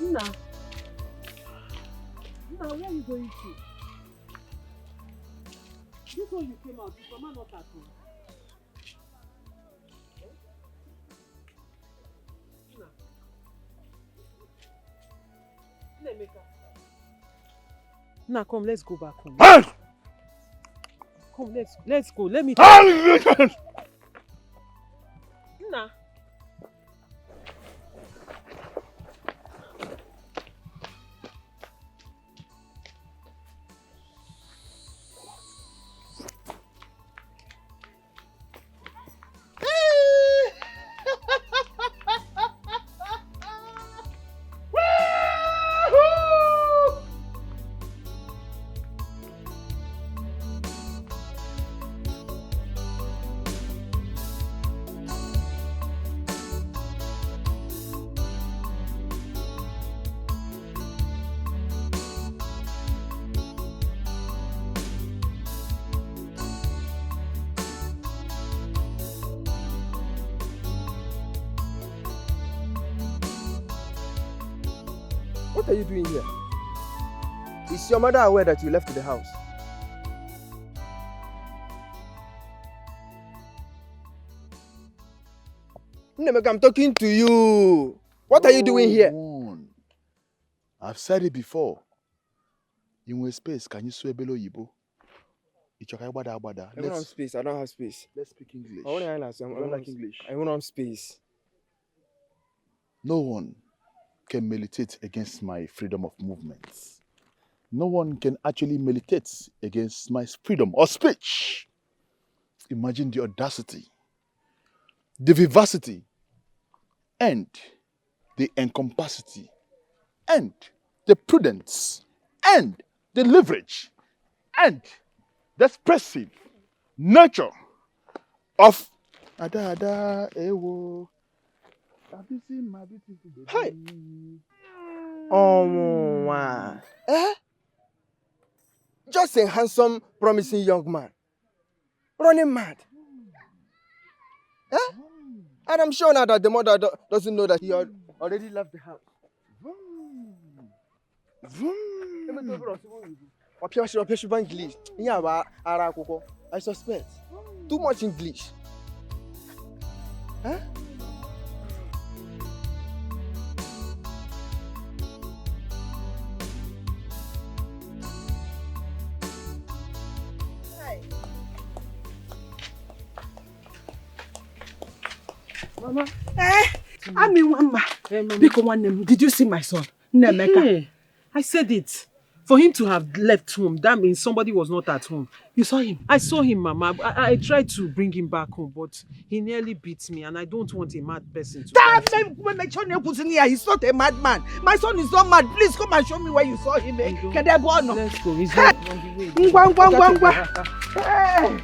Nna, where are you going to? This one you came out, is Mama not at home? Nna. Nna, come, let's go back home. Come, let's go. Let me. Nna. What are you doing here? Is your mother aware that you left the house? Nemeka, I'm talking to you. What are you doing here? I've said it before. In a space, can you swear below Yibo? I don't have space. I don't have space. Let's speak English. I don't like English. I don't have space. No one can militate against my freedom of movement. No one can actually militate against my freedom of speech. Imagine the audacity, the vivacity, and the incapacity, and the prudence, and the leverage, and the expressive nature of Ada Ewo. Have you seen my beautiful baby? Hi. Oh, wow. Just a handsome, promising young man. Running mad. And I'm sure now that the mother doesn't know that he already left the house. I suspect. Too much English. Huh? Mama. I mean, Mama. Did you see my son? Nemeka. I said it. For him to have left home, that means somebody was not at home. You saw him? I saw him, Mama. I tried to bring him back home, but he nearly beat me, and I don't want a mad person to... He's not a madman. My son is not mad. Please come and show me where you saw him. Let's go. He's not on the way. Hey!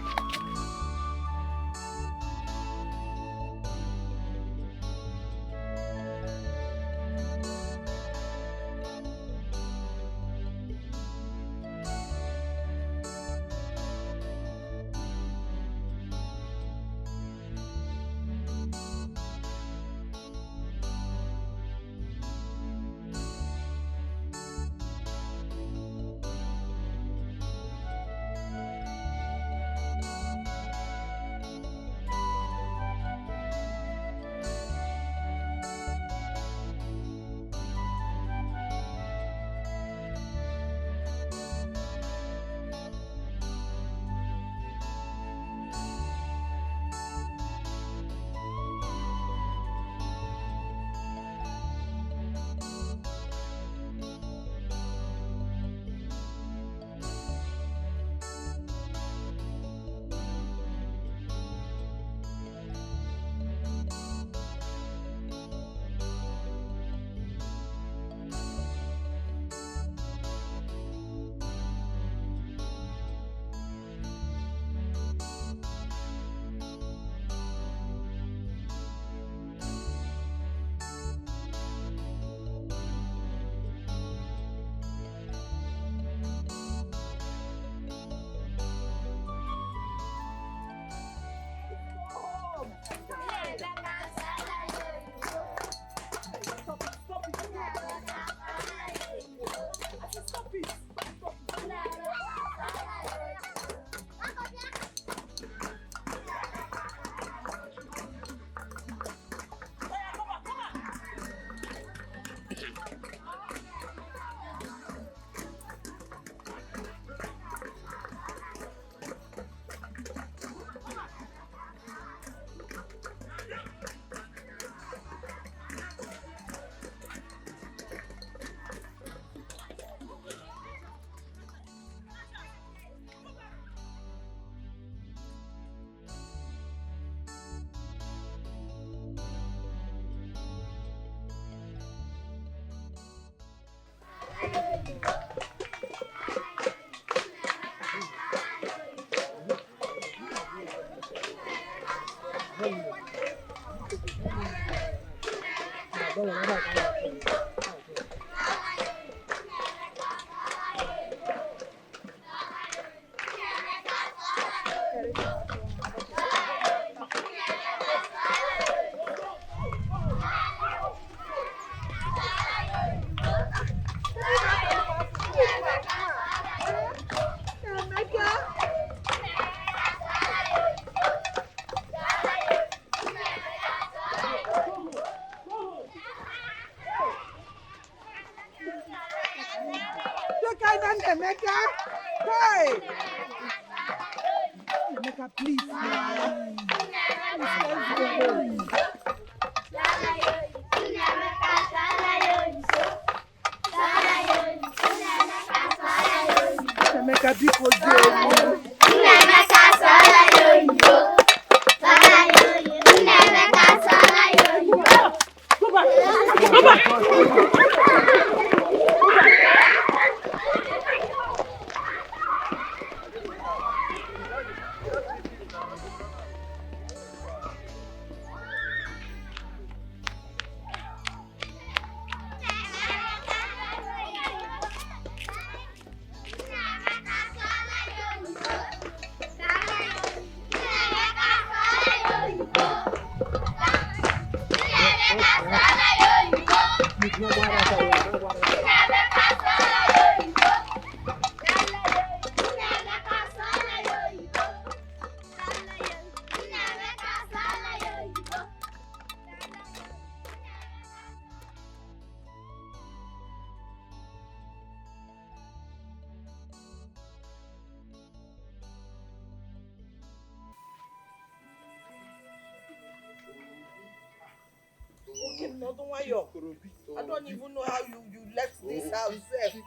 I don't even know how you left this house. Eh?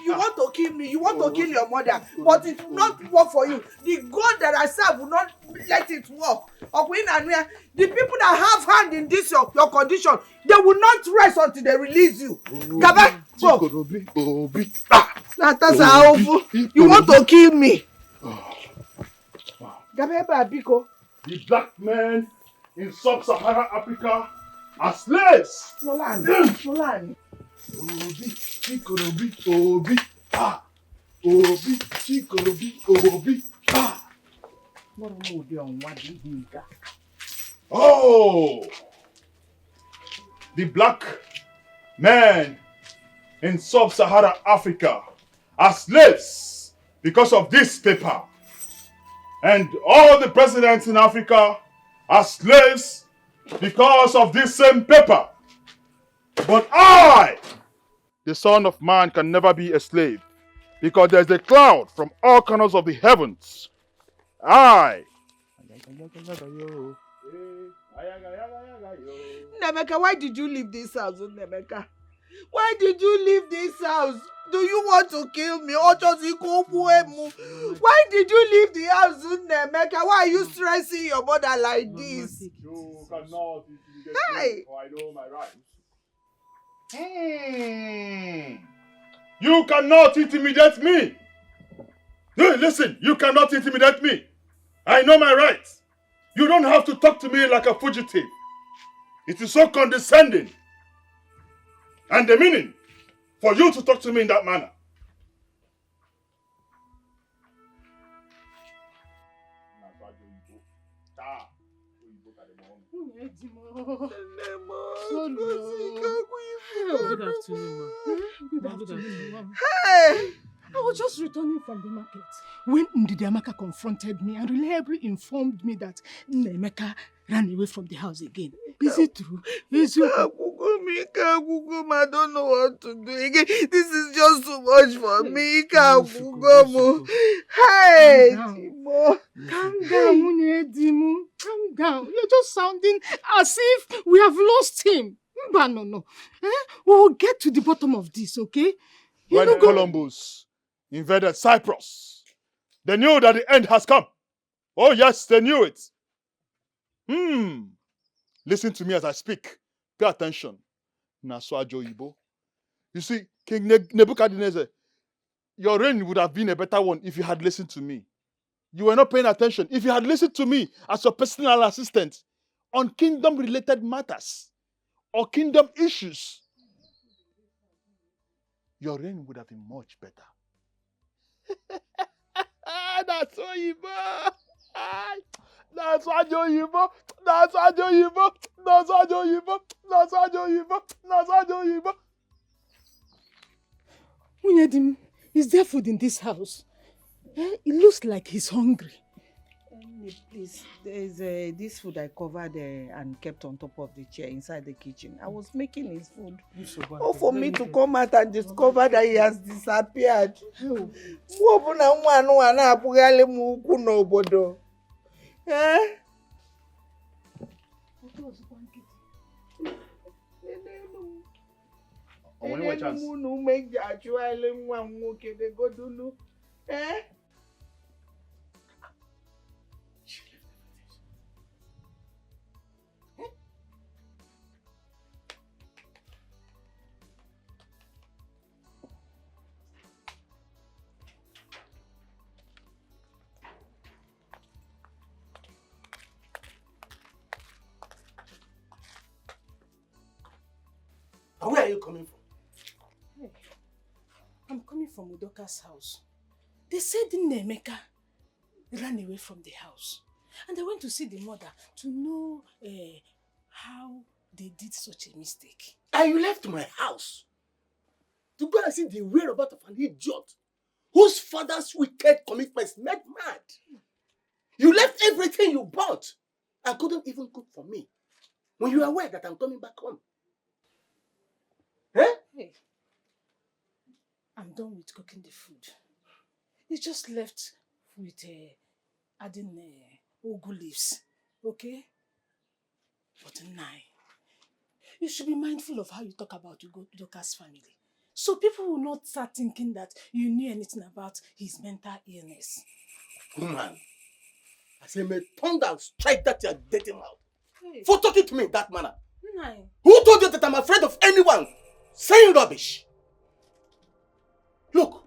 You want to kill me, you want to kill your mother, but it will not work for you. The God that I serve will not let it work. The people that have hand in this your condition, they will not rest until they release you. Gaba, go. That's how you want to kill me. Gaba, Biko. The black men in sub-Saharan Africa are slaves. Nolan. Obi, Obi, ah. Obi, Obi, ah. Oh, the black men in sub-Saharan Africa are slaves because of this paper. And all the presidents in Africa are slaves because of this same paper. But I, the Son of Man, can never be a slave because there's a cloud from all corners of the heavens. Nemeka, why did you leave this house, Nemeka? Why did you leave this house? Do you want to kill me? Why did you leave the house, Nemeka? Why are you stressing your mother like this? You cannot intimidate me, for I know my rights. You cannot intimidate me. Hey, listen, you cannot intimidate me. I know my rights. You don't have to talk to me like a fugitive. It is so condescending. And the meaning for you to talk to me in that manner. Good afternoon, ma. Good afternoon. Hey! I was just returning from the market when Ndidiamaka confronted me and reliably informed me that Nemeka ran away from the house again. Is it true? Is it I don't know what to do again. This is just too much for me. Hey, Timo. Calm down, Munedimu. Calm down. You're just sounding as if we have lost him. No. We will get to the bottom of this, okay? When Columbus invaded Cyprus, they knew that the end has come. Oh yes, they knew it. Listen to me as I speak. Pay attention. Naswajo Ibo. You see, King Nebuchadnezzar, your reign would have been a better one if you had listened to me. You were not paying attention. If you had listened to me as your personal assistant on kingdom-related matters or kingdom issues, your reign would have been much better. That's what you want. That's what you want. That's what you want. That's what you want. That's what you want. That's what you want. Munyedim, is there food in this house? It looks like he's hungry. Please, there's this food I covered and kept on top of the chair inside the kitchen. I was making his food. Oh, for me to come out and discover that he has disappeared. Where are you coming from? Hey, I'm coming from Udoka's house. They said Nemeka ran away from the house. And they went to see the mother to know how they did such a mistake. And you left my house to go and see the whereabouts of an idiot whose father's wicked commitments made mad. You left everything you bought and couldn't even cook for me when you are aware that I'm coming back home. Hey, I'm done with cooking the food. It's just left with adding ugu leaves, okay? But Nai, you should be mindful of how you talk about Udoka's family. So people will not start thinking that you knew anything about his mental illness. Woman, I say may thunder strike that your dirty mouth for talking to me in that manner. Nai. Who told you that I'm afraid of anyone saying rubbish? Look,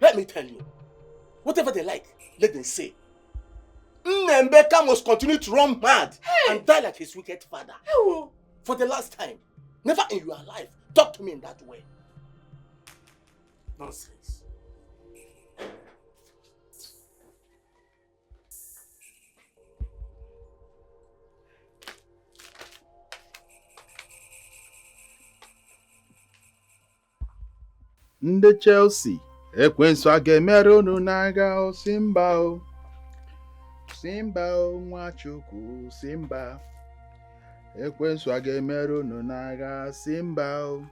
let me tell you, whatever they like, let them say. Mbeka must continue to run mad and die like his wicked father. For the last time, never in your life talk to me in that way. Nonsense. Ndị Chelsea ekwensu a ga-emere unu n'agha o Simba o Simba o Nwachukwu Simba ekwensu a ga-emere unu n'agha Simba o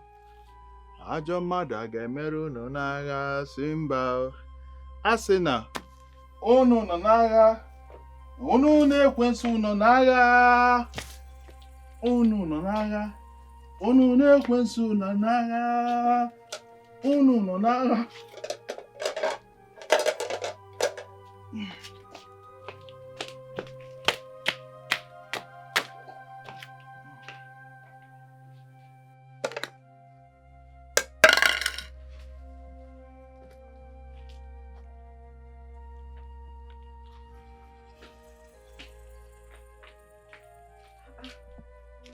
ajọ mmadụ a ga-emere unu n'agha Simba o a sị na unu nọ n'agha unu na-ekwensu nọ n'agha unu nọ n'agha unu na-ekwensu nọ n'agha unu nọ n'agha.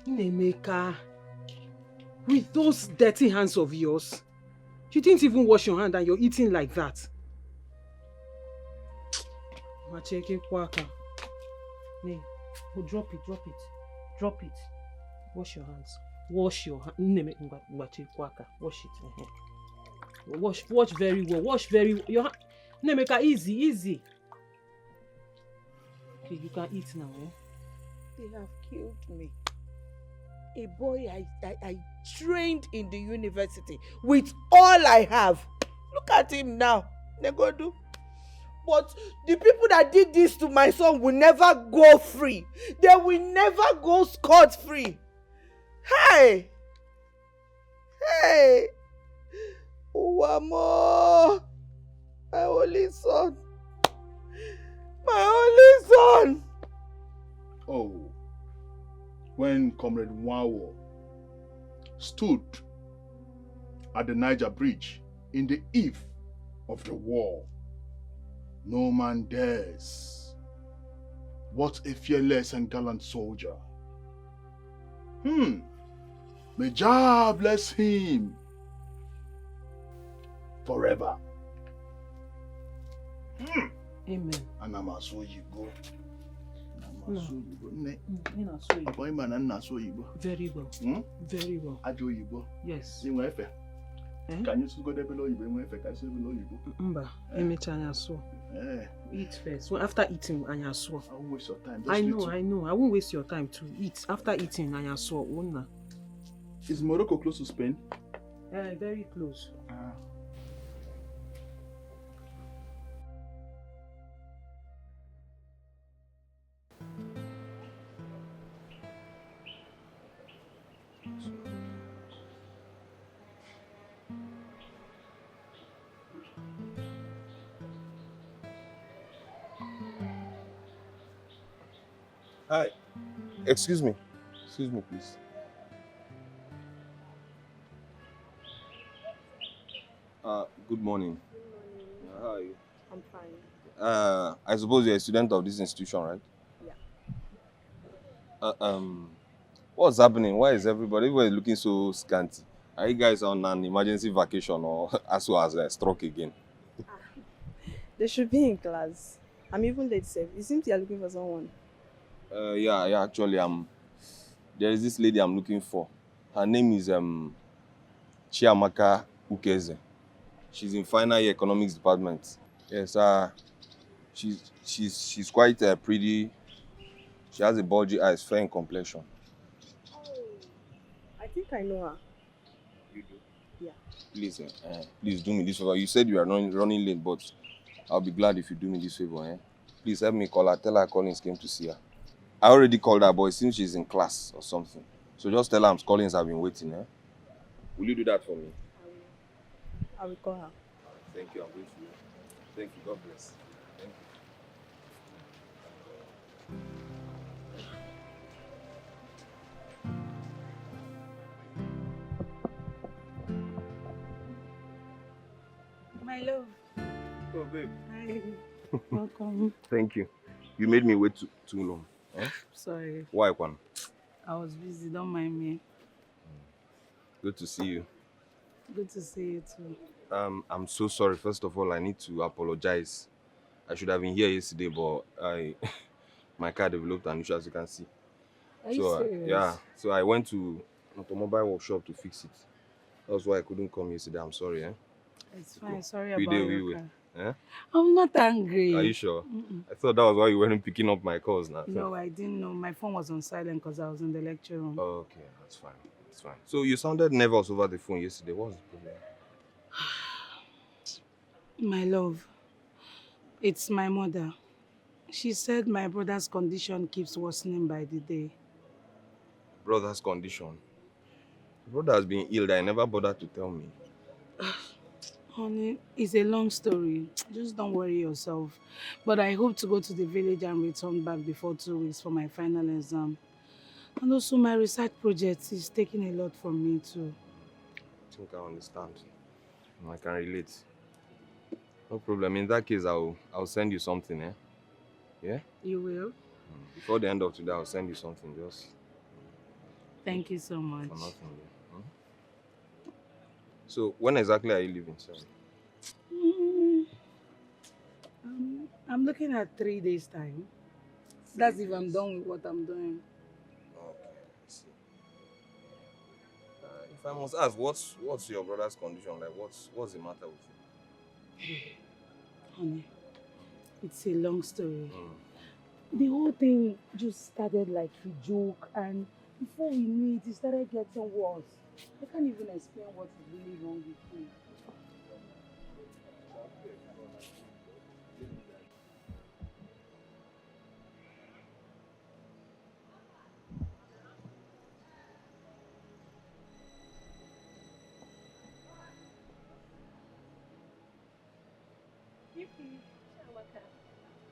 Nemeka, with those dirty hands of yours, you didn't even wash your hand and you're eating like that. Macheke kwaka. Drop it. Drop it. Wash your hands. Wash your hands. Wash it. Wash very well. Wash very well. Your hand. Nemeka, easy. Okay, you can eat now, They have killed me. A boy I trained in the university with all I have. Look at him now. Negodu. But the people that did this to my son will never go free. They will never go scot-free. Hey! Hey! Uwamo! My only son. My only son. Oh, when Comrade Nwawo stood at the Niger Bridge in the eve of the war, no man dares. What a fearless and gallant soldier. May Jah bless him forever. Amen. And I'm a so you go. Very well. Very well. Yes. Can you go there below you? Mba, emechanya so. Eat first. Well, after eating, anya so. I won't waste your time. I know. I won't waste your time to eat. After eating, anya so. Is Morocco close to Spain? Very close. Hi. Excuse me. Excuse me, please. Good morning. How are you? I'm fine. I suppose you're a student of this institution, right? Yeah. What's happening? Why is everybody looking so scanty? Are you guys on an emergency vacation or as well as a stroke again? They should be in class. I'm even late, sir. It seems you're looking for someone. Yeah, actually, there is this lady I'm looking for. Her name is Chiamaka Ukeze. She's in final year economics department. Yes, she's quite pretty. She has a bulgy eyes, fair in complexion. Oh, I think I know her. You do? Yeah. Please, please do me this favor. You said you are running late, but I'll be glad if you do me this favor. Please help me call her. Tell her Collins came to see her. I already called her, but it seems she's in class or something. So just tell her Collins have been waiting. Will you do that for me? I will call her. Thank you. I'm grateful. Thank you. God bless. Thank My love. you. Oh, babe. Hi. Welcome. Thank you. You made me wait too long. Sorry. Why, Kwan? I was busy. Don't mind me. Good to see you. Good to see you too. I'm so sorry. First of all, I need to apologize. I should have been here yesterday, but my car developed an issue, as you can see. Are you serious? Yeah. So I went to automobile workshop to fix it. That's why I couldn't come yesterday. I'm sorry. It's fine. Sorry We about did, your we car. will. I'm not angry. Are you sure? Mm-mm. I thought that was why you weren't picking up my calls now. No, I didn't know. My phone was on silent because I was in the lecture room. Oh, okay, that's fine. That's fine. So you sounded nervous over the phone yesterday. What was the problem? My love, it's my mother. She said my brother's condition keeps worsening by the day. Brother's condition. The brother has been ill. I never bothered to tell me. Honey, it's a long story. Just don't worry yourself. But I hope to go to the village and return back before 2 weeks for my final exam. And also my research project is taking a lot from me too. I think I understand. I can relate. No problem. In that case, I'll send you something, Yeah? You will? Before the end of today, I'll send you something. Just Thank you so much. for nothing. So when exactly are you leaving? Sorry. I'm looking at 3 days' time. That's if I'm done with what I'm doing. Okay, I see. If I must ask, what's your brother's condition like? What's the matter with him? Honey, it's a long story. The whole thing just started like a joke, and before we knew it, it started getting worse. I can't even explain what is really wrong with me.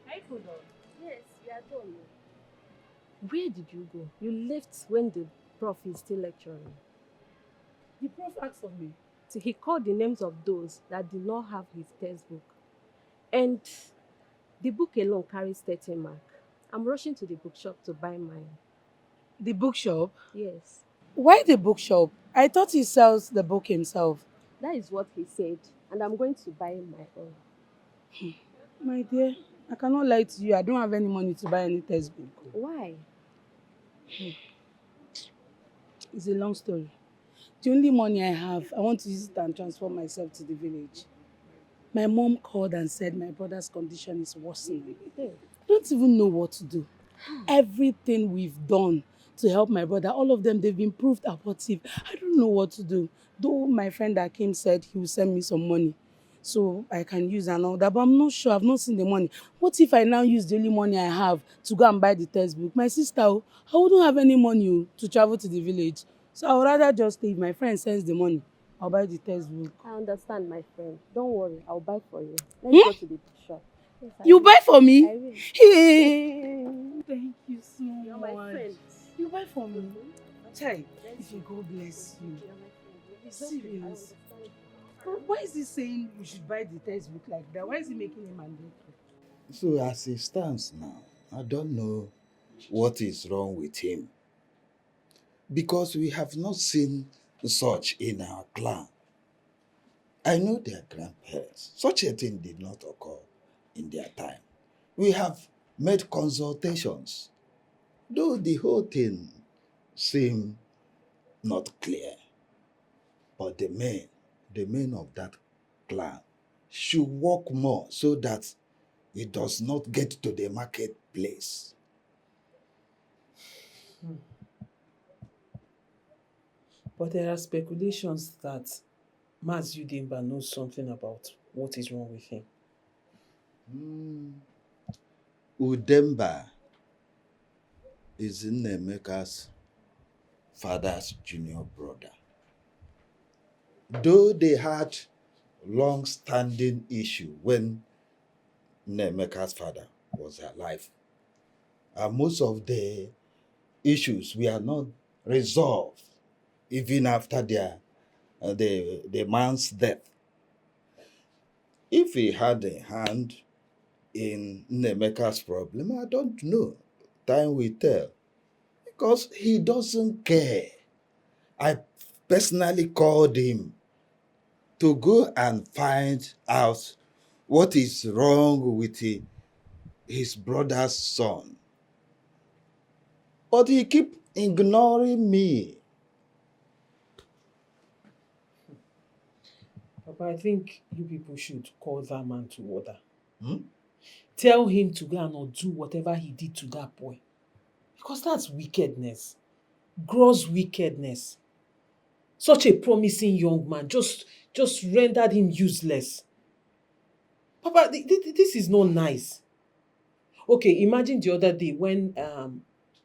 Hi, Kudo. Yes, we are done. Where did you go? You left when the prof is still lecturing. The prof asked of me. So he called the names of those that did not have his textbook. And the book alone carries 30 mark. I'm rushing to the bookshop to buy mine. The bookshop? Yes, Why the bookshop? I thought he sells the book himself. that is what he said. And I'm going to buy my own. My dear, I cannot lie to you. I don't have any money to buy any textbook. Why? It's a long story. The only money I have, I want to use it and transform myself to the village. My mom called and said my brother's condition is worsening. Hey. I don't even know what to do. Everything we've done to help my brother, all of them, they've been proved abortive. I don't know what to do. Though my friend that came said he will send me some money so I can use and all that, but I'm not sure. I've not seen the money. What if I now use the only money I have to go and buy the textbook? My sister, I wouldn't have any money to travel to the village. So I would rather just stay. If my friend sends the money, I'll buy the textbook. I understand, my friend. Don't worry, I'll buy for you. Let's go to the shop. Yes, I You will. buy for me? I will. Hey, thank you so You're much. my friend. You buy for me? Chai, Yes. if you God bless you. You're my friend. It's Serious? okay, I understand. Why is he saying we should buy the textbook like that? Why is he making it mandatory? So as it stands now, I don't know what is wrong with him. Because we have not seen such in our clan. I know their grandparents. Such a thing did not occur in their time. We have made consultations, though the whole thing seemed not clear. But the men of that clan should work more so that it does not get to the marketplace. But there are speculations that Maz Udimba knows something about what is wrong with him. Udemba is Nnemeka's father's junior brother. Though they had long-standing issue when Nnemeka's father was alive, and most of the issues were not resolved even after the man's death. If he had a hand in Nnemeka's problem, I don't know. Time will tell. Because he doesn't care. I personally called him to go and find out what is wrong with his brother's son. But he keep ignoring me. Papa, I think you people should call that man to order. Hmm? Tell him to go and undo whatever he did to that boy. Because that's wickedness. Gross wickedness. Such a promising young man just rendered him useless. Papa, this is not nice. Okay, imagine the other day when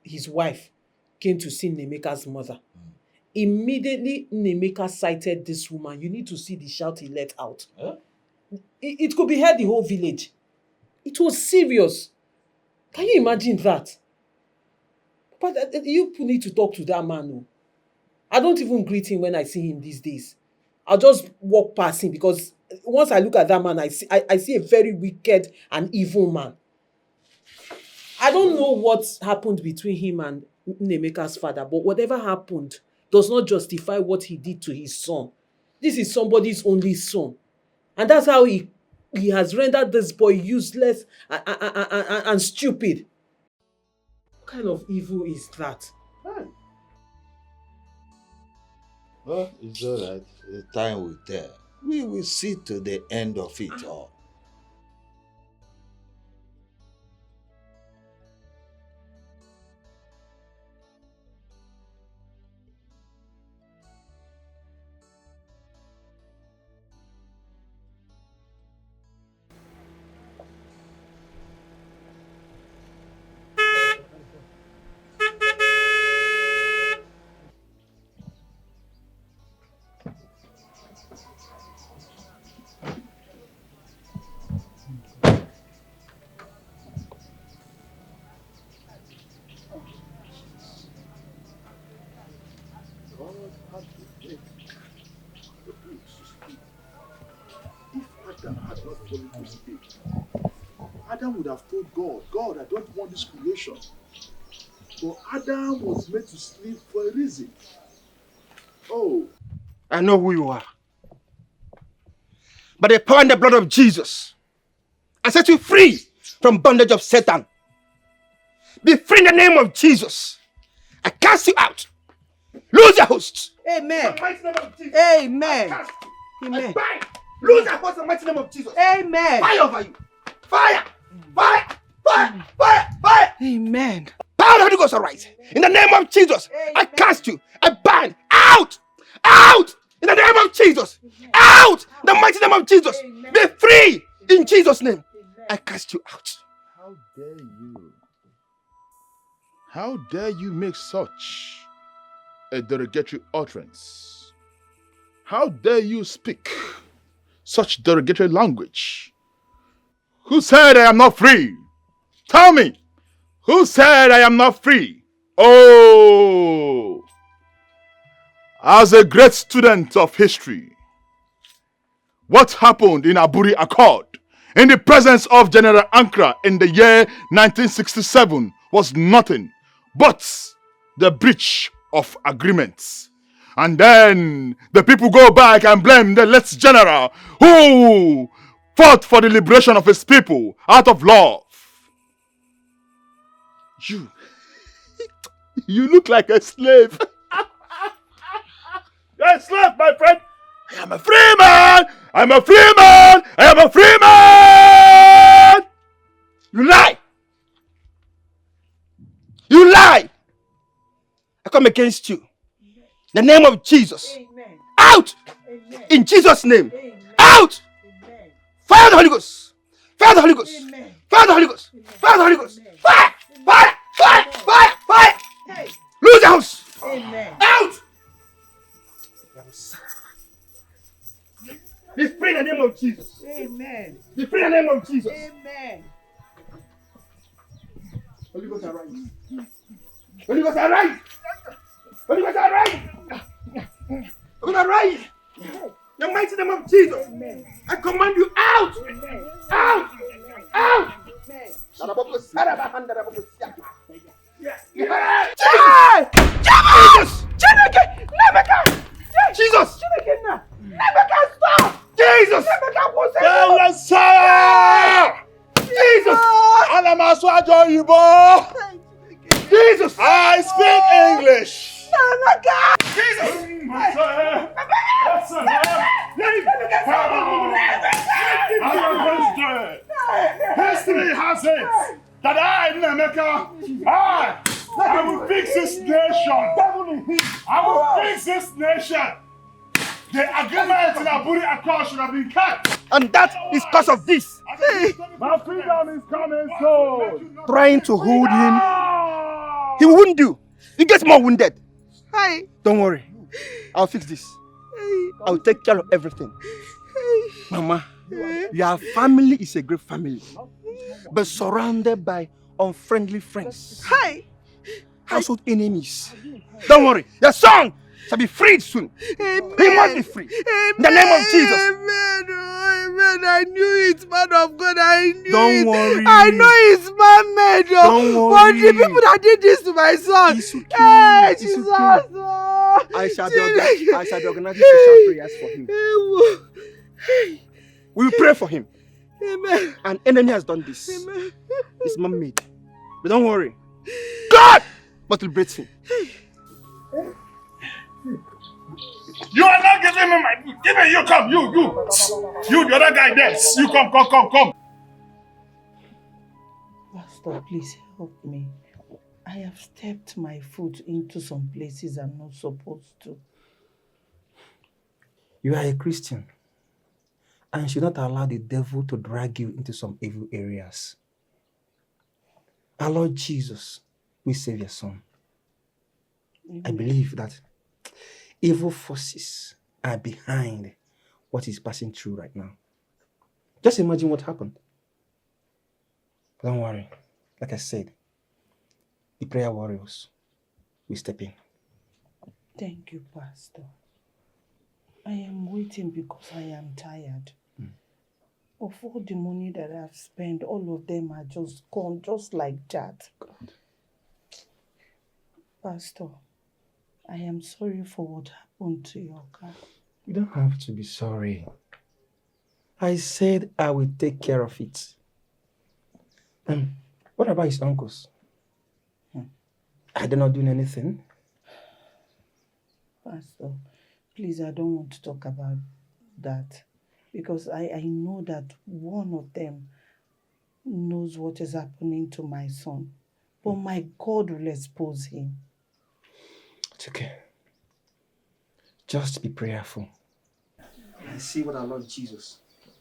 his wife came to see Nemeka's mother. Immediately, Nemeka cited this woman. You need to see the shout he let out. Huh? It could be heard the whole village. It was serious. Can you imagine that? But you people need to talk to that man. Oh. I don't even greet him when I see him these days. I'll just walk past him because once I look at that man, I see a very wicked and evil man. I don't know what happened between him and Nemeka's father, but whatever happened does not justify what he did to his son. This is somebody's only son. And that's how he has rendered this boy useless and stupid. What kind of evil is that? Well, it's all right. The time will tell. We will see to the end of it all. fallen to sleep. Adam would have told God, God, I don't want this creation. But Adam was made to sleep for a reason. Oh. I know who you are. By the power and the blood of Jesus, I set you free from bondage of Satan. Be free in the name of Jesus. I cast you out. Lose your hosts. Amen. In the mighty name of Jesus. Amen. I cast. Amen. I bind. Lose your hosts in the mighty name of Jesus. Amen. Fire over you. Fire. Fire. Fire. Fire. Fire. Amen. Power of the Holy Ghost arise. In the name of Jesus. I cast you. I bind. Out. Out. In the name of Jesus. Out. In the mighty name of Jesus. Be free. In Jesus' name. I cast you out. How dare you? How dare you make such a derogatory utterance? How dare you speak such derogatory language? Who said I am not free? Tell me, who said I am not free? Oh, as a great student of history, what happened in Aburi Accord in the presence of General Ankara in the year 1967 was nothing but the breach of agreements. And then the people go back and blame the late general who fought for the liberation of his people out of love. You look like a slave. You're a slave, my friend. I am a free man. I'm a free man. I am a free man. You lie. You lie. I come against you. In the name of Jesus. Amen. Out. Amen. In Jesus' name. Amen. Out. Amen. Fire the Holy Ghost. Fire the Holy Ghost. Amen. Fire the Holy Ghost. Fire the Holy Ghost. Amen. Fire. Fire. Fire. Fire. Fire. Hey. Lose the house. Amen. Out. Be free in the name of Jesus. Amen. Be free in the name of Jesus. Amen. Holy Ghost arise. Holy Ghost arise. Holy Ghost arise. Holy Ghost arise. The mighty name of Jesus. Amen. I command you out. Amen. Out. Out. Amen. Jesus! Jesus! Jesus! Jesus! Jesus! I speak English. History has it that I, Nemeka, I will fix this nation. I will fix this nation. The agreement in Aburi Accord should have been cut. And that is because of this. My freedom is coming soon. Trying to hold him. He will wound you. You get more wounded. Hi. Don't worry. I'll fix this. I'll take care of everything. Mama, your family is a great family, but surrounded by unfriendly friends. Hi. Household enemies. Don't worry. Your son shall be freed soon. Amen. He must be free. Amen. In the name of Jesus. Amen. Oh, amen. I knew it, man of God. I knew Don't it. worry. I know it's man-made. Don't But worry. the people that did this to my son. It's okay. Hey, It's Jesus. okay. Oh. I shall be organizing special prayers for him. We will pray for him. Amen. An enemy has done this. Amen. It's man-made. But don't worry. God must liberate him. You are not giving me my food. Give me, you come, you, the other guy there. You come. Pastor, please help me. I have stepped my foot into some places I'm not supposed to. You are a Christian and should not allow the devil to drag you into some evil areas. Our Lord Jesus will save your son. I believe that evil forces are behind what he's passing through right now. Just imagine what happened. Don't worry. Like I said, the prayer warriors will step in. Thank you, Pastor. I am waiting because I am tired. Of all the money that I've spent, all of them are just gone, just like that. Pastor, I am sorry for what happened to your car. You don't have to be sorry. I said I will take care of it. What about his uncles? Are they not doing anything? Pastor, please, I don't want to talk about that because I know that one of them knows what is happening to my son. But my God will expose him. It's okay. Just be prayerful. And see what our Lord Jesus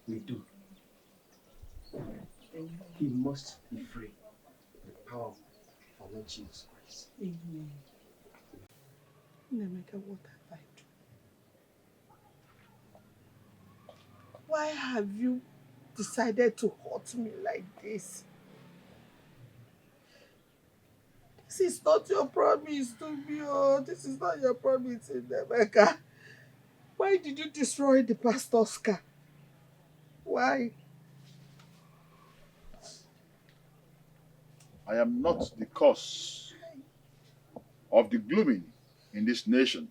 will do. He must be free. The power of our Lord Jesus Christ. Amen. Nemeka, what have I done? Why have you decided to hurt me like this? This is not your promise to me, oh. This is not your promise, Nemeka. Why did you destroy the pastor's car? Why? I am not the cause of the glooming in this nation.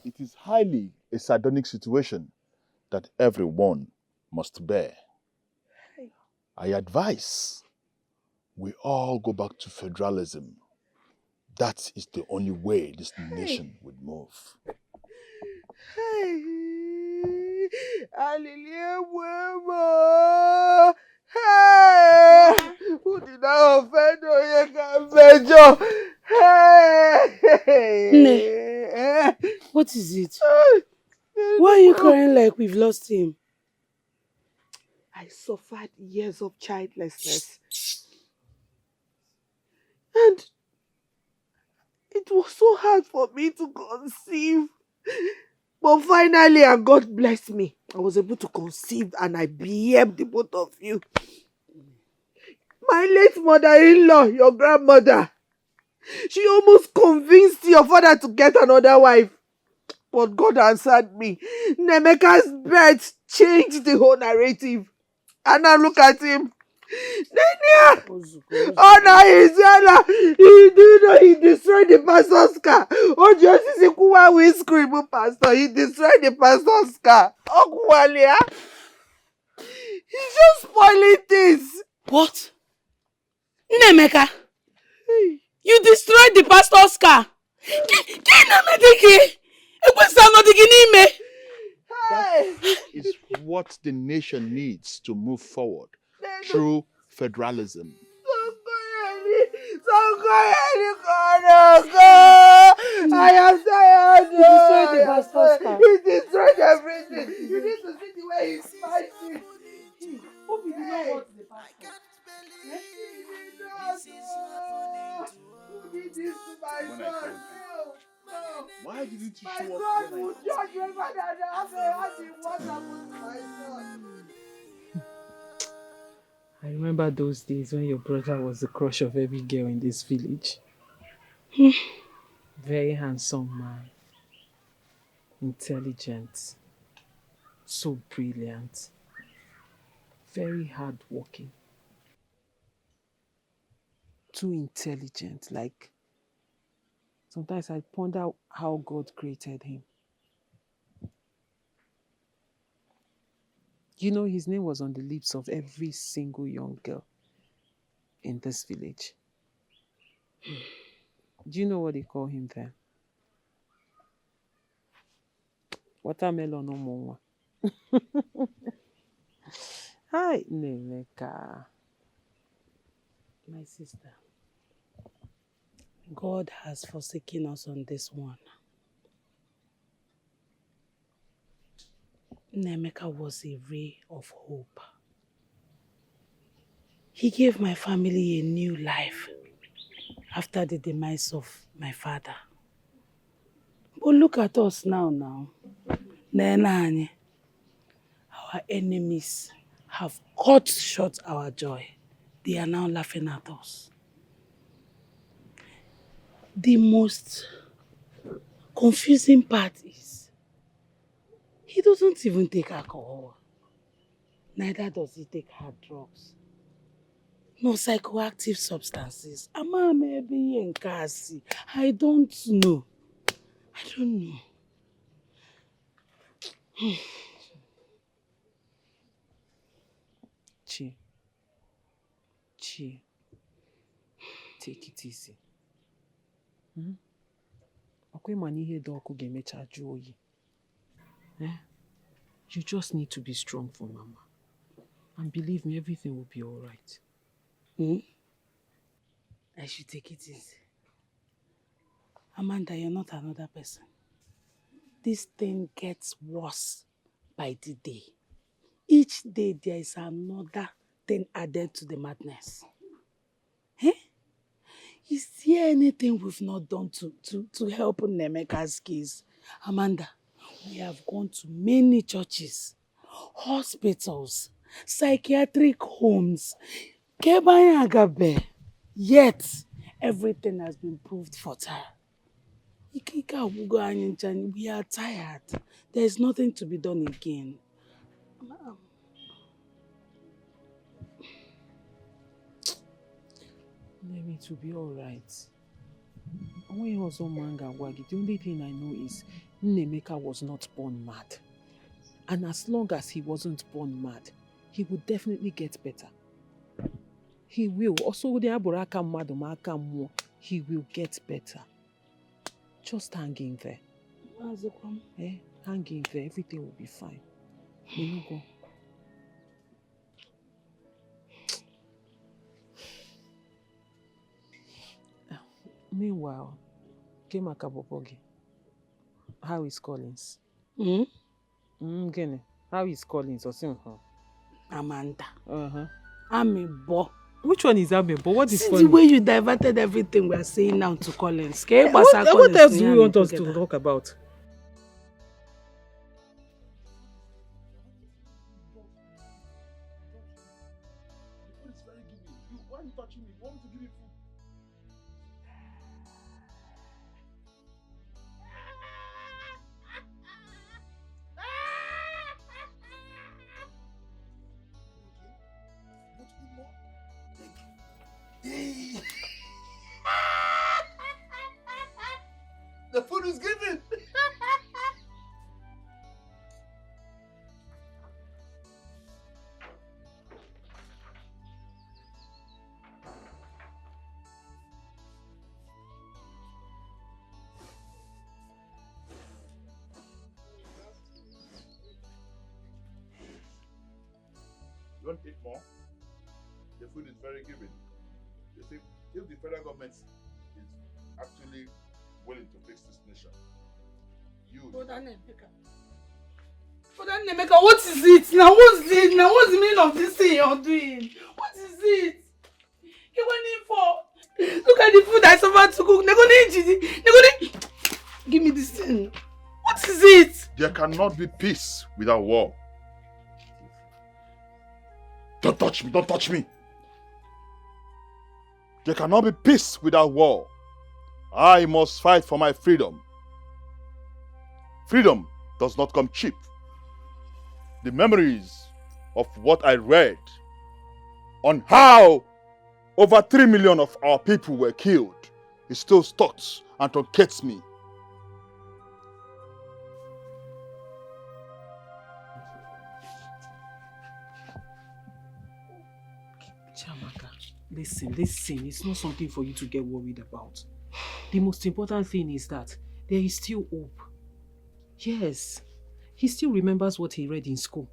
It is highly a sardonic situation that everyone must bear. I advise we all go back to federalism. That is the only way this nation would move. Hey, Aliliemwemo. Hey, who did I offend? Hey, what is it? Why are you crying like we've lost him? I suffered years of childlessness. And it was so hard for me to conceive. But finally, and God bless me, I was able to conceive and I behaved the both of you. My late mother-in-law, your grandmother, she almost convinced your father to get another wife. But God answered me. Nemeka's birth changed the whole narrative. And now look at him. Nenia! Oh no, he do know he destroyed the pastor's car. Oh, just is a we scream, pastor. He destroyed the pastor's car. Oh, Kuwalia. He's just spoiling things. What? Nemeka, you destroyed the pastor's car. That is what the nation needs to move forward through federalism. I am tired. You destroyed the pastor's car. He destroyed everything. You need to see the way he's fighting. Hope he did not hurt the pastor. Who did this to my son? Why didn't you My show son up will judge me better than what happened to my son. I remember those days when your brother was the crush of every girl in this village. Very handsome man. Intelligent. So brilliant. Very hardworking. Too intelligent. Like, sometimes I ponder how God created him. You know, his name was on the lips of every single young girl in this village. Do you know what they call him then? Watermelon no more. Hi, Nemeka. My sister, God has forsaken us on this one. Nemeka was a ray of hope. He gave my family a new life after the demise of my father. But look at us now. Nenani. Our enemies have cut short our joy. They are now laughing at us. The most confusing part is he doesn't even take alcohol. Neither does he take hard drugs. No psychoactive substances. Ama maybe in Kasi. I don't know. I don't know. Chi, take it easy. Okay, man, ihe dị ọkụ ga-emecha jụọ oyi. You just need to be strong for Mama. And believe me, everything will be all right. I should take it easy. Amanda, you're not another person. This thing gets worse by the day. Each day there is another thing added to the madness. Is there anything we've not done to help Nemeka's case? Amanda, we have gone to many churches, hospitals, psychiatric homes, Kebayagabe. Yet, everything has been proved futile. We are tired. There is nothing to be done again. Maybe it will be all right. When he was on Manga Wagi, the only thing I know is Nnemeka was not born mad. And as long as he wasn't born mad, he would definitely get better. He will. Also, he will get better. Just hang in there. Hang in there. Everything will be fine. You go. Meanwhile, how is Collins? How is Collins? Amanda. Amebo. Which one is Amebo? What is See funny? the way you diverted everything we are saying now to Collins. What else do you want us to talk about? The food is given. You want to eat more? The food is very giving. You see, if the federal government is actually willing to fix this nation, Brother Nnemeka, what is it? Now what's it? Now what's the meaning of this thing you're doing? What is it? You went in for? Look at the food I suffered to cook. Give me this thing. What is it? there cannot be peace without war. Don't touch me, don't touch me. There cannot be peace without war. I must fight for my freedom. Freedom does not come cheap. The memories of what I read on how over 3 million of our people were killed is still stuck and truncates me. Chamaka, listen, it's not something for you to get worried about. The most important thing is that there is still hope. Yes, he still remembers what he read in school.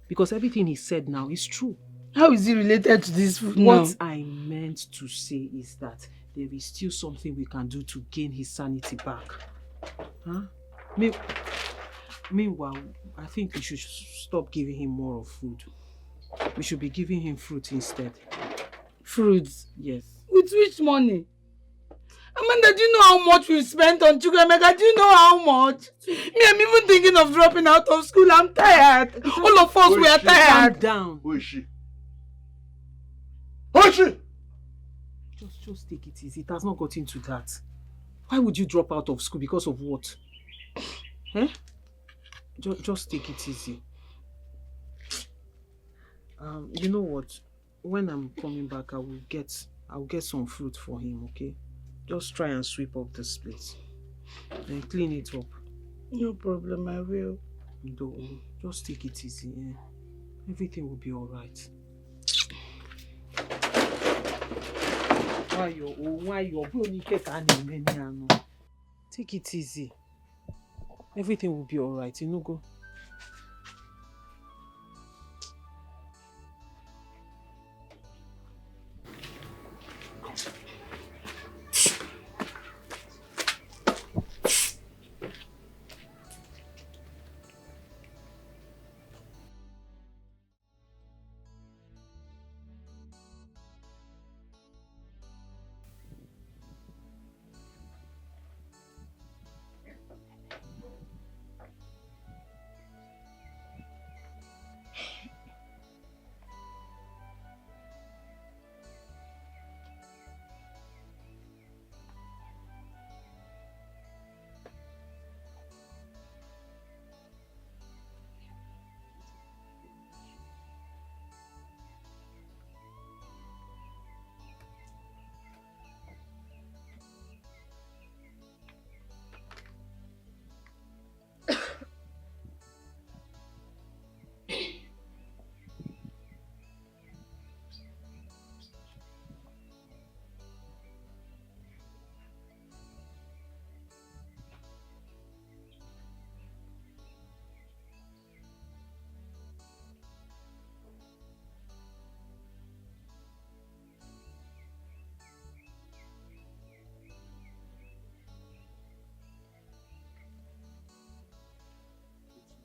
Because everything he said now is true. How is it related to this food now? What I meant to say is that there is still something we can do to gain his sanity back. Huh? Meanwhile, I think we should stop giving him more of food. We should be giving him fruit instead. Fruits? Yes. With which money? Amanda, do you know how much we spent on Chukwemeka? Do you know how much? Me, I'm even thinking of dropping out of school. I'm tired. All of us, we are tired. Calm down. Who is she? Who is she? Just take it easy. It has not got into that. Why would you drop out of school? Because of what? Eh? Just take it easy. You know what? When I'm coming back, I'll get some fruit for him, okay? Just try and sweep up this place and clean it up. No problem, I will. Don't, just take it easy, eh? Everything will be alright. Why your Take it easy. Everything will be alright, you know, go.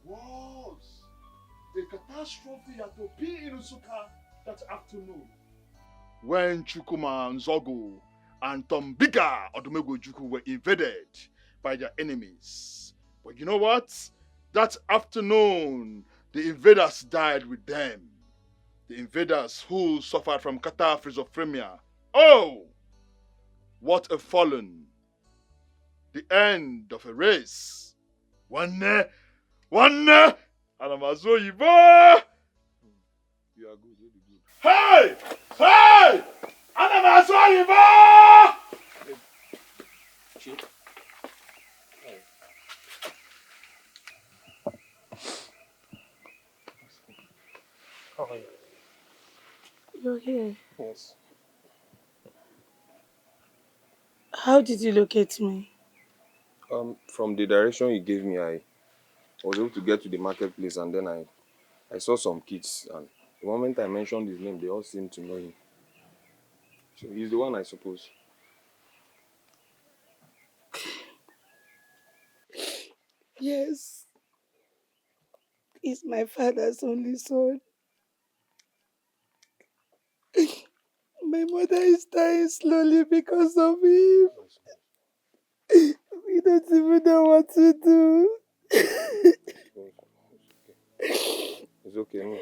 Was a catastrophe at Obi in Usuka that afternoon when Chukuma Nzogo and Tombiga Odomego Juku were invaded by their enemies. But you know what? That afternoon, the invaders died with them. The invaders who suffered from schizophrenia. Oh, what a fallen! The end of a race. One, Anamazo Yibo! You are good, you're good. Hey! Hey! Anamazo Yibo! How are you? You're here. Yes. How did you locate me? From the direction you gave me, I was able to get to the marketplace, and then I saw some kids, and the moment I mentioned his name, they all seemed to know him. So he's the one, I suppose. Yes. He's my father's only son. My mother is dying slowly because of him. We don't even know what to do. It's okay, no.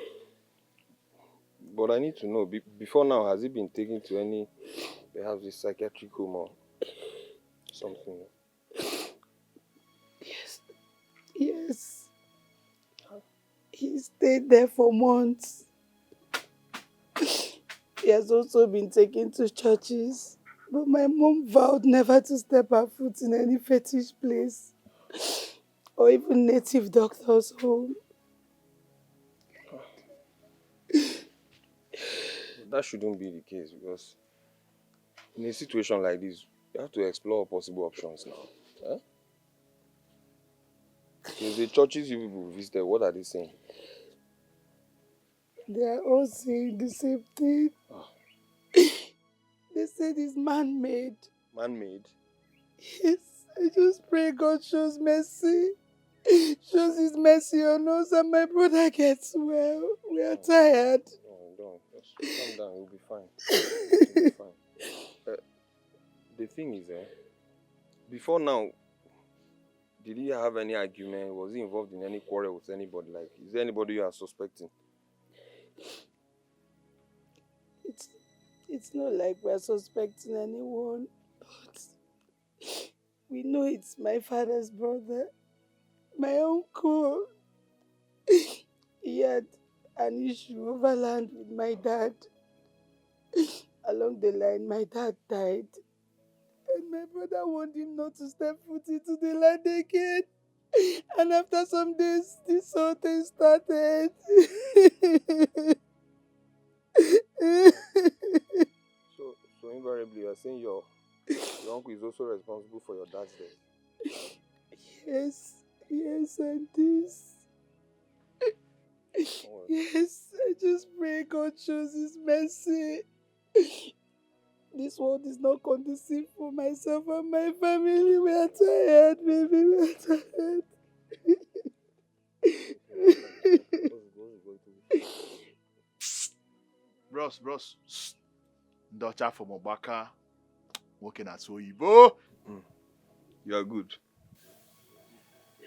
But I need to know, before now, has he been taken to any, perhaps a psychiatric home or something? Yes. Yes. He stayed there for months. He has also been taken to churches. But my mom vowed never to step her foot in any fetish place. Or even native doctor's home. That shouldn't be the case, because in a situation like this, you have to explore possible options now. Huh? So the churches you people visited, what are they saying? They are all saying the same thing. Oh. They said it's man-made. Man-made? Yes, I just pray God shows mercy. Shows his mercy on us and my brother gets well. We are tired. Don't. Just calm down, you'll be fine. You'll be fine. The thing is, before now, did he have any argument? Was he involved in any quarrel with anybody? Like, is there anybody you are suspecting? It's not like we're suspecting anyone, but we know it's my father's brother, my uncle. He had an issue over land with my dad. Along the line, my dad died. And my brother warned him not to step foot into the land again. And after some days, this whole thing started. So invariably, you are saying your uncle is also responsible for your dad's death? Yes, and this. Yes, I just pray God shows His mercy. This world is not conducive for myself and my family. We are tired, baby. We are tired. Bros. Daughter from Obaka, working at Soyibo. You are good.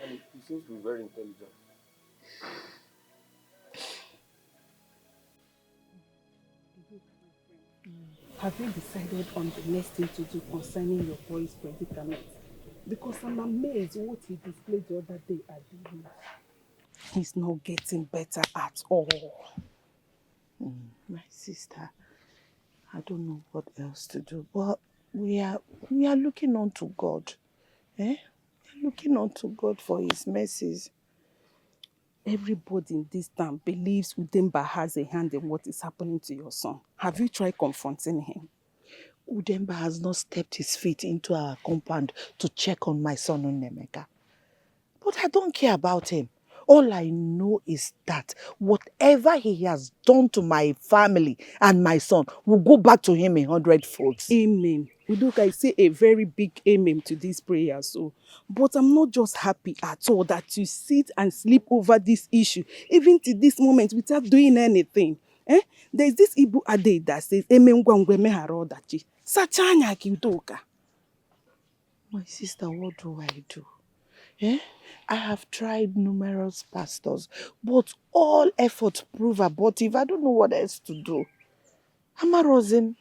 And he seems to be very intelligent. Have you decided on the next thing to do concerning your boy's predicament? Because I'm amazed what he displayed the other day at the beach. He's not getting better at all. My sister, I don't know what else to do, but we are looking on to God. We are looking on to God for His mercies. Everybody in this town believes Udemba has a hand in what is happening to your son. Have you tried confronting him? Udemba has not stepped his feet into our compound to check on my son Onemeka. But I don't care about him. All I know is that whatever he has done to my family and my son will go back to him 100-fold. Amen. Udoka, I say a very big amen to this prayer. But I'm not just happy at all that you sit and sleep over this issue, even to this moment, without doing anything. There's this EBUBE that says, Amen gwangwe meharo dachi. Sachanya ki Udoka. My sister, what do I do? I have tried numerous pastors, but all efforts prove abortive. I don't know what else to do. Amarozim.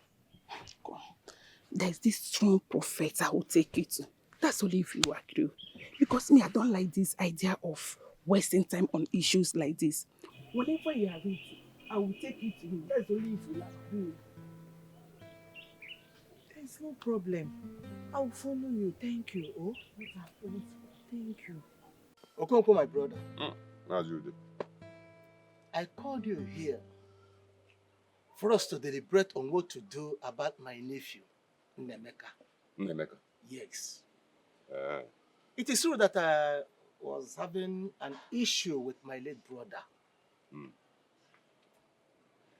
There's this strong prophet I will take you to. That's only if you agree. Because me, I don't like this idea of wasting time on issues like this. Whenever you are ready, I will take you to him. That's only if you agree. There's no problem. I will follow you. Thank you. Oh, thank you. Okonkwo, my brother. As you do. I called you here for us to deliberate on what to do about my nephew, Nemeka? Yes. It is true that I was having an issue with my late brother.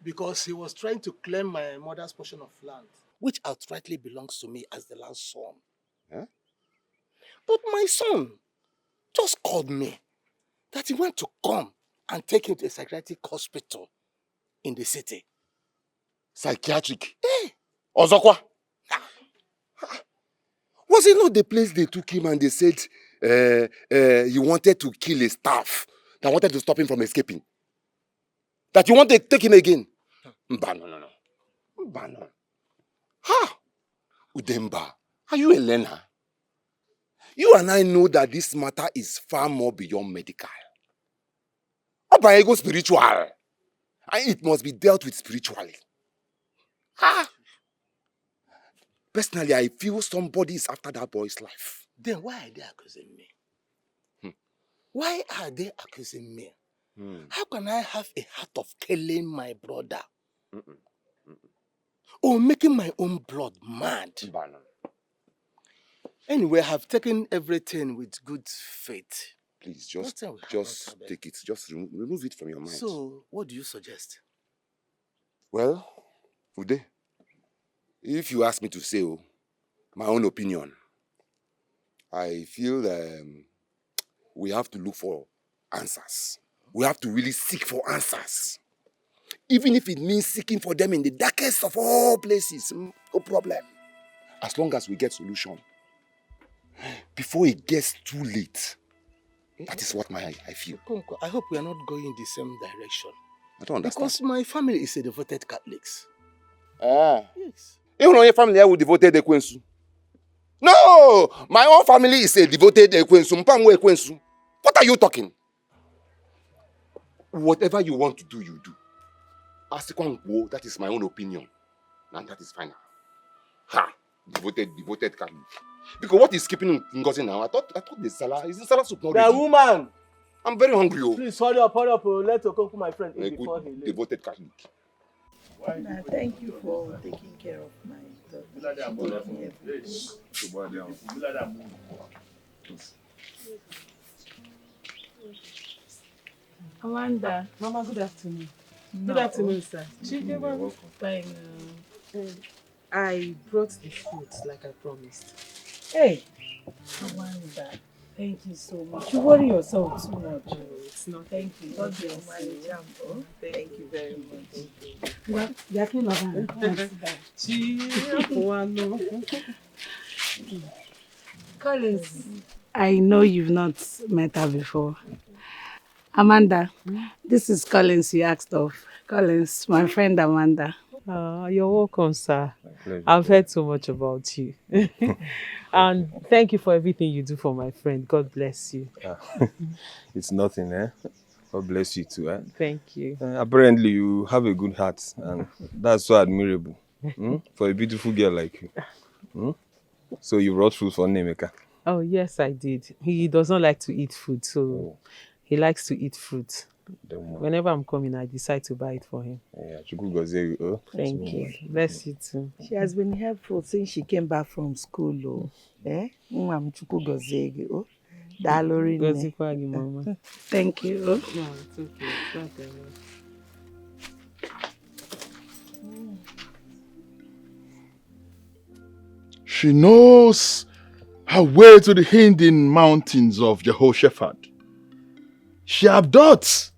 Because he was trying to claim my mother's portion of land, which outrightly belongs to me as the last son. But my son just called me that he went to come and take him to a psychiatric hospital in the city. Psychiatric? Ozokwa? Was it not the place they took him and they said he wanted to kill his staff that wanted to stop him from escaping? That you want to take him again? No. Mbano. Ha! Udemba, are you a learner? You and I know that this matter is far more beyond medical. Obayego spiritual. And it must be dealt with spiritually. Ha! Personally, I feel somebody is after that boy's life. Then why are they accusing me? Why are they accusing me? How can I have a heart of killing my brother? Or making my own blood mad? Anyway, I have taken everything with good faith. Please, just take it. Just remove it from your mind. So, what do you suggest? Well, Ude, if you ask me to say my own opinion, I feel we have to look for answers. We have to really seek for answers. Even if it means seeking for them in the darkest of all places, no problem. As long as we get solution. Before it gets too late. That is what I feel. I hope we are not going in the same direction. I don't understand. Because my family is a devoted Catholics. Yes. Even your family will devoted Ekwensu. No! My own family is a devoted Ekwensu. What are you talking? Whatever you want to do, you do. That is my own opinion. And that is final. Ha! Devoted Catholic. Because what is keeping Ngozi now? I thought the Salah is in Salah soup not The ready. woman! I'm very hungry. Oh. Please hurry up, oh. Let Okonkwo, my friend, eat before he leaves. Devoted Catholic. Thank you for taking care of my daughter. Amanda. Mama, good afternoon. No. Good afternoon, sir. Welcome. Fine. I brought the food like I promised. Hey, Amanda. Thank you so much. You worry yourself too much. Oh, it's not. Thank you. God bless you. Thank you very much. Collins, I know you've not met her before. Amanda, this is Collins you asked of. Collins, my friend Amanda. You're welcome, sir. I've heard so much about you. And thank you for everything you do for my friend. God bless you. It's nothing, eh? God bless you too, eh? Thank you. Apparently, you have a good heart, and that's so admirable for a beautiful girl like you. So you brought food for Nemeka. Oh, yes, I did. He does not like to eat food, so he likes to eat fruit. Whenever I'm coming, I decide to buy it for him. Yeah, thank you. Bless you too. She has been helpful since she came back from school. Oh. Eh? Mama. Thank you. No, it's okay. Thank you. She knows her way to the hidden mountains of Jehoshaphat. She abducts,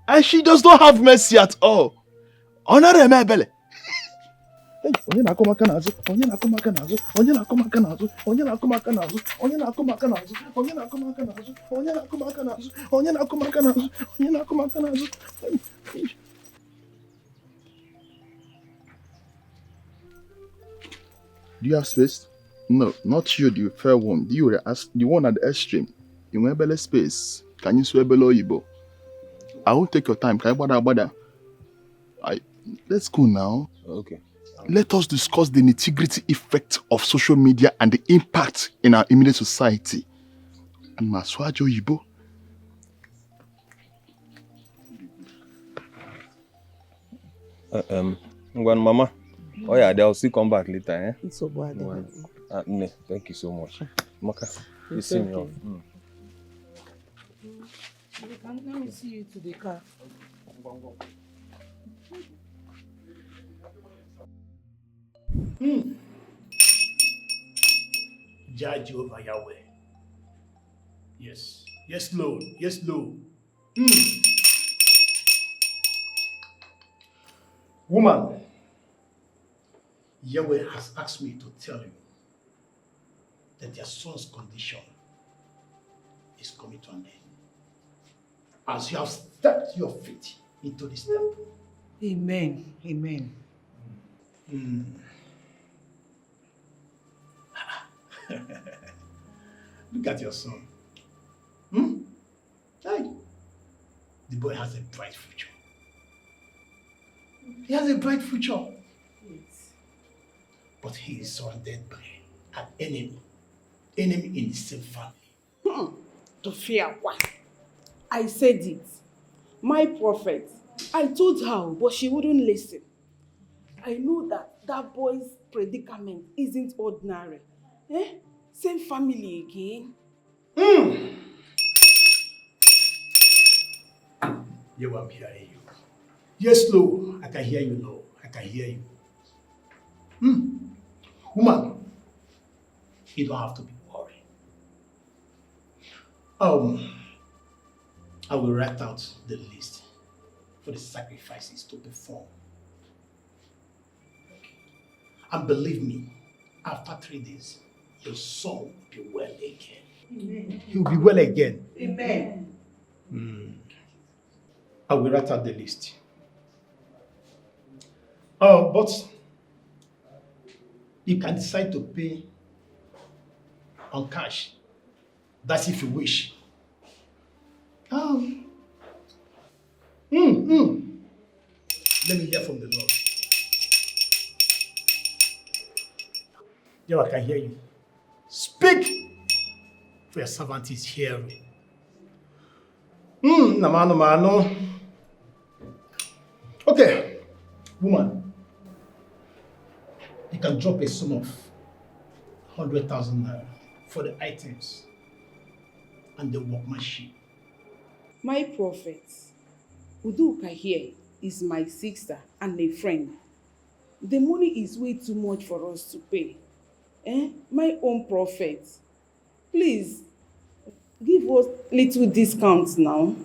and she does not have mercy at all. Honor Mebele. Onye na-akụ aka n'azụ, onye na-akụ aka n'azụ, onye na-akụ aka n'azụ, onye na-akụ aka n'azụ, onye na-akụ aka n'azụ, onye na-akụ aka n'azụ, onye na-akụ aka n'azụ, onye na-akụ aka n'azụ, onye na-akụ aka n'azụ. Do you have space? No, not you, the fair one. You the one at the extreme. You want better space. Can you swear below Igbo? I will take your time. Can you bother? Let's go now. Okay. Let us discuss the nitty-gritty effect of social media and the impact in our immediate society. And Maswajo Igbo. Mama. Oh yeah, they'll still come back later, eh? It's so bad. Ne, thank you so much. Maka, you see me off. Let me see you to the car. Judge over Yahweh. Yes. Yes, Lord. Yes, Lord. Woman, Yahweh has asked me to tell you that your son's condition is coming to an end. As you have stepped your feet into this temple. Amen. Amen. Look at your son. Hey. The boy has a bright future. He has a bright future. Yes. But he is surrounded by an enemy. Enemy in the same family. To fear what? I said it. My prophet. I told her, but she wouldn't listen. I know that boy's predicament isn't ordinary. Eh? Same family again. You, I'm hearing you. Yes, Lord, I can hear you, Lord. I can hear you. Woman, you don't have to be worried. I will write out the list for the sacrifices to perform. And believe me, after 3 days, your son will be well again. Amen. He will be well again. Amen. I will write out the list. But you can decide to pay on cash. That's if you wish. Let me hear from the Lord. Yeah, I can hear you. Speak, for your servant is hearing. Namano. Okay, woman, you can drop a sum of 100,000 naira for the items and the workmanship. My prophet, Uduka here is my sister and a friend. The money is way too much for us to pay. My own prophet, please give us little discounts now.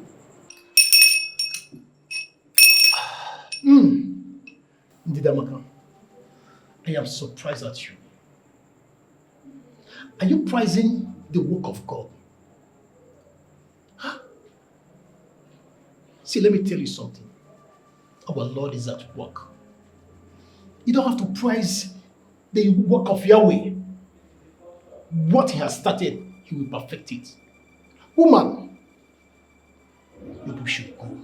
Ndidamaka, I am surprised at you. Are you prizing the work of God? Huh? See, let me tell you something. Our Lord is at work. You don't have to prize the work of Yahweh. What he has started, he will perfect it. Woman, you should go.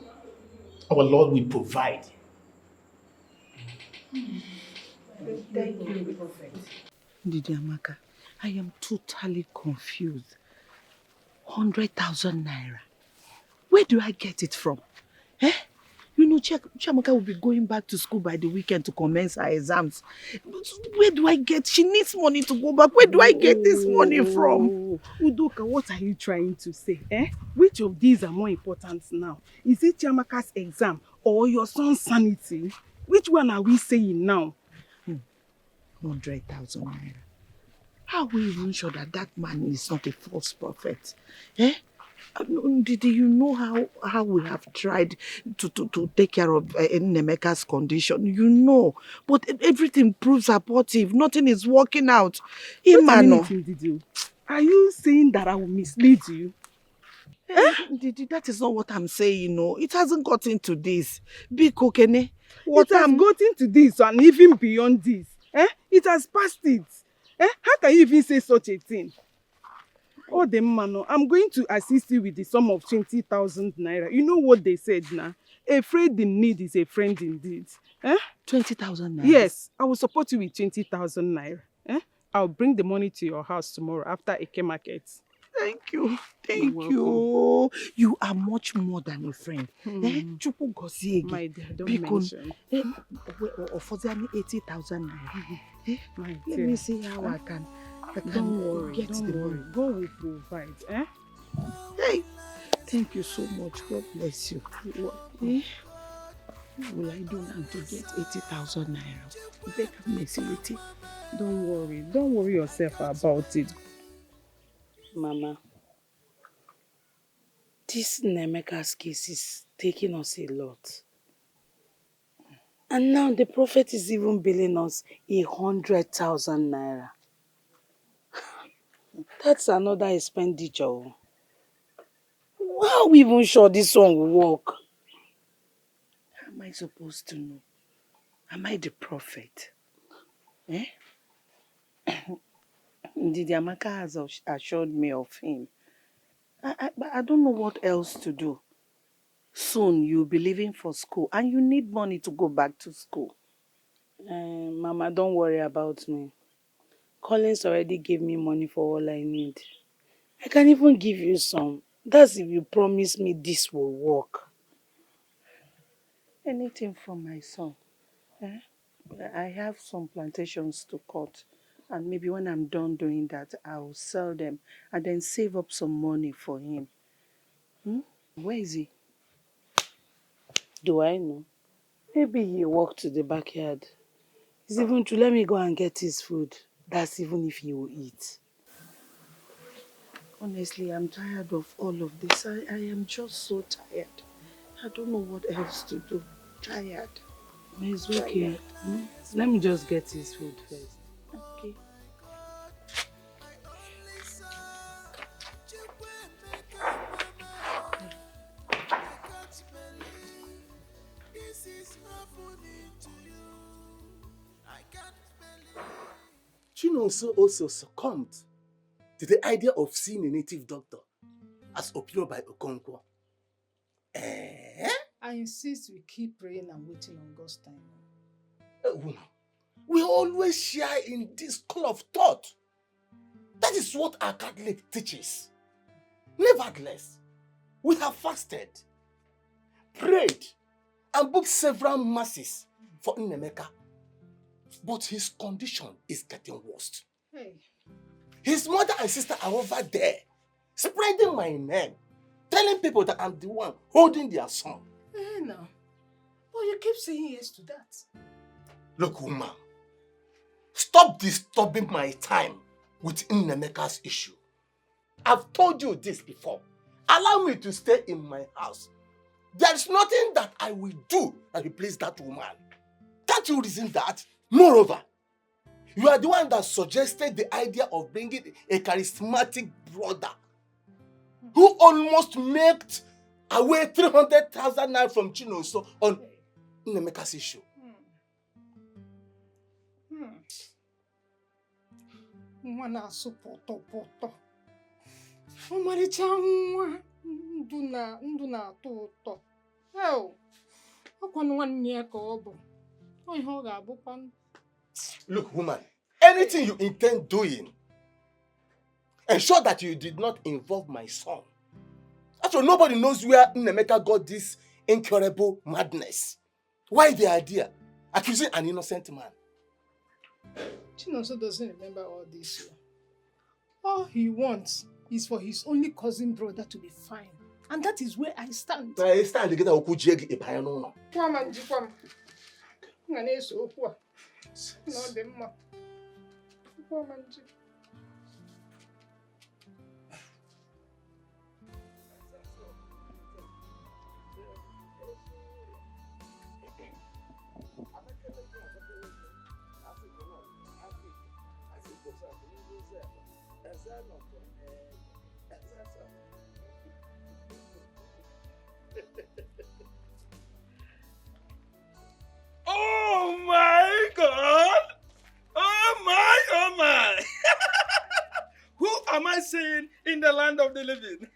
Our Lord will provide. Thank you, Prophet. Ndidiamaka, I am totally confused. 100,000 naira. Where do I get it from? Eh? You know, Chiamaka will be going back to school by the weekend to commence her exams. Where do I get? She needs money to go back. Where do I get this money from? Udoka, what are you trying to say? Which of these are more important now? Is it Chiamaka's exam or your son's sanity? Which one are we saying now? 100,000 naira. How are we even sure that that man is not a false prophet? Eh? Did you know how we have tried to take care of Nemeka's condition? You know, but everything proves abortive. Nothing is working out. Are you saying that I will mislead you? Didi, that is not what I'm saying. No, it hasn't gotten to this. Big Okene. It has gotten to this and even beyond this. It has passed it. How can you even say such a thing? Oh, the man, I'm going to assist you with the sum of 20,000 naira. You know what they said now? A friend in need is a friend indeed. 20,000 naira? Yes, I will support you with 20,000 naira. I'll bring the money to your house tomorrow after Eke market. Thank you. Thank you. You are much more than a friend. My dear, don't mention. For 80,000 naira. Let dear. me see how I can Don't worry, get don't the worry. money. God will provide. Hey, thank you so much. God bless you. What will I do now to get 80,000 naira? Better messility. Don't worry yourself about it. Mama, this Nemeka's case is taking us a lot. And now the prophet is even billing us 100,000 naira. That's another expenditure. How are we even sure this one will work? How am I supposed to know? Am I the prophet? Ndidi Amaka has assured me of him. But I don't know what else to do. Soon you'll be leaving for school and you need money to go back to school. Mama, don't worry about me. Collins already gave me money for all I need. I can even give you some. That's if you promise me this will work. Anything from my son. I have some plantations to cut. And maybe when I'm done doing that, I'll sell them and then save up some money for him. Where is he? Do I know? Maybe he walked to the backyard. It's even true. Let me go and get his food. That's even if he will eat. Honestly, I'm tired of all of this. I am just so tired. I don't know what else to do. Tired. It's okay. Let me just get his food first. Okay. Chinonso also succumbed to the idea of seeing a native doctor as opined by Okonkwo. I I insist we keep praying and waiting on God's time. Woman, we always share in this school of thought. That is what our Catholic teaches. Nevertheless, we have fasted, prayed, and booked several masses for Nnemeka. But his condition is getting worse. Hey. His mother and sister are over there, spreading my name, telling people that I'm the one holding their son. Hey, now. But you keep saying yes to that. Look, woman, stop disturbing my time with Nnemeka's issue. I've told you this before. Allow me to stay in my house. There's nothing that I will do that will please that woman. Can't you reason that? Moreover, you are the one that suggested the idea of bringing a charismatic brother who almost made away 300,000 naira from Chinonso on Nnemeka's issue. Nwa na-asụ pọtọpọtọ. Ọmarịcha nwa ndụ na-atọ ụtọ. Ọkwanụ nwanne ya ka ọ bụ. Ọ ihe ọ ga-abụkwa. Look, woman, anything you intend doing, ensure that you did not involve my son. Actually, nobody knows where Nnemeka got this incurable madness. Why the idea? Accusing an innocent man. Chinonso doesn't remember all this. All he wants is for his only cousin brother to be fine. And that is where I stand. I stand together with Kujegi Epayano. Kwamanji kwam. Nga na-eso okwu a. Na ọ dị mma. Kwamanji. Oh my God! Oh my! Who am I seeing in the land of the living?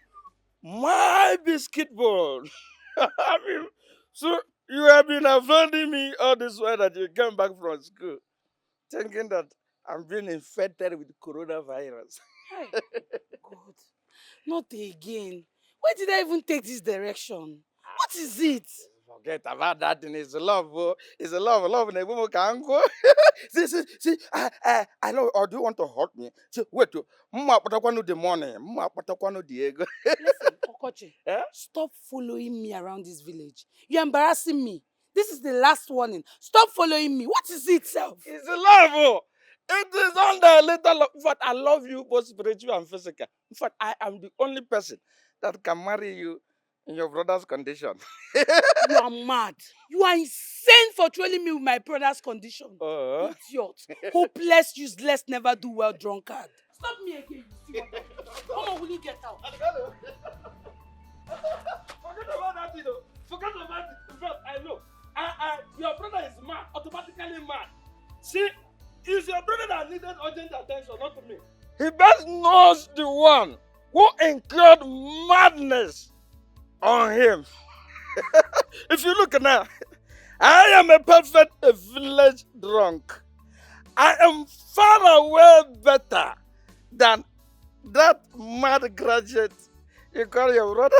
My biscuit board. I mean, so you have been avoiding me all this while that you came back from school, thinking that I'm being infected with coronavirus. Hey, God, not again. Why did I even take this direction? What is it? Forget about that thing. It's a love, bro. It's a love. Love in a woman can go. See, I know. Or do you want to hurt me? See, wait, Mama Patakwano the money. Mama Patakwano the ego. Listen, Okoche, stop following me around this village. You're embarrassing me. This is the last warning. Stop following me. What is it, self? It's a love, bro. It is under a little love. In fact, I love you both spiritual and physical. In fact, I am the only person that can marry you in your brother's condition. You are mad. You are insane for trolling me with my brother's condition. Idiot. Hopeless, useless, never do well drunkard. Stop me again. Come on, will you get out? Forget about that, you know. Forget about it. In fact, I know. Your brother is mad, automatically mad. See, it's your brother that needed urgent attention, not me. He best knows the one who incurred madness on him. If you look now, I am a perfect village drunk. I am far away better than that mad graduate you call your brother.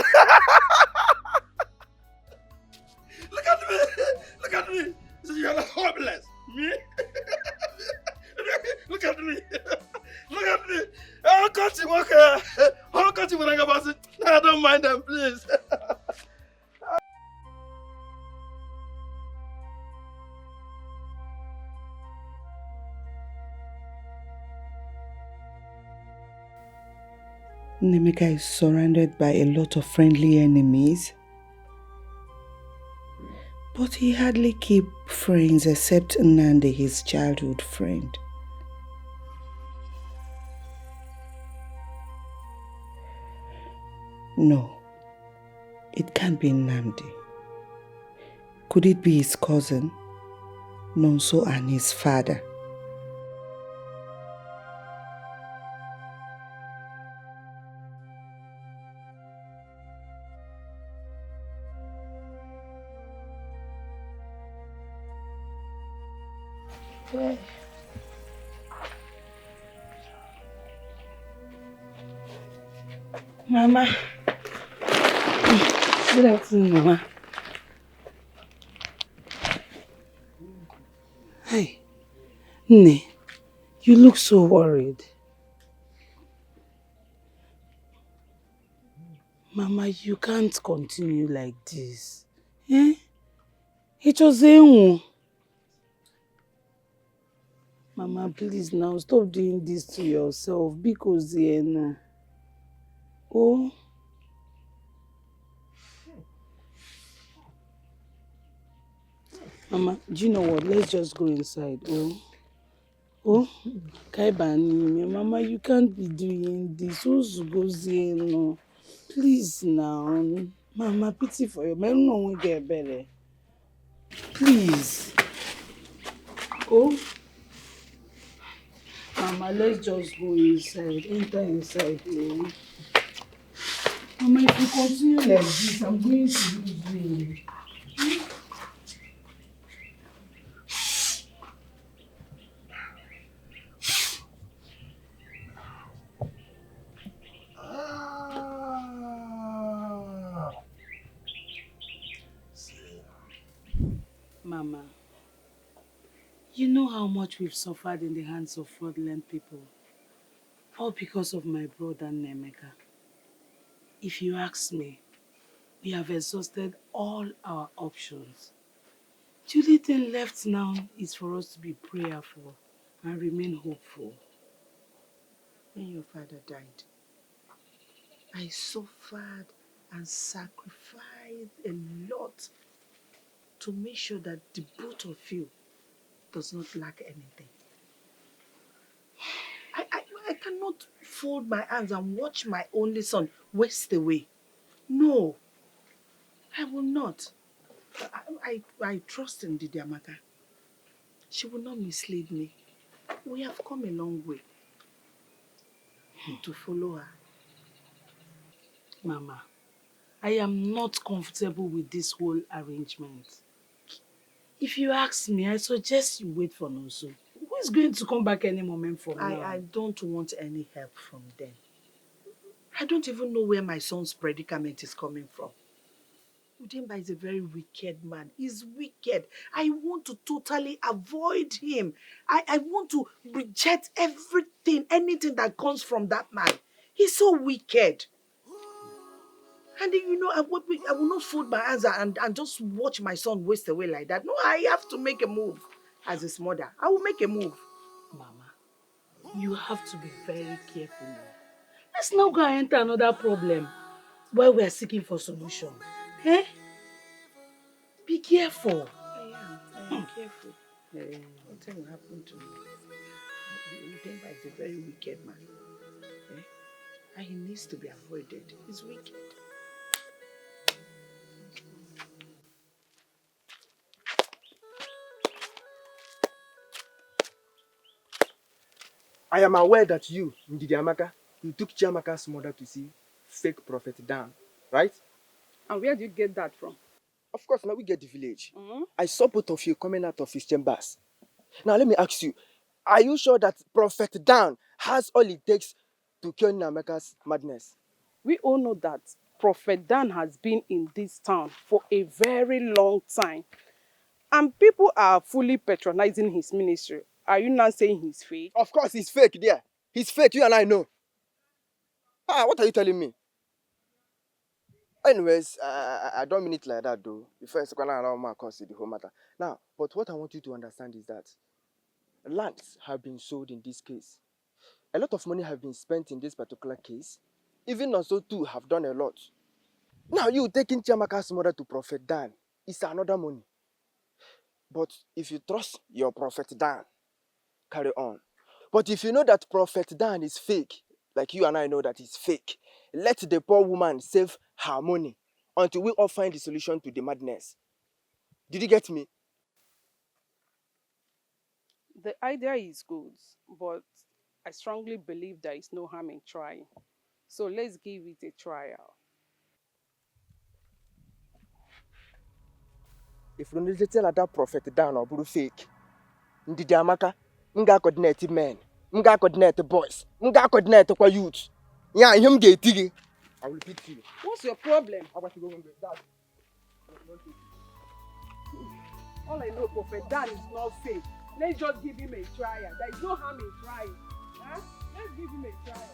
Look at me! Look at me! So you're hopeless. Me? Look at me! Look at me! How can't you walk here? How can't you walk about it? I don't mind them, please. Nnemeka is surrounded by a lot of friendly enemies. But he hardly keeps friends except Nnamdi, his childhood friend. No, it can't be Nnamdi. Could it be his cousin, Nonso, and his father? Hey. Mama. Good afternoon, Mama. Hey, Nne, you look so worried. Mama, you can't continue like this. Eh? It was a Mama, please now stop doing this to yourself because no. Oh. Mama, do you know what? Let's just go inside. Oh, Kaibani, Mama, you can't be doing this. No. Please now. Mama, pity for you. Man, no one get better. Please. Oh. Mama, let's just go inside. Enter inside. Oh. Mama, if you continue like this, I'm going to lose you. Mama, you know how much we've suffered in the hands of fraudulent people. All because of my brother Nemeka. If you ask me, we have exhausted all our options. The only thing left now is for us to be prayerful and remain hopeful. When your father died, I suffered and sacrificed a lot to make sure that the both of you does not lack anything. I cannot fold my hands and watch my only son waste away. No, I will not. I trust in Didiamaka. She will not mislead me. We have come a long way to follow her. Mama, I am not comfortable with this whole arrangement. If you ask me, I suggest you wait for Nonso. Who is going to come back any moment from now? I don't want any help from them. I don't even know where my son's predicament is coming from. Udemba is a very wicked man. He's wicked. I want to totally avoid him. I want to reject everything, anything that comes from that man. He's so wicked. And you know, I will not fold my hands and just watch my son waste away like that. No, I have to make a move as his mother. I will make a move. Mama, you have to be very careful now. Let's not go and enter another problem while we are seeking for solution. Eh? Be careful. I am careful. Nothing will happen to me. Udemba is a very wicked man. Eh? And he needs to be avoided. He's wicked. I am aware that you, Ndidi Amaka, you took Chiamaka's mother to see fake Prophet Dan, right? And where do you get that from? Of course, now we get the village. I saw both of you coming out of his chambers. Now let me ask you, are you sure that Prophet Dan has all it takes to cure Nameka's madness? We all know that Prophet Dan has been in this town for a very long time. And people are fully patronizing his ministry. Are you not saying he's fake? Of course he's fake, dear. He's fake, you and I know. What are you telling me? Anyways, I don't mean it like that though. Before I second allow my consider the whole matter. Now, but what I want you to understand is that lands have been sold in this case. A lot of money have been spent in this particular case. Even also too have done a lot. Now you taking Chiamaka's mother to Prophet Dan is another money. But if you trust your Prophet Dan, carry on. But if you know that Prophet Dan is fake, like you and I know that he's fake, let the poor woman save her money until we all find the solution to the madness. Did you get me? The idea is good, but I strongly believe there is no harm in trying. So let's give it a trial. If you don't tell her that Prophet Dan or Buru fake, Ndidi Amaka, m ga-coordinate men, m ga-coordinate boys, m ga-coordinate kwa youth. Yeah, him get it. I will repeat to you. What's your problem? I want to go with that. All I know, Prophet Dan is not safe. Let's just give him a trial. There is no harm in trying. Huh? Let's give him a trial.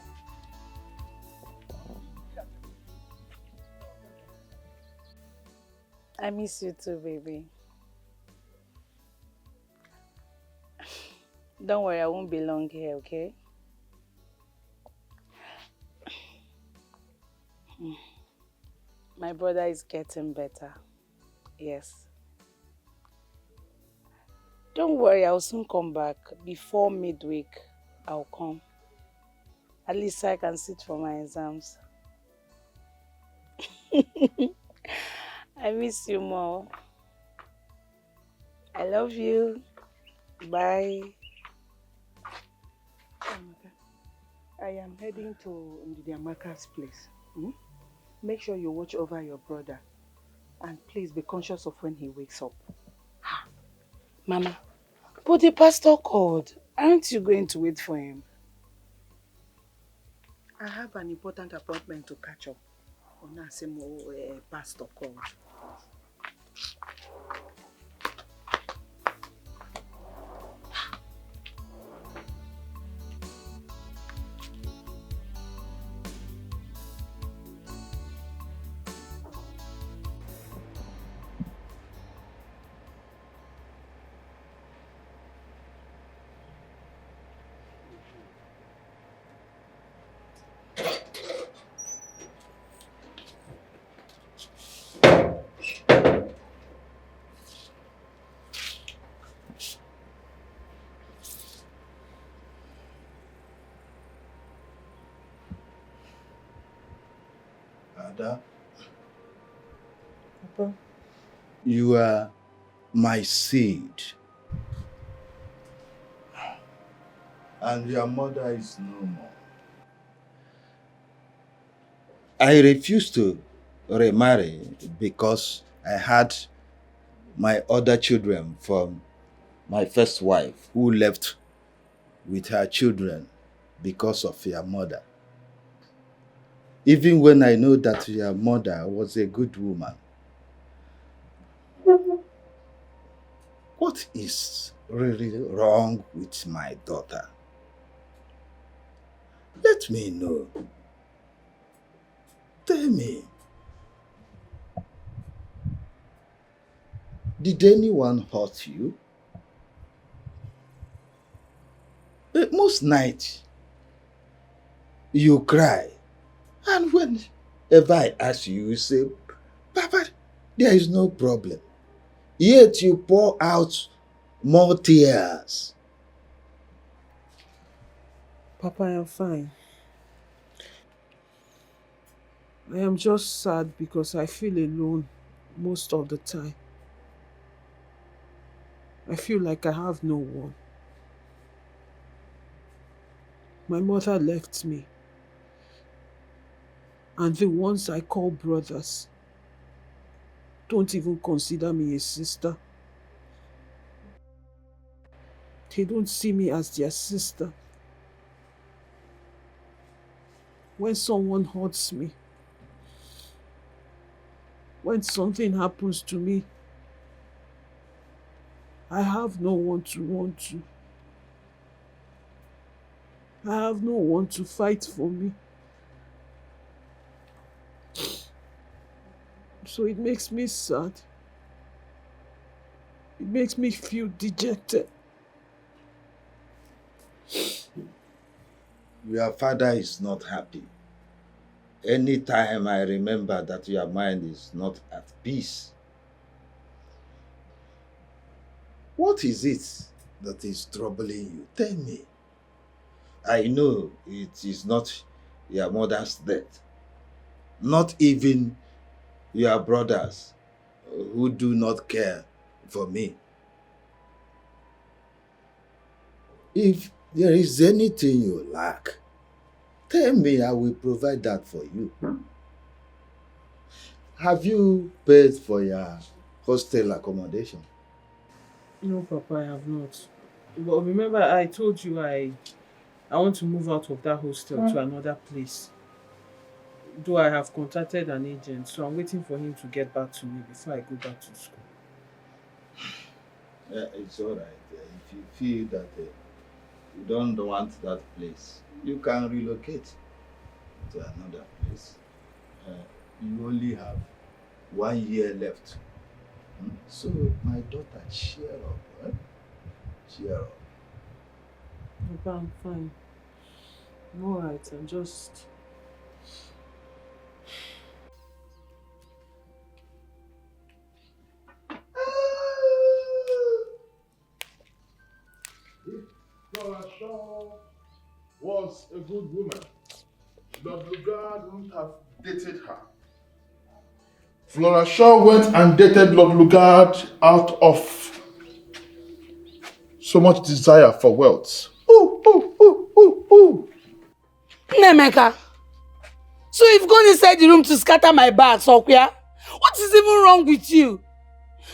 I miss you too, baby. Don't worry, I won't be long here, okay? My brother is getting better. Yes. Don't worry, I'll soon come back. Before midweek, I'll come. At least I can sit for my exams. I miss you more. I love you. Bye. I am heading to Ndidi Amaka's place. Make sure you watch over your brother. And please be conscious of when he wakes up. Mama, but the pastor called. Aren't you going to wait for him? I have an important appointment to catch up. Onasemo pastor called. Ada, Papa. you are my seed. And your mother is no more. I refused to remarry because I had my other children from my first wife who left with her children because of your mother. Even when I know that your mother was a good woman. What is really wrong with my daughter? Let me know. Tell me. Did anyone hurt you? Most nights, you cry. And whenever I ask you, you say, Papa, there is no problem. Yet you pour out more tears. Papa, I am fine. I am just sad because I feel alone most of the time. I feel like I have no one. My mother left me. And the ones I call brothers don't even consider me a sister. They don't see me as their sister. When someone hurts me, when something happens to me, I have no one to run to. I have no one to fight for me. So it makes me sad. It makes me feel dejected. Your father is not happy. Anytime I remember that your mind is not at peace. What is it that is troubling you? Tell me. I know it is not your mother's death. Not even your brothers who do not care for me. If there is anything you lack, tell me, I will provide that for you. Have you paid for your hostel accommodation? No, Papa, I have not. But remember, I told you I want to move out of that hostel to another place. Though I have contacted an agent, so I'm waiting for him to get back to me before I go back to school. It's all right. If you feel that you don't want that place, you can relocate to another place. You only have 1 year left. So, my daughter, cheer up. Cheer up. Papa, I'm fine. I'm alright. I'm just... Flora Shaw was a good woman. Lord Lugard wouldn't have dated her. Flora Shaw went and dated Lord Lugard out of so much desire for wealth. Nemeka, so you've gone inside the room to scatter my bags, Okwia? What is even wrong with you?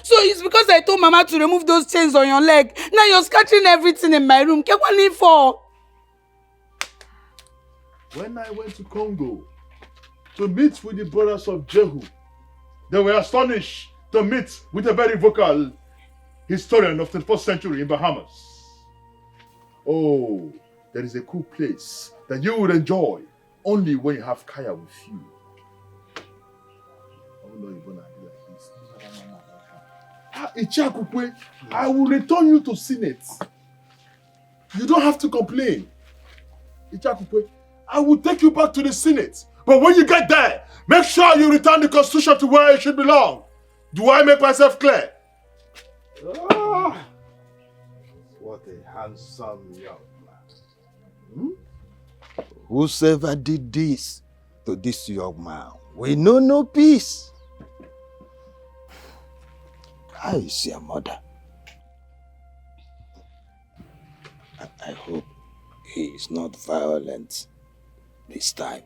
So it's because I told Mama to remove those chains on your leg. Now you're scattering everything in my room. Get one in for. When I went to Congo to meet with the brothers of Jehu, they were astonished to meet with a very vocal historian of the 21st century in Bahamas. Oh, there is a cool place that you would enjoy only when you have Kaya with you. I don't know you're gonna be like this. Ichakukwe, I will return you to Senate. You don't have to complain. Ichakukwe, I will take you back to the Senate. But when you get there, make sure you return the Constitution to where it should belong. Do I make myself clear? Ah, what a handsome young man. Whosoever did this to this young man, we know no peace. How is your mother? I hope he is not violent this time.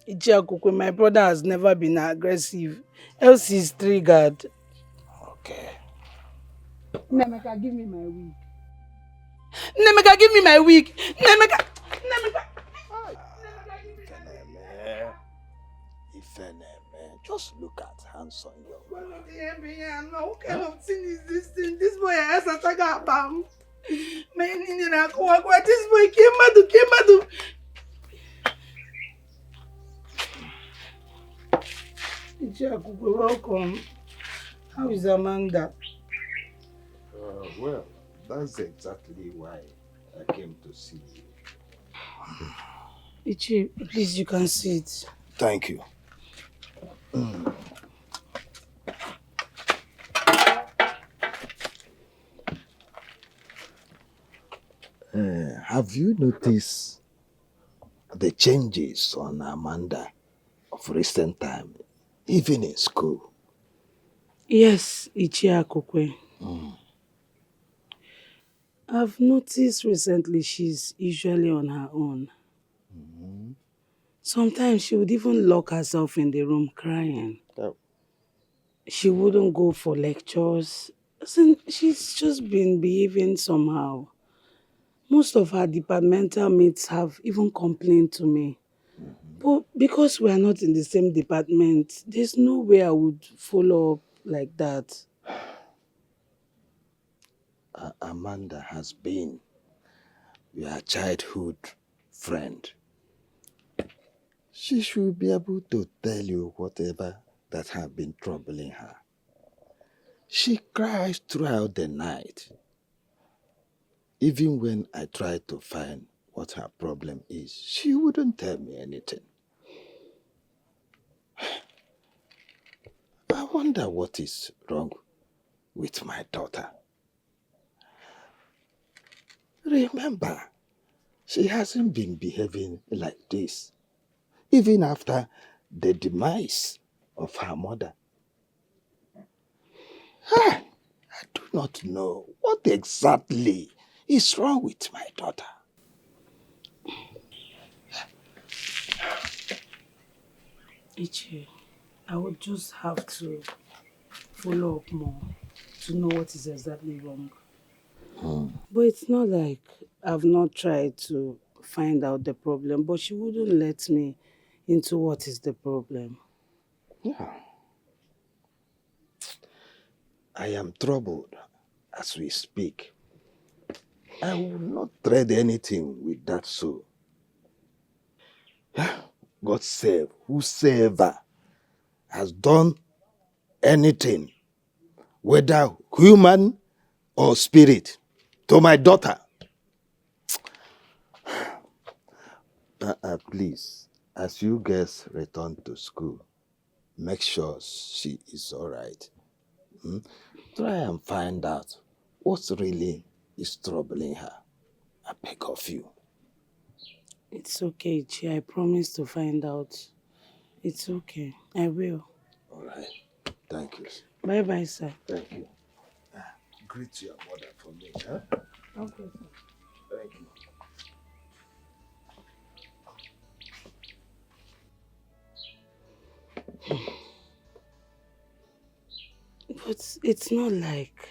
Ichiakukwe, my brother has never been aggressive. Else he's triggered. Okay. Nemeka, give me my wig. Nemeka, give me my wig. Nemeka. Just look at handsome young man. What kind of thing is this thing? This boy has a saga bam. This boy came. Ichiakukwe, welcome. How is Amanda? Well, that's exactly why I came to see you. Ichi, please, you can sit. Thank you. Have you noticed the changes on Amanda of recent time, even in school? Yes, Ichiakukwe. I've noticed recently she's usually on her own. Sometimes she would even lock herself in the room crying. Oh. She wouldn't go for lectures. She's just been behaving somehow. Most of her departmental mates have even complained to me. But because we are not in the same department, there's no way I would follow up like that. Amanda has been your childhood friend. She should be able to tell you whatever that has been troubling her. She cries throughout the night. Even when I try to find what her problem is, she wouldn't tell me anything. I wonder what is wrong with my daughter. Remember, she hasn't been behaving like this, even after the demise of her mother. I do not know what exactly is wrong with my daughter. Ichi, I would just have to follow up more to know what is exactly wrong. But it's not like I've not tried to find out the problem, but she wouldn't let me into what is the problem. Yeah. I am troubled as we speak. I will not trade anything with that soul. God save whosoever has done anything, whether human or spirit, to my daughter. Please, as you guys return to school, make sure she is all right. Try and find out what really is troubling her. I beg of you. It's okay, Chi. I promise to find out. It's okay. I will. All right. Thank you. Bye-bye, sir. Thank you. Greet your mother for me, huh? Okay, sir. Thank you. But it's not like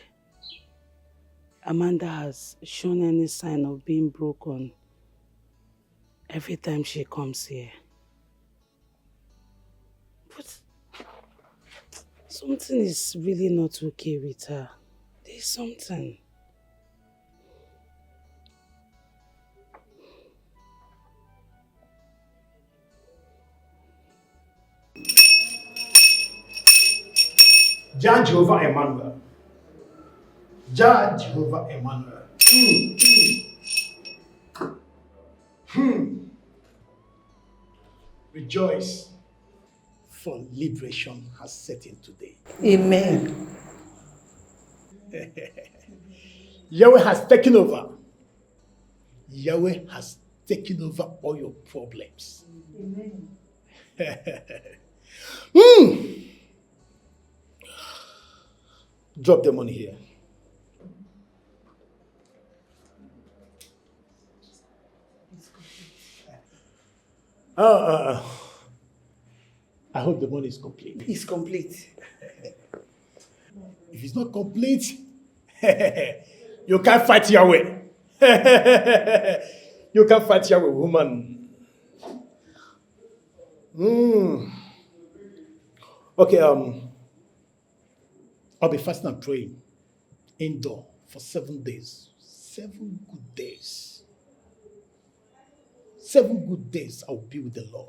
Amanda has shown any sign of being broken every time she comes here. But something is really not okay with her. There's something. Jah Jehovah Emmanuel. Jah Jehovah Emmanuel. Rejoice, for liberation has set in today. Amen. Yahweh has taken over. Yahweh has taken over all your problems. Amen. Drop the money here. I hope the money is complete. It's complete. If it's not complete, you can't fight Yahweh. You can't fight Yahweh, woman. Okay, I'll be fasting and praying indoor for 7 days. 7 good days. 7 good days I'll be with the Lord.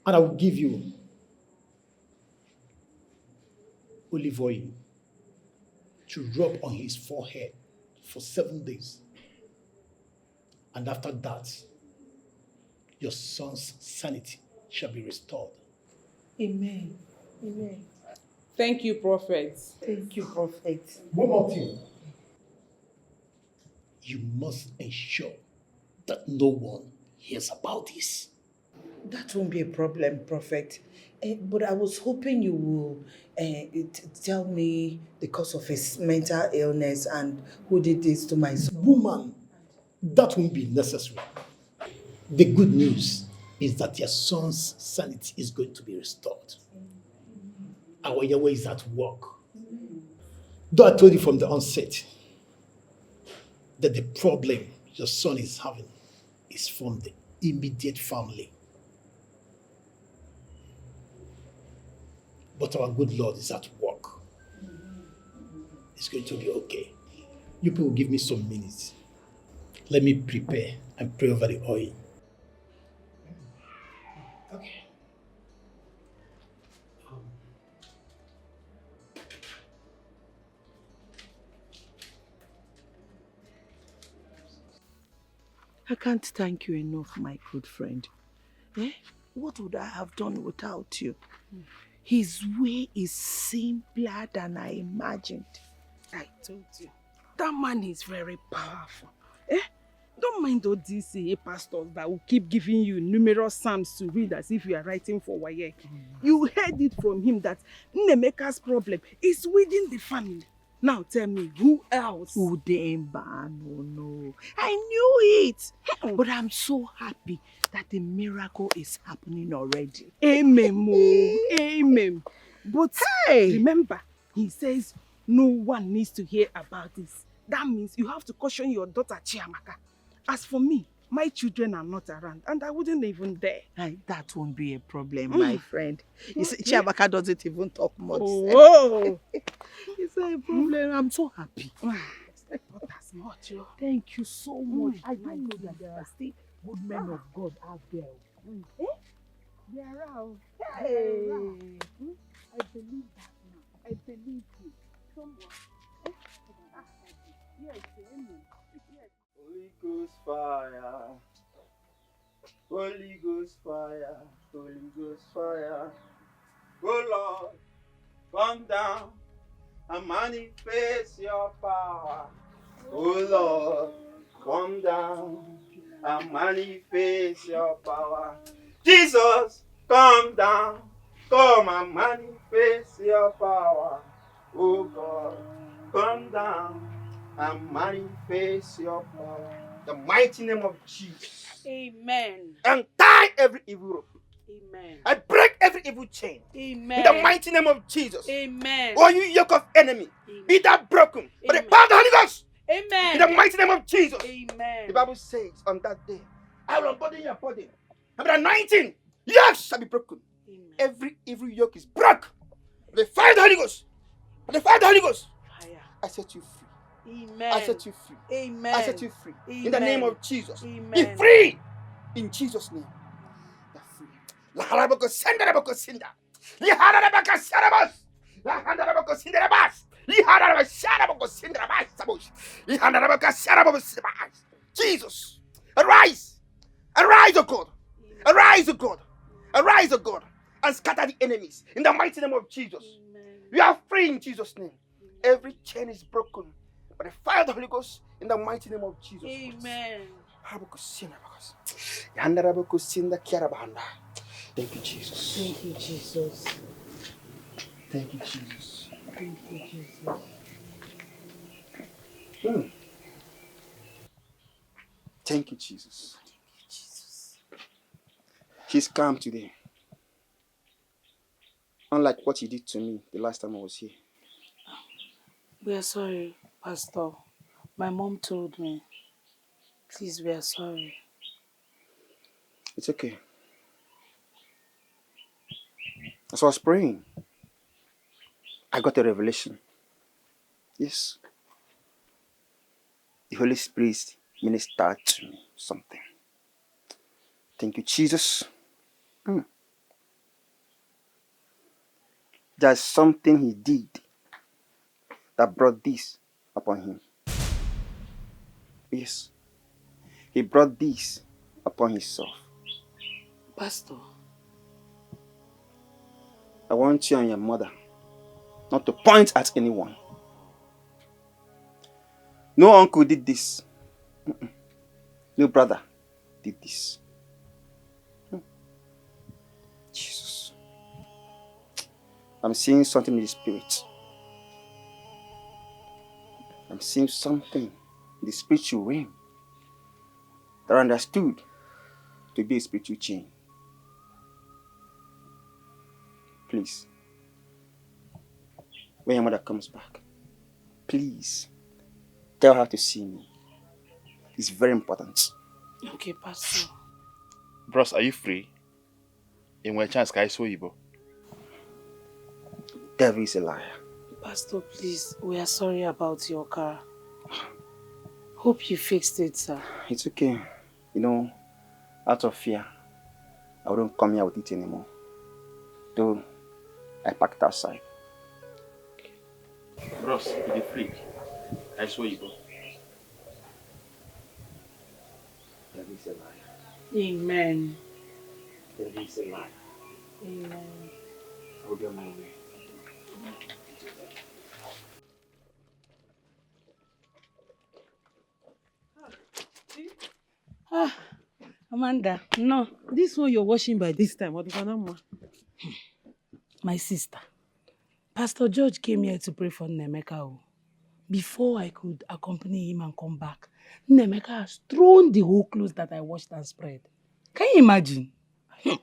And I will give you olive oil to rub on his forehead for 7 days. And after that, your son's sanity shall be restored. Amen. Amen. Thank you, Prophet. Thank you, Prophet. One more thing. You must ensure that no one hears about this. That won't be a problem, Prophet. But I was hoping you will tell me the cause of his mental illness and who did this to my son. Woman, that won't be necessary. The good news is that your son's sanity is going to be restored. Our Yahweh is at work. Though I told you from the onset that the problem your son is having is from the immediate family. But our good Lord is at work. It's going to be okay. You people give me some minutes. Let me prepare and pray over the oil. Okay. I can't thank you enough, my good friend. What would I have done without you? His way is simpler than I imagined. I told you. That man is very powerful. Don't mind all these pastors that will keep giving you numerous psalms to read as if you are writing for WAEC. You heard it from him that Nemeka's problem is within the family. Now tell me, who else? Udemba, no. I knew it. But I'm so happy that the miracle is happening already. Amen, Mo. Amen. But remember, he says no one needs to hear about this. That means you have to caution your daughter Chiamaka. As for me, my children are not around and I wouldn't even dare. That won't be a problem, my friend. You see, Chiamaka doesn't even talk much. Oh. It's not a problem. I'm so happy. Not as much. Thank you so much. I didn't know that there are still good men of God out there. They are around. Hey. I believe that now. I believe you. Someone. Yes, amen. Yes. Holy Ghost fire. Holy Ghost fire. Holy Ghost fire. Oh Lord, come down and manifest your power. Oh Lord, come down and manifest your power. Jesus, come down, come and manifest your power. Oh God, come down and manifest your power. The mighty name of Jesus. Amen. And tie every evil rope. Amen. I break every evil chain. Amen. In the mighty name of Jesus. Amen. Oh, you yoke of enemy, be that broken by the power of the Holy Ghost. Amen. In the mighty name of Jesus. Amen. The Bible says on that day, I will unburden your body. And the anointing, yokes shall be broken. Amen. Every evil yoke is broken. The fire of the Holy Ghost. The fire of the Holy Ghost. Fire. I set you free. Amen. I set you free. Amen. I set you free. Amen. In the name of Jesus. Amen. Be free. In Jesus' name. You're free. La haraboko senda raboko sinda. Li harabaka sarabas. La haraboko sinda rabas. Li harabaka saraboko sinda rabas. Sabosh. Li harabaka saraboko sinda. Jesus. Arise. Arise, O God. Arise, O God. Arise, O God. And scatter the enemies. In the mighty name of Jesus. Amen. You are free in Jesus' name. Every chain is broken by the fire of the Holy Ghost in the mighty name of Jesus. Amen. Thank you, Jesus. Thank you, Jesus. Thank you, Jesus. Thank you, Jesus. Thank you, Jesus. He's calm today. Unlike what he did to me the last time I was here. We are sorry, Pastor. My mom told me. Please, we are sorry. It's okay. As I was praying, I got a revelation. Yes. The Holy Spirit ministered to me something. Thank you, Jesus. There's something he did that brought this upon him. Yes. He brought this upon himself. Pastor. I want you and your mother not to point at anyone. No uncle did this. No brother did this. Jesus. I'm seeing something in the spirit. I'm seeing something in the spiritual realm that I understood to be a spiritual chain. Please, when your mother comes back, please tell her to see me. It's very important. Okay, Pastor. Bros, are you free? In one chance, can I show you? Devil is a liar. Pastor, please, we are sorry about your car. Hope you fixed it, sir. It's okay. You know, out of fear, I wouldn't come here with it anymore. Though, I packed outside. Bros, you're free. I swear you go. Devil is a liar. Amen. Devil is a liar. Amen. I will be on my way. Amanda, no, this one you're washing by this time. What My sister, Pastor George came here to pray for Nemeka. Before I could accompany him and come back, Nemeka has thrown the whole clothes that I washed and spread. Can you imagine? Yeah.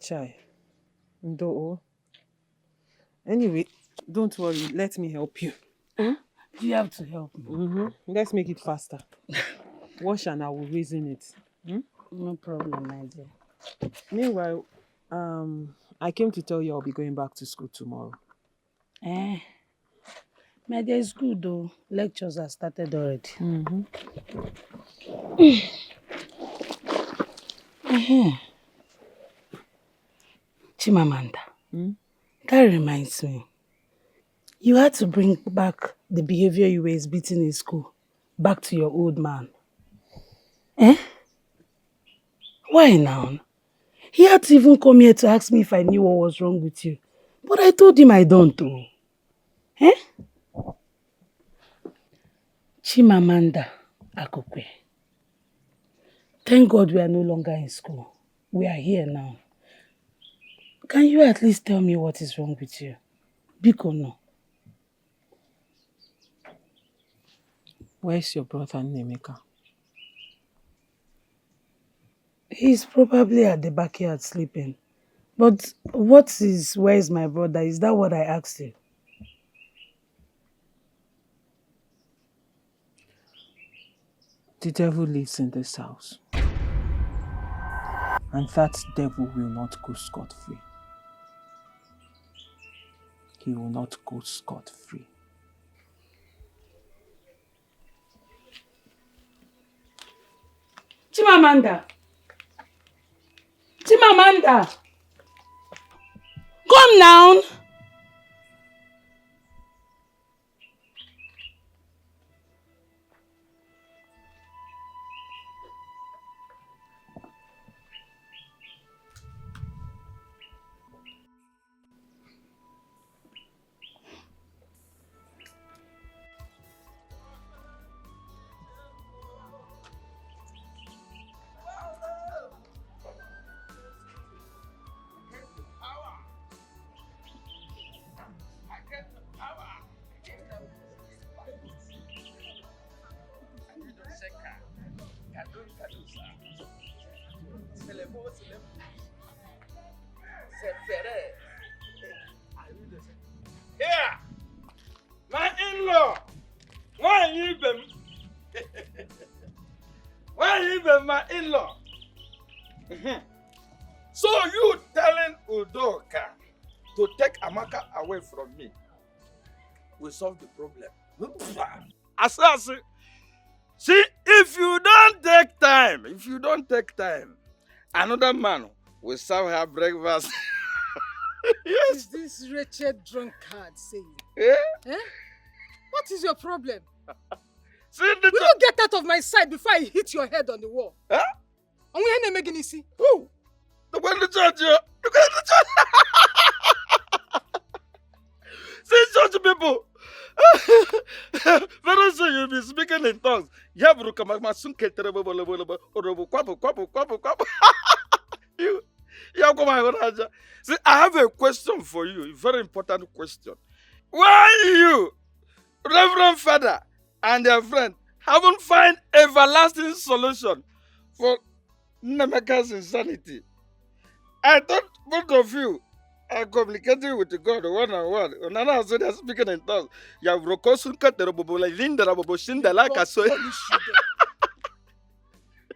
Chai. No. Anyway, don't worry. Let me help you. You have to help me. Let's make it faster. Wash and I will reason it. No problem, my dear. Meanwhile, I came to tell you I'll be going back to school tomorrow. My dear, it's good though. Lectures are started already. Chimamanda, that reminds me. You had to bring back the behavior you were exhibiting in school back to your old man. Why now? He had to even come here to ask me if I knew what was wrong with you. But I told him I don't know. Chimamanda Akokwe. Thank God we are no longer in school. We are here now. Can you at least tell me what is wrong with you? Biko no. Where's your brother Nemeka? He's probably at the backyard sleeping. But where is my brother? Is that what I asked you? The devil lives in this house. And that devil will not go scot-free. He will not go scot-free. Chimamanda! Chimamanda! Come down! Here, my in-law. Why you been? Why you been my in-law? So you telling Udoka to take Amaka away from me will solve the problem. Asasi, see, if you don't take time, another man will serve her breakfast. Yes. Is this wretched drunkard saying? What is your problem? See, will you get out of my sight before I hit your head on the wall? And we ain't making it see. Oh, the one to judge you. The one to judge. See, church people. Very soon you'll be speaking in tongues. You see, I have a question for you, a very important question. Why you, Reverend Father, and their friend haven't found everlasting solution for Nemeka's insanity? I thought both of you are communicating with God one-on-one. Nana said they're speaking in tongues. You have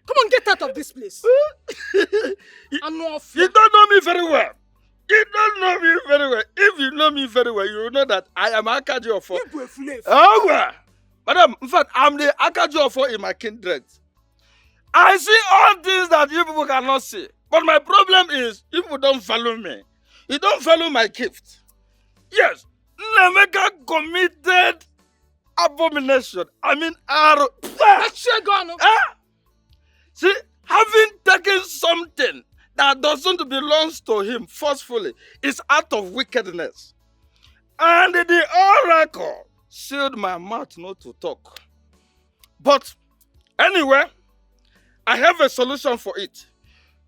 Come on, get out of this place. You don't know me very well. You don't know me very well. If you know me very well, you will know that I am Akajiofo. Oh, well. Madam, in fact, I'm the Akajiofo in my kindred. I see all things that you people cannot see. But my problem is, you people don't follow me. You don't follow my gift. Yes, Nemeka committed abomination. I mean, see, having taken something that doesn't belong to him forcefully is out of wickedness. And the oracle sealed my mouth not to talk. But anyway, I have a solution for it.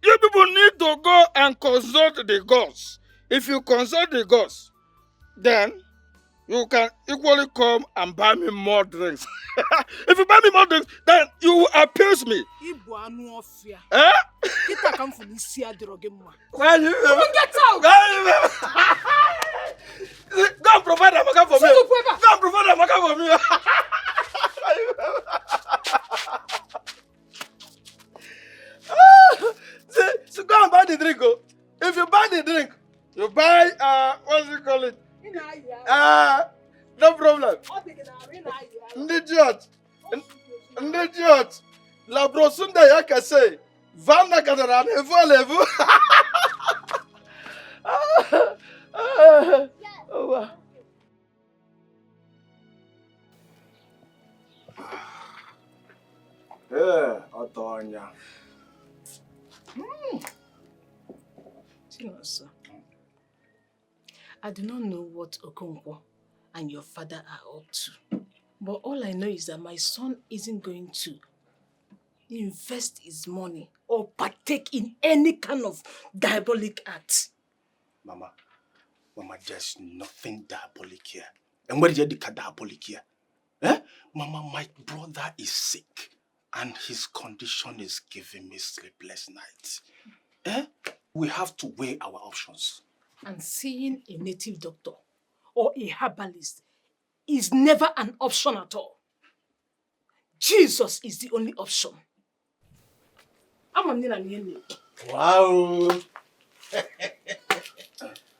You people need to go and consult the gods. If you consult the gods, then you can equally come and buy me more drinks. If you buy me more drinks, then you will appease me. come for this year, Drogema. Why you? Come on, get out! Go and provide Amaka for me. Go and provide Amaka for me. So go and buy the drink. Oh. If you buy the drink, you buy what's it call it? No problem. Idiot. Idiot. La brosunda ya kase. Vana kadara nevu levu. Oh. Otonya. Chinonso, I do not know what Okonkwo and your father are up to. But all I know is that my son isn't going to invest his money or partake in any kind of diabolic act. Mama, there's nothing diabolic here. And where did you get diabolic here? Eh? Mama, my brother is sick and his condition is giving me sleepless nights. Eh? We have to weigh our options. And seeing a native doctor or a herbalist is never an option at all. Jesus is the only option. Wow.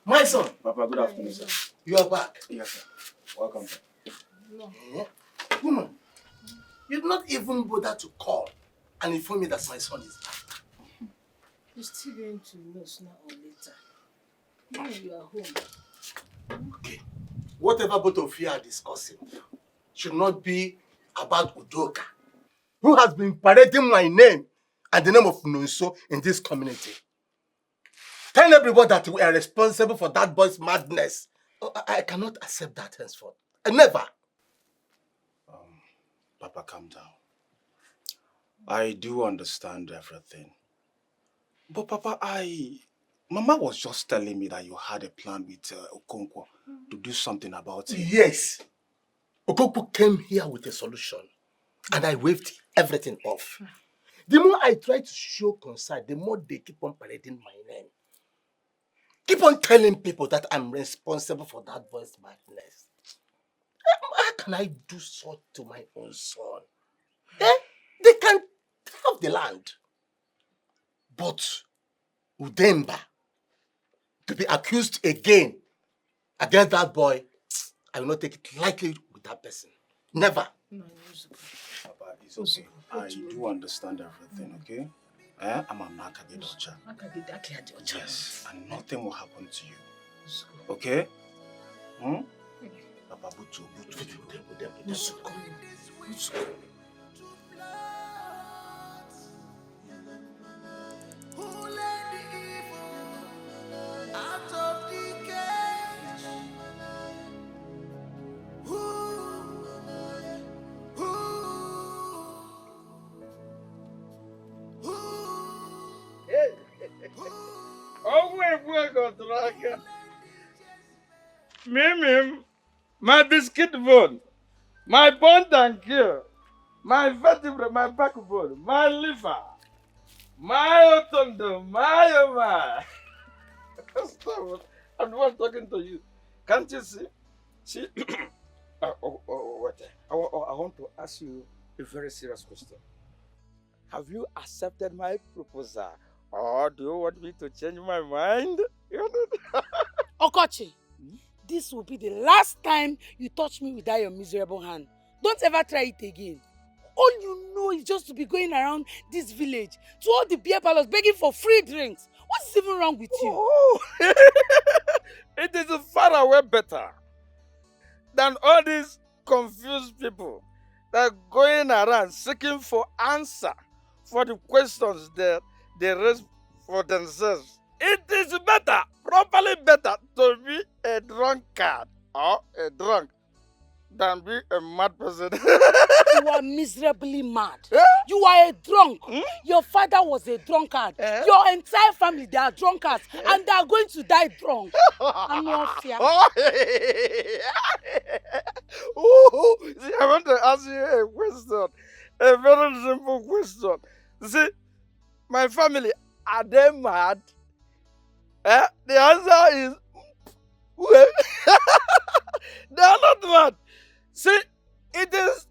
My son. Papa, good afternoon, sir. You are back. Yes, sir. Welcome. No. Woman, you did not even bother to call and inform me that my son is back. You're still going to know sooner or later. Now you are home. Okay. Whatever both of you are discussing should not be about Udoka, who has been parading my name and the name of Nonso in this community. Tell everybody that we are responsible for that boy's madness. Oh, I cannot accept that henceforth. Never. Papa, calm down. I do understand everything. But Papa, Mama was just telling me that you had a plan with Okonkwo to do something about it. Yes. Okonkwo came here with a solution and I waved everything off. The more I try to show concern, the more they keep on parading my name. Keep on telling people that I'm responsible for that boy's madness. How can I do so to my own son? They can have the land. But Udemba, to be accused again against that boy, I will not take it lightly with that person. Never. Papa, it's okay. I do understand everything, okay? I'm a Makagedocha. Yes, and nothing will happen to you. Okay? Papa, Butu. Mimim, my biscuit bone, my bone and gear, my vertebrae, my backbone, my liver, my tonto, my Stop. I'm the one talking to you. Can't you see? See? Wait. I want to ask you a very serious question. Have you accepted my proposal? Or do you want me to change my mind? Okochi, this will be the last time you touch me with that your miserable hand. Don't ever try it again. All you know is just to be going around this village to all the beer parlors begging for free drinks. What is even wrong with you? Oh, it is far away better than all these confused people that are going around seeking for answer for the questions that they raise for themselves. It is better, properly better, to be a drunkard or a drunk than be a mad person. You are miserably mad. You are a drunk. Your father was a drunkard. Your entire family, they are drunkards. And they are going to die drunk. I'm not fear. See, I want to ask you a question. A very simple question. See, my family, Are they mad? The answer is well, they are not mad. See, it is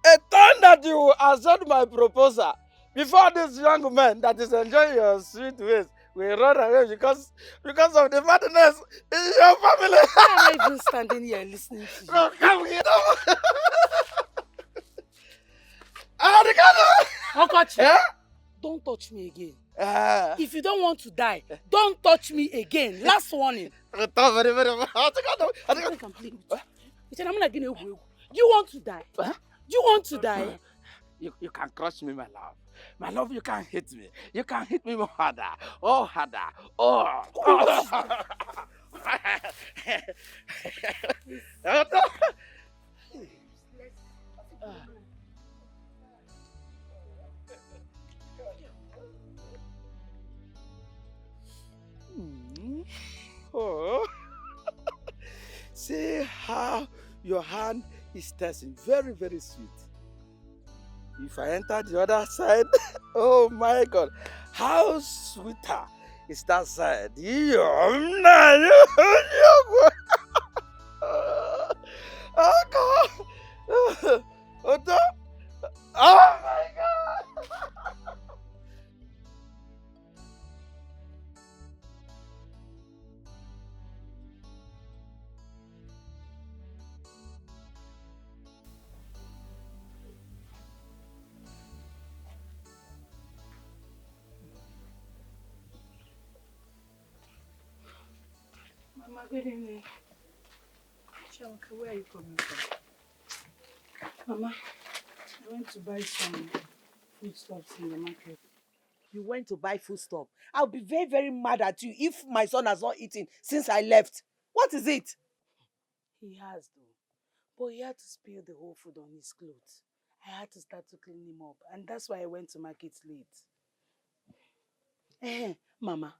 a time that you will accept my proposal before this young man that is enjoying your sweet ways will run away because of the madness in your family. Why am I even standing here listening to you? No, come here. Okochi, Eh? don't touch me again. Uh, If you don't want to die, don't touch me again. Last warning. very, very much. I can play with you. I'm not gonna you want to die? Huh? You want to die? You can crush me, my love. My love, you can hit me. You can hit me more harder. Oh, harder. Oh. Oh. See how your hand is tasting. Very, very sweet. If I enter the other side, oh my God, how sweeter is that side? Oh God! Oh my God! Mama, good evening. Shamka, where are you coming from? Mama, I went to buy some foodstuffs in the market. You went to buy food stuff. I'll be very, very mad at you if my son has not eaten since I left. What is it? He has though, but he had to spill the whole food on his clothes. I had to start to clean him up, and that's why I went to market late. Mama,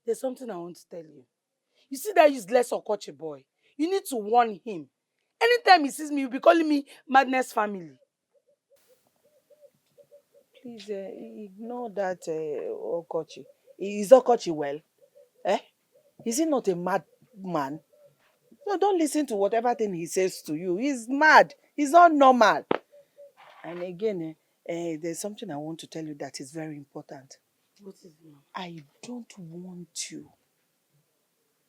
there's something I want to tell you. You see that useless Okoche boy? You need to warn him. Anytime he sees me, he'll be calling me Madness Family. Please ignore that Okochi. Is Okochi well? Is he not a mad man? No, don't listen to whatever thing he says to you. He's mad. He's not normal. And again, there's something I want to tell you that is very important. What is it? I don't want you,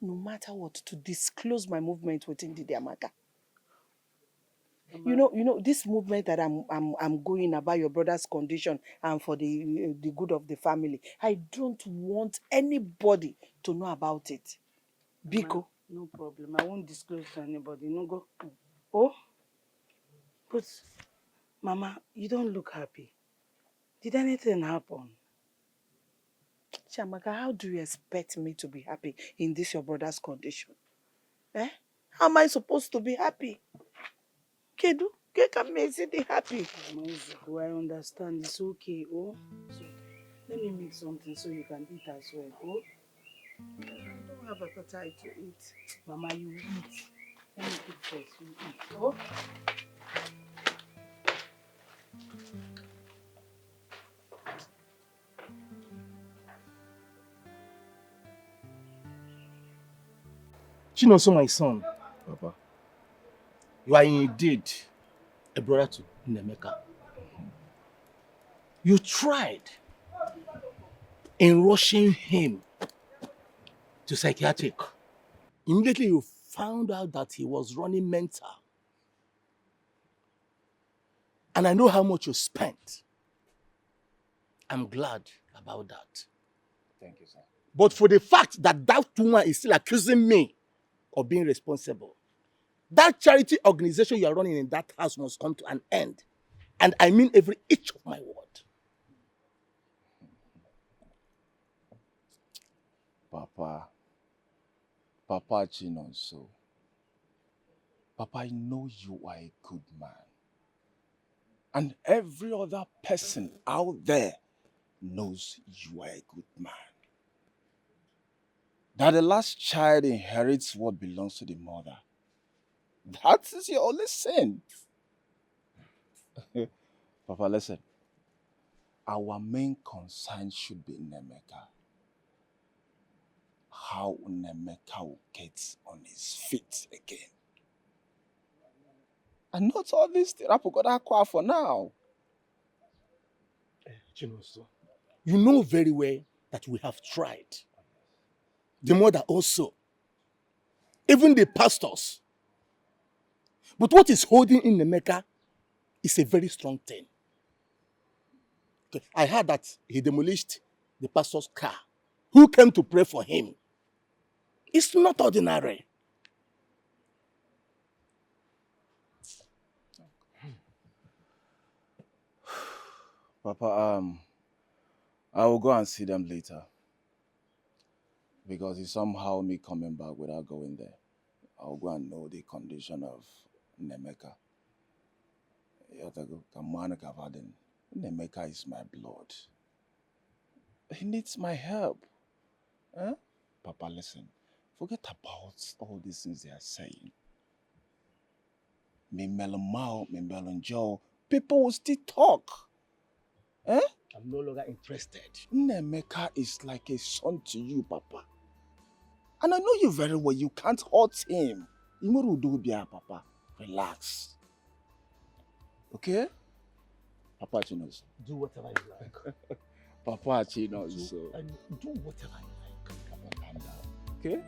no matter what, to disclose my movement within the Amaka. You know this movement that I'm going about your brother's condition and for the good of the family. I don't want anybody to know about it. Biko. No problem. I won't disclose to anybody. No go. Oh, but Mama, you don't look happy. Did anything happen? Chamaka, how do you expect me to be happy in this your brother's condition? How am I supposed to be happy? Kedu, can me see the happy? Do I understand? It's okay, oh? So, let me make something so you can eat as well, oh? I don't have appetite to eat. Mama, you eat. Let me cook first, you eat, oh? Chinoso, my son. Papa. You are indeed a brother to Nemeka. You tried in rushing him to psychiatric. Immediately you found out that he was running mental. And I know how much you spent. I'm glad about that. Thank you, sir. But for the fact that that woman is still accusing me of being responsible, that charity organization you are running in that house must come to an end. And I mean every inch of my word. Papa Chinonso. Papa, I know you are a good man. And every other person out there knows you are a good man. That the last child inherits what belongs to the mother. That is your only sin. Papa, listen. Our main concern should be Nemeka. how Nemeka will get on his feet again. And not all this Rapugoda for now. Chinoso, you know very well that we have tried. The mother also. Even the pastors. But what is holding in Nemeka is a very strong thing. Okay. I heard that he demolished the pastor's car. Who came to pray for him? It's not ordinary. Papa, I will go and see them later. Because it's somehow me coming back without going there. I'll go and know the condition of Nemeka. Nemeka is my blood. He needs my help. Huh? Papa, listen. Forget about all these things they are saying. Me Melomao, me Melonjo, people will still talk. Eh? I'm no longer interested. Nemeka is like a son to you, Papa. And I know you very well. You can't hurt him. Papa. Relax. Okay? Papa Chinos. Do whatever you like. Papa Chinos. Do whatever you like. Papa, calm down. Okay?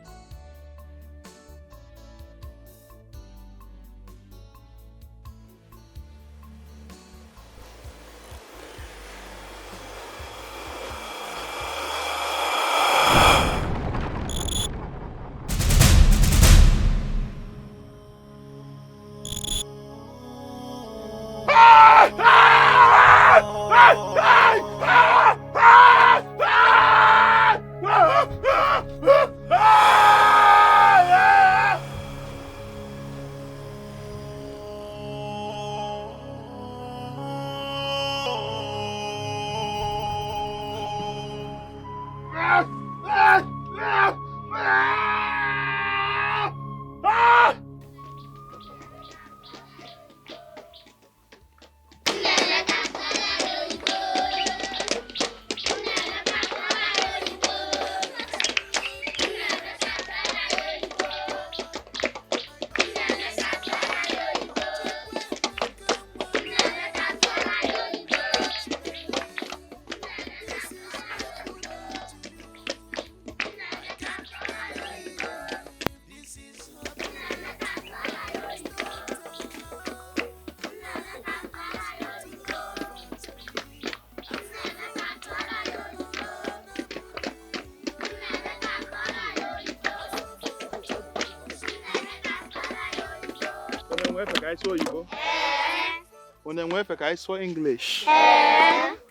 I saw English.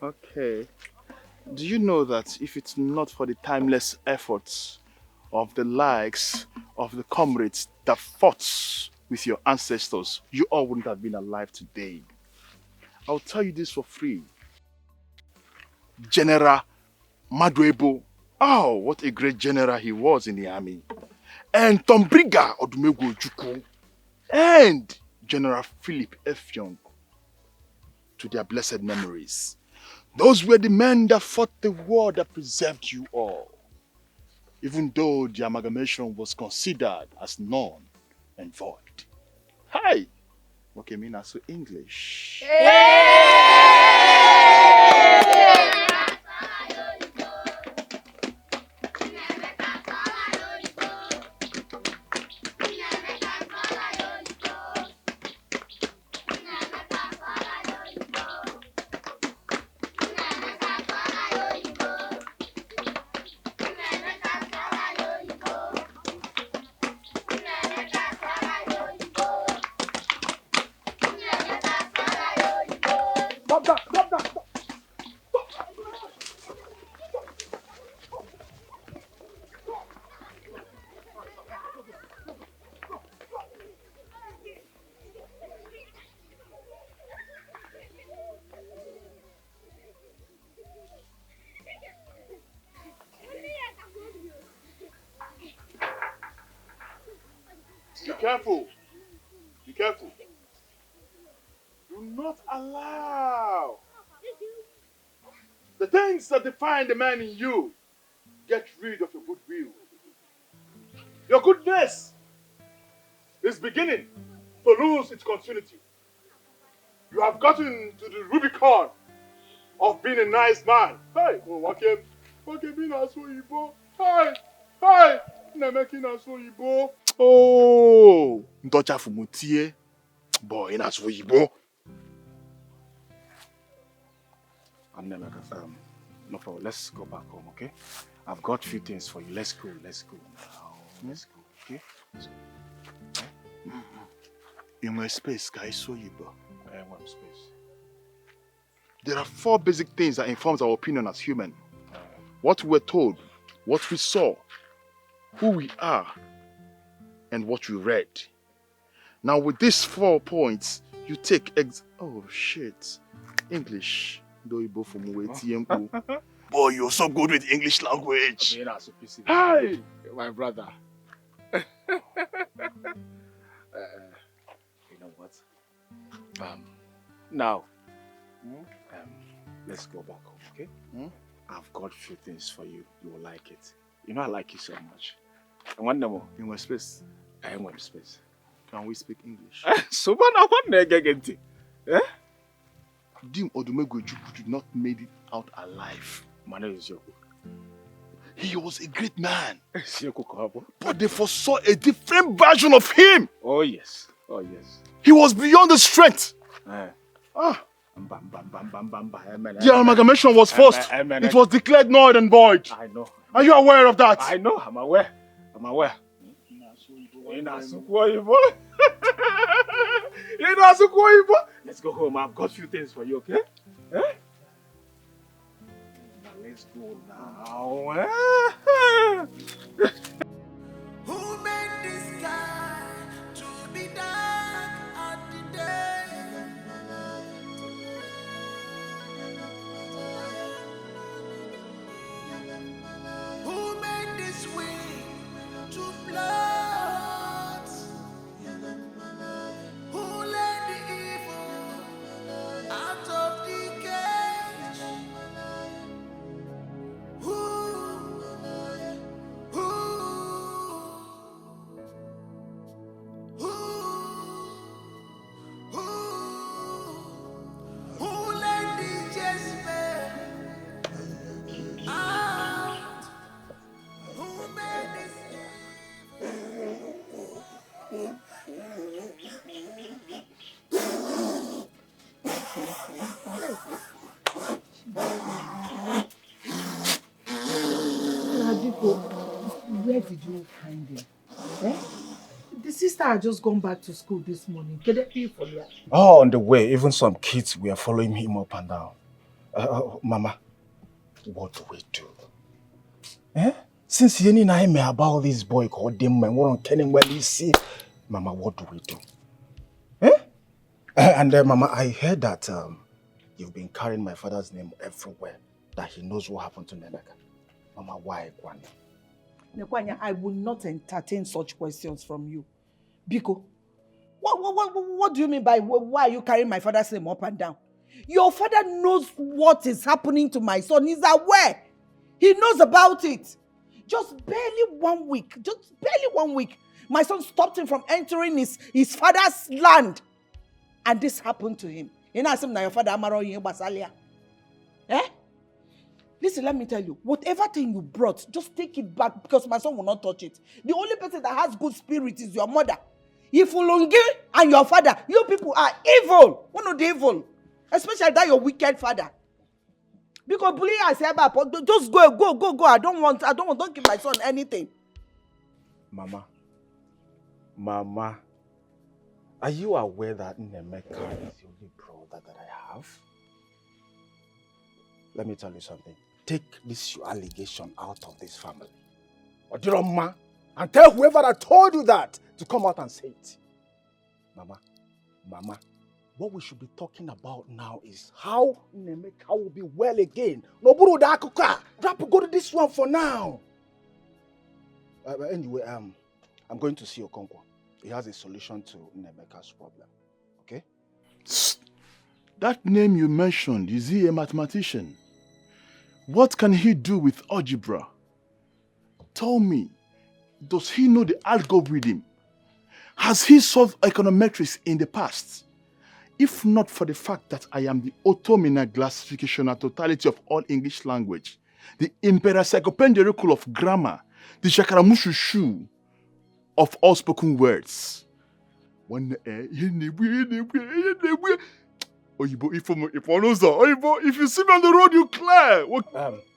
Okay. Do you know that if it's not for the timeless efforts of the likes of the comrades that fought with your ancestors, you all wouldn't have been alive today? I'll tell you this for free. General Maduebo. Oh, what a great general he was in the army. And Tombriga Odumegwu Ojukwu. And General Philip F. Young. To their blessed memories. Those were the men that fought the war that preserved you all. Even though the amalgamation was considered as null and void. Hi! Okay, mean also English. Be careful. Be careful. Do not allow the things that define the man in you get rid of your goodwill. Your goodness is beginning to lose its continuity. You have gotten to the Rubicon of being a nice man. Hey, Wakem being a Soyibo. Hey, Nemekin a Soyibo. Oh, Ntocha Fumutie. Boy, in a Soyibo. I'm never no problem. Let's go back home, okay? I've got a few things for you. Let's go now. Let's go, okay? Let's go. In my space, guys, Soyibo. I want space. There are 4 basic things that informs our opinion as human. What we were told, what we saw, who we are, and what we read. Now with these 4 points, you take oh shit. English. Boy, you're so good with English language. Hi, my brother. You know what? Now, let's go back home, okay? I've got a few things for you. You will like it. You know I like you so much. I want more. In my space. I want space. Can we speak English? So what I want to eh? Dim Odumegwu did not made it out alive. He was a great man. But they foresaw a different version of him. Oh yes. Oh yes. He was beyond the strength. The amalgamation was forced. It was declared null and void. I know. Are you aware of that? I know. I'm aware. Let's go home. I've got a few things for you, okay? Eh? Now let's go now. Who made this sky to be dark at the day? Who made this wind to blow? Who let the evil out of the cage? Who let the Jezebel out? Who made this? Where did you find him? Eh? The sister had just gone back to school this morning. Can they pay for you? Oh, on the way, even some kids were following him up and down. Mama, what do we do? Eh? Since you didn't know me about this boy called them and what on well you see, Mama, what do we do? Eh? And Mama, I heard that you've been carrying my father's name everywhere, that he knows what happened to Neneka. Mama, why, Kwanya? Nekwanya, I will not entertain such questions from you. Biko, what do you mean by why are you carrying my father's name up and down? Your father knows what is happening to my son. He's aware. He knows about it. Just barely 1 week. My son stopped him from entering his father's land. And this happened to him. You know, your father Amaro Basalia. Eh? Listen, let me tell you, whatever thing you brought, just take it back because my son will not touch it. The only person that has good spirit is your mother. Ifulungi and your father, you people are evil. One of the evil. Especially that your wicked father. Because bullying I say about just go. I don't want, don't give my son anything. Mama, are you aware that Nemeka is the only brother that I have? Let me tell you something. Take this allegation out of this family. Odiroma, and tell whoever that told you that to come out and say it. Mama, what we should be talking about now is how Nemeka will be well again. Noburu da akuka. Go to this one for now. Anyway, I'm going to see Okonkwo. He has a solution to Nemeka's problem. Okay? That name you mentioned, is he a mathematician? What can he do with algebra? Tell me, Does he know the algorithm? Has he solved econometrics in the past? If not for the fact that I am the automina classification and totality of all English language, the imperencyclopedical of grammar, the shakaramushushu of all spoken words. If you see me on the road, you clear.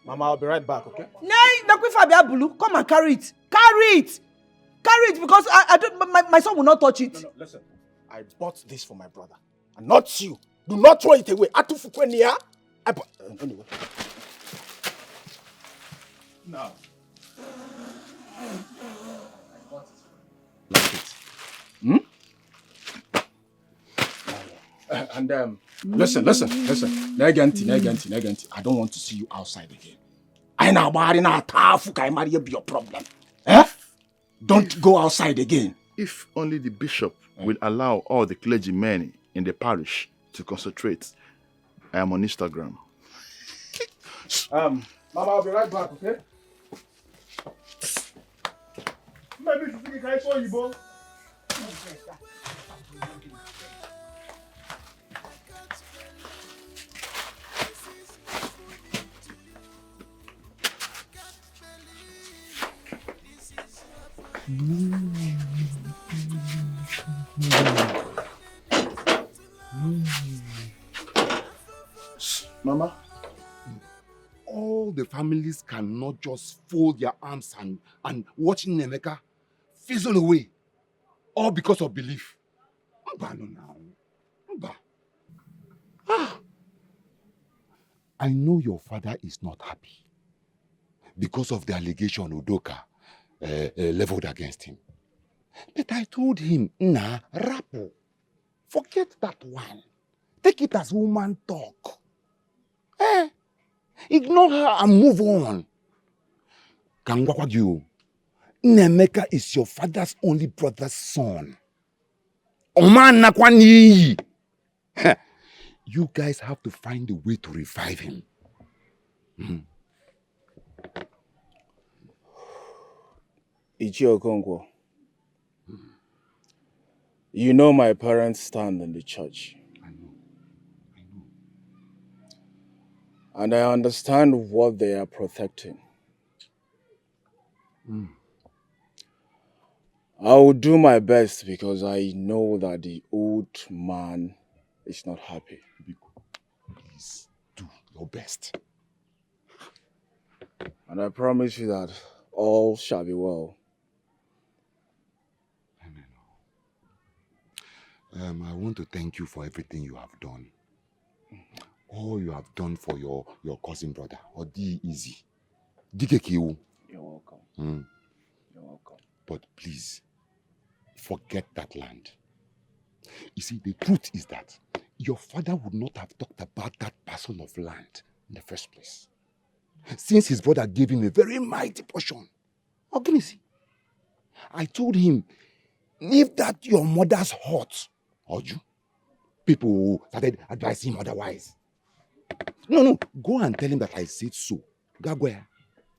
Mama, I'll be right back, okay? Come and carry it. Carry it. Carry it because I don't. My son will not touch it. No, listen. I bought this for my brother, and not you. Do not throw it away. Anyway. Now. Like it. Listen. Neganti. I don't want to see you outside again. I know be your problem. Don't go outside again. If only the bishop will allow all the clergymen in the parish to concentrate. I am on Instagram. Mama, I'll be right back, okay? Maybe you think I saw you, boy. Mama, all the families cannot just fold their arms and watch Nemeka fizzle away, all because of belief. I know your father is not happy because of the allegation Udoka leveled against him. But I told him, nah, Rapo, forget that one. Take it as woman talk. Ignore her and move on. Kangwakwagyu, Nemeka is your father's only brother's son. Oman nakwani. You guys have to find a way to revive him. Ichio Okongwo, you know my parents stand in the church. I know. And I understand what they are protecting. I will do my best because I know that the old man is not happy. Please do your best. And I promise you that all shall be well. I want to thank you for everything you have done. All you have done for your cousin brother. Odi easy. Dikeh. You're welcome. You're welcome. But please, forget that land. You see, the truth is that your father would not have talked about that parcel of land in the first place, since his brother gave him a very mighty portion. Ogunisi, I told him, leave that your mother's hut. Oju. People started advising him otherwise. No, go and tell him that I said so. Gagwea.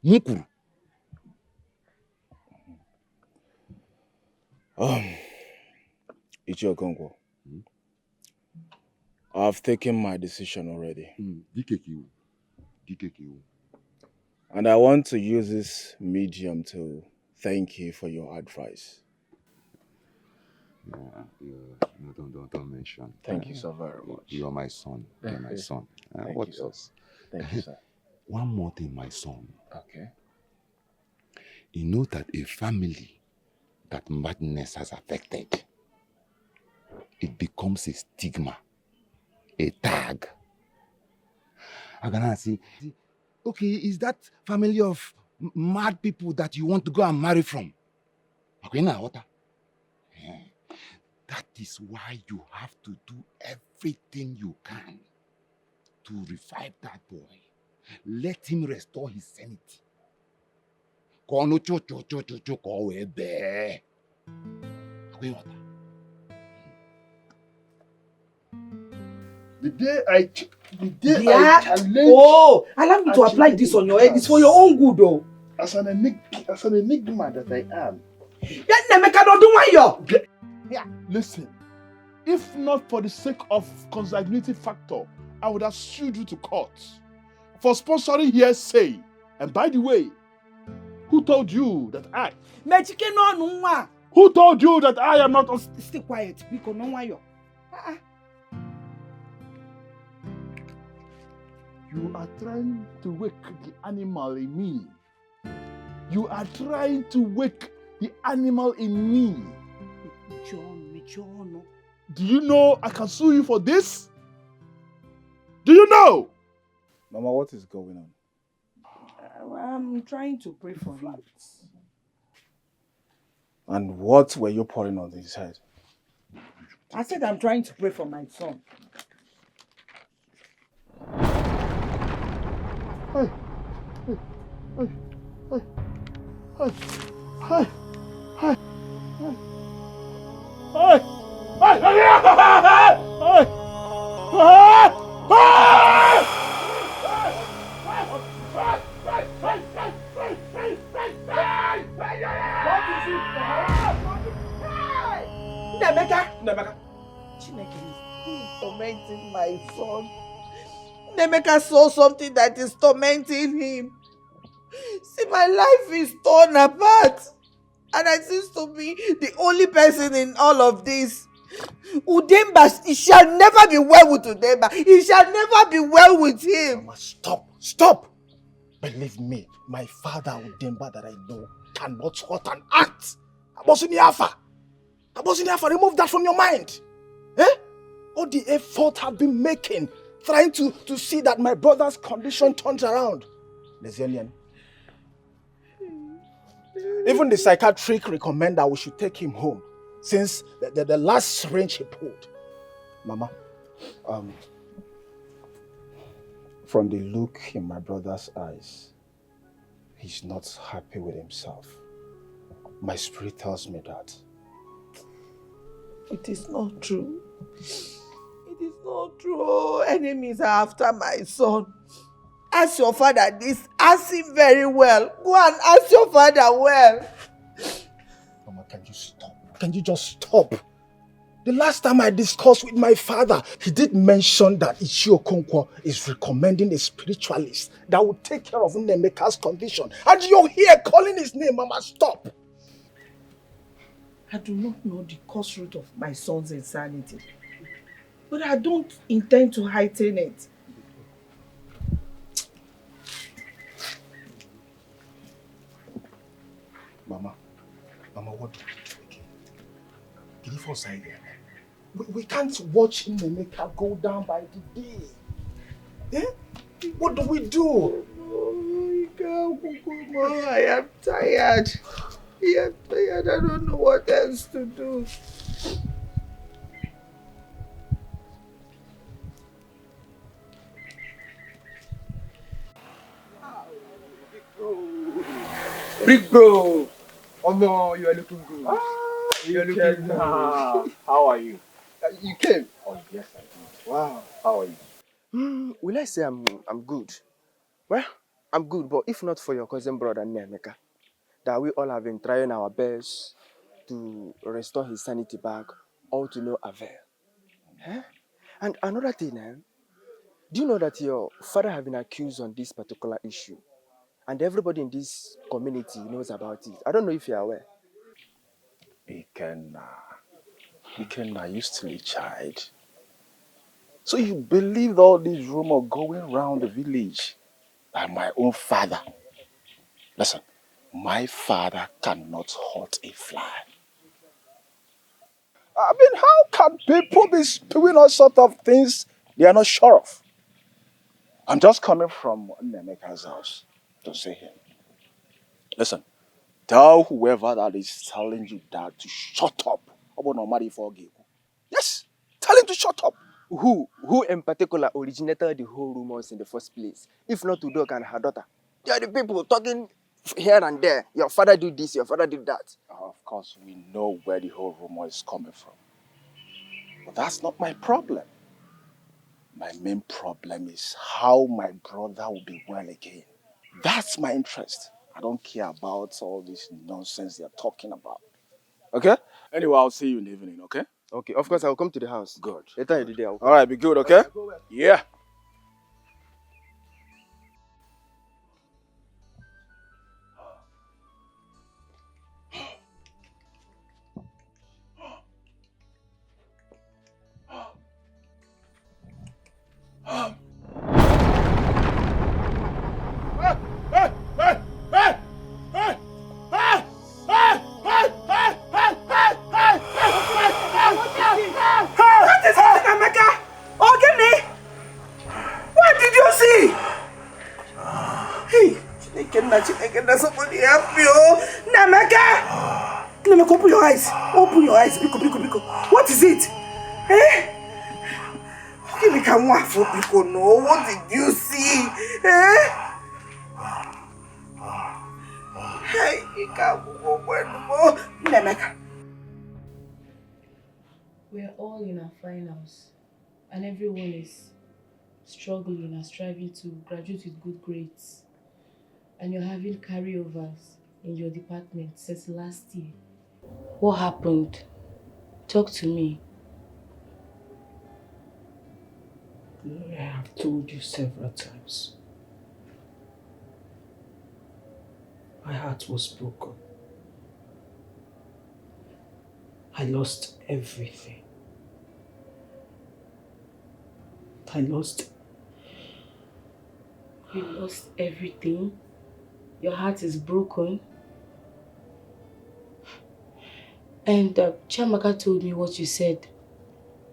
Mukuru. Ichio Okongwo, I've taken my decision already. Dikeh. And I want to use this medium to thank you for your advice. Don't mention. Thank you so very much. You are my son. You're my son. What else? Thank you, sir. One more thing, my son. Okay. You know that a family that madness has affected, it becomes a stigma, a tag. I'm gonna say, okay, is that family of mad people that you want to go and marry from? Okay, now what? That is why you have to do everything you can to revive that boy. Let him restore his sanity. The day I challenge... allow me to apply this on your head. It's for your own good, though. as an enigma that I am. Listen, if not for the sake of consanguinity factor, I would have sued you to court for sponsoring hearsay. And by the way, who told you that I? Who told you that I am not? Stay quiet, because no one you. You are trying to wake the animal in me. You are trying to wake the animal in me. John. Do you know I can sue you for this? Do you know? Mama, what is going on? I'm trying to pray for him. And what were you pouring on his head? I said I'm trying to pray for my son. Hey, hey, hey, hey, hey, hey, hey, Nemeka, Chineke is tormenting my son. Nemeka saw something that is tormenting him. See, my life is torn apart. And I seem to be the only person in all of this. Udemba, it shall never be well with Udemba. It shall never be well with him. Mama, stop. Believe me, my father Udemba that I know cannot hurt an ant. Abosiniafa, remove that from your mind. All the effort I've been making, trying to see that my brother's condition turns around. Lezenian. Even the psychiatric recommend that we should take him home since the last syringe he pulled. Mama, from the look in my brother's eyes, he's not happy with himself. My spirit tells me that. It is not true. It is not true. Enemies are after my son. Ask your father this. Ask him very well. Go and ask your father well. Mama, can you stop? Can you just stop? The last time I discussed with my father, he did mention that Ichio Okonkwo is recommending a spiritualist that will take care of Nemeka's condition. And you're here calling his name, Mama, stop. I do not know the cause root of my son's insanity. But I don't intend to heighten it. Mama, what do we do again? Get it for side there. We can't watch Nemeka go down by the day. What do we do? I am tired. I don't know what else to do. Big bro! Oh no, you are looking good. You are looking good. How are you? You came? Oh, yes, I did. Wow. How are you? Will I say I'm good? Well, I'm good, but if not for your cousin brother Nemeka, that we all have been trying our best to restore his sanity back, all to no avail. And another thing, do you know that your father has been accused on this particular issue? And everybody in this community knows about it. I don't know if you're aware. Ikenna, you still a child. So you believed all this rumor going around the village by my own father? Listen, my father cannot hurt a fly. I mean, how can people be spewing all sorts of things they are not sure of? I'm just coming from Nemeka's house to see him. Listen, tell whoever that is telling you that to shut up. Yes, tell him to shut up. Who in particular originated the whole rumors in the first place? If not Udok and her daughter. They are the people talking here and there. Your father did this, your father did that. Of course, we know where the whole rumor is coming from. But that's not my problem. My main problem is how my brother will be well again. That's my interest. I don't care about all this nonsense they're talking about. Okay? Anyway, I'll see you in the evening, okay? Okay, of course I'll come to the house. Good. Later in the day I'll come. Alright, be good, okay? Yeah. What is it, Nameka? Ogini? What did you see? Hey, Chineke, somebody help me, oh. Nameka! Nameka, open your eyes. Open your eyes. Biko. What is it? Eh? Ogini can want for Biko, no. What did you see? Eh? Hey, you can't go more. Nameka. We're all in our finals, and everyone is struggling and striving to graduate with good grades. And you're having carryovers in your department since last year. What happened? Talk to me. I have told you several times. My heart was broken. I lost everything. You lost everything? Your heart is broken? And Chiamaka told me what you said,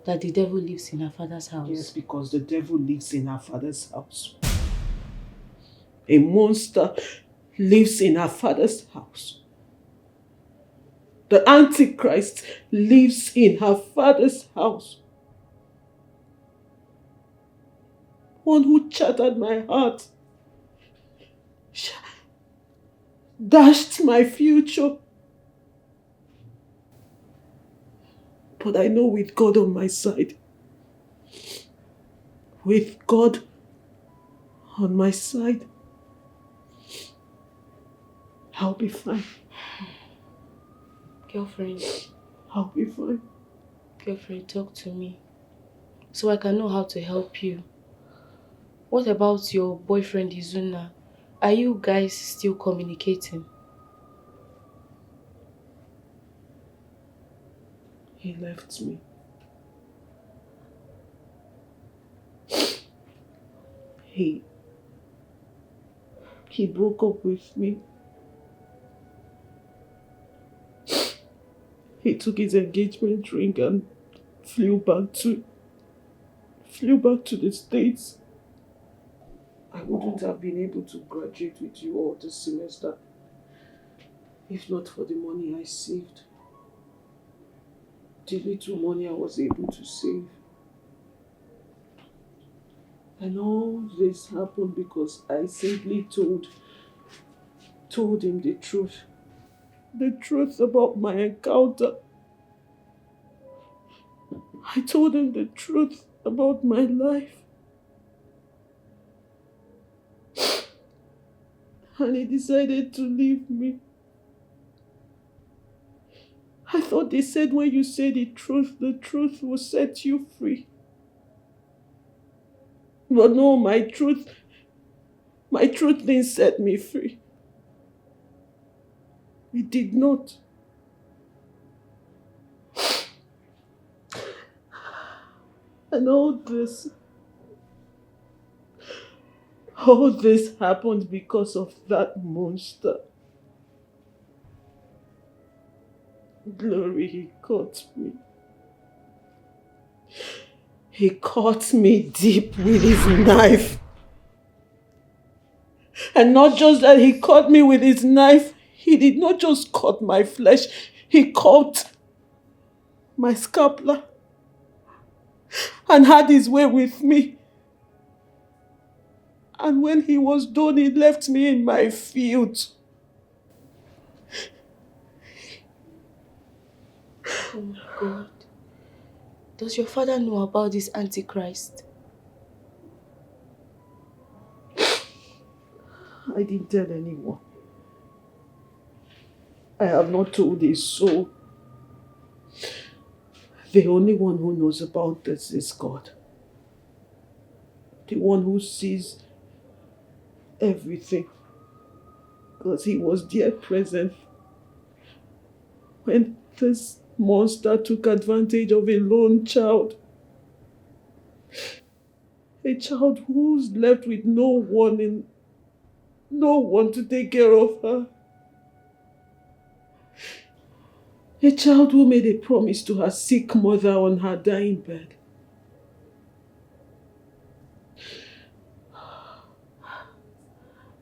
that the devil lives in her father's house. Yes, because the devil lives in her father's house. A monster lives in her father's house. The Antichrist lives in her father's house. One who shattered my heart, dashed my future. But I know with God on my side, with God on my side, I'll be fine. Girlfriend. I'll be fine. Girlfriend, talk to me, so I can know how to help you. What about your boyfriend Izuna? Are you guys still communicating? He left me. He broke up with me. He took his engagement ring and flew back to the States. I wouldn't have been able to graduate with you all this semester if not for the money I saved. The little money I was able to save. And all this happened because I simply told him the truth. The truth about my encounter. I told him the truth about my life. And he decided to leave me. I thought they said when you say the truth will set you free. But no, my truth didn't set me free. It did not. And all this happened because of that monster. Glory, he caught me. He caught me deep with his knife. And not just that, he caught me with his knife. He did not just cut my flesh, he cut my scapula and had his way with me. And when he was done, he left me in my field. Oh my God. Does your father know about this Antichrist? I didn't tell anyone. I have not told a soul. The only one who knows about this is God. The one who sees everything. Because he was there present when this monster took advantage of a lone child. A child who's left with no one to take care of her. A child who made a promise to her sick mother on her dying bed.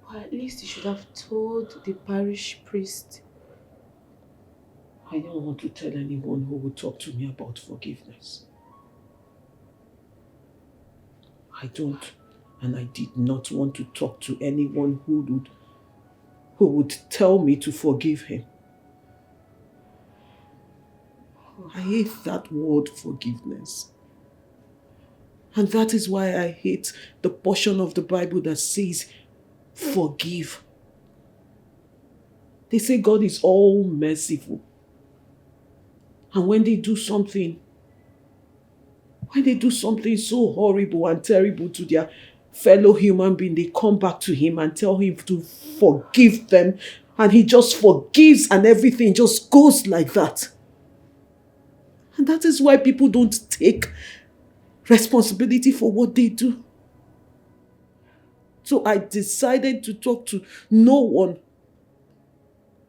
Or at least you should have told the parish priest. I don't want to tell anyone who would talk to me about forgiveness. I don't, and I did not want to talk to anyone who would tell me to forgive him. I hate that word forgiveness. And that is why I hate the portion of the Bible that says forgive. They say God is all merciful. And when they do something so horrible and terrible to their fellow human being, they come back to him and tell him to forgive them. And he just forgives and everything just goes like that. And that is why people don't take responsibility for what they do. So I decided to talk to no one.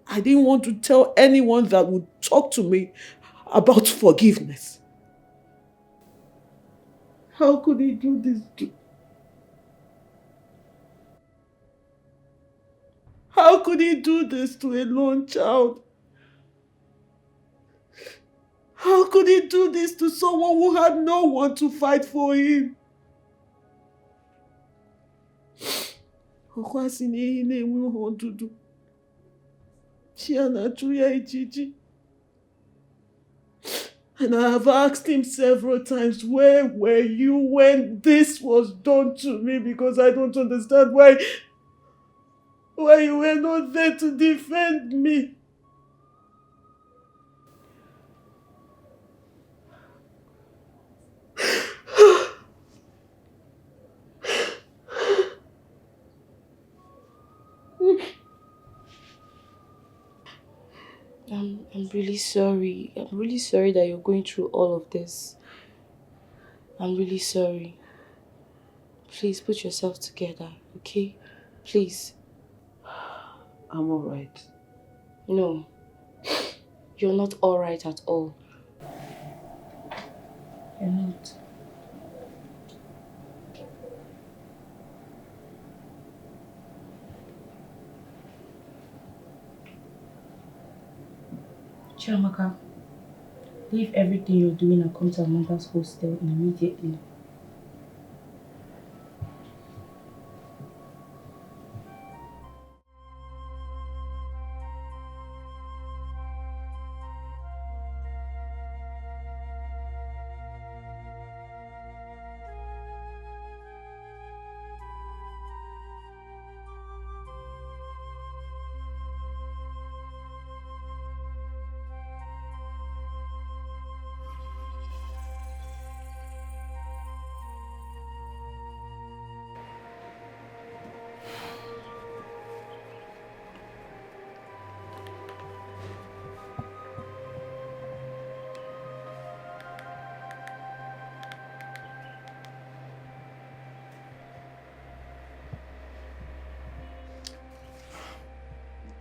I didn't want to tell anyone that would talk to me about forgiveness. How could he do this? How could he do this to a lone child? How could he do this to someone who had no one to fight for him? And I have asked him several times, where were you when this was done to me? Because I don't understand why you were not there to defend me. I'm really sorry. I'm really sorry that you're going through all of this. I'm really sorry. Please put yourself together, okay? Please. I'm alright. No. You're not alright at all. You're not. Chiamaka, leave everything you're doing and come to Amanda's hostel immediately.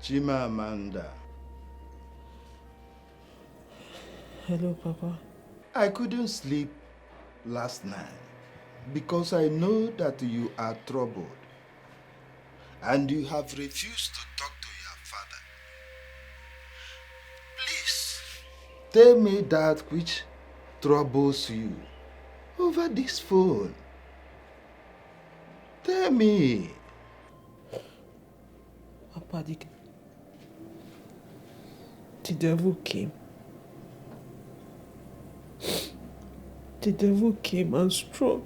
Chimamanda. Hello, Papa. I couldn't sleep last night because I know that you are troubled and you have refused to talk to your father. Please, tell me that which troubles you over this phone. Tell me. Papa, the devil came. The devil came and struck.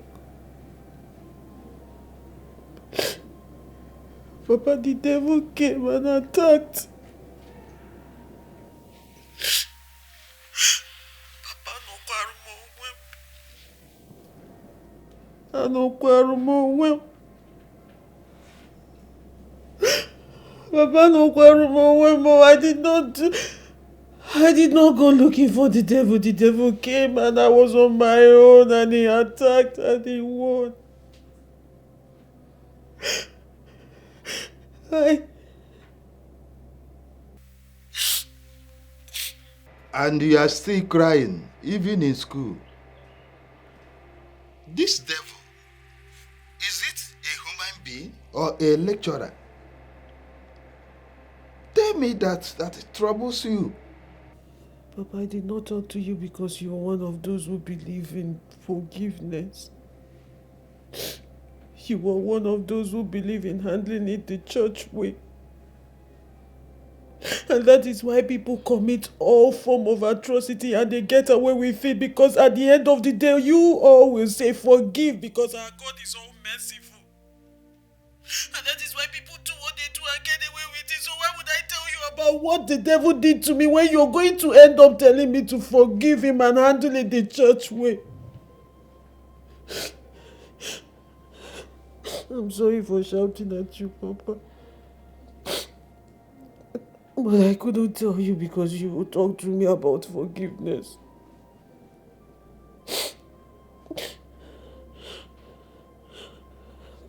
Papa, the devil came and attacked. Anokwaru mo onwe m. Papa Anokwaru mo onwe m. I did not go looking for the devil. The devil came and I was on my own and he attacked and he won. And you are still crying, even in school. This devil, is it a human being or a lecturer? Tell me that it troubles you. Papa, I did not talk to you because you are one of those who believe in forgiveness. You are one of those who believe in handling it the church way. And that is why people commit all form of atrocity and they get away with it, because at the end of the day, you all will say forgive because our God is all merciful. And that is why people do what they do and get away with it. So why would I tell you about what the devil did to me when you're going to end up telling me to forgive him and handle it the church way? I'm sorry for shouting at you, Papa. But I couldn't tell you because you would talk to me about forgiveness.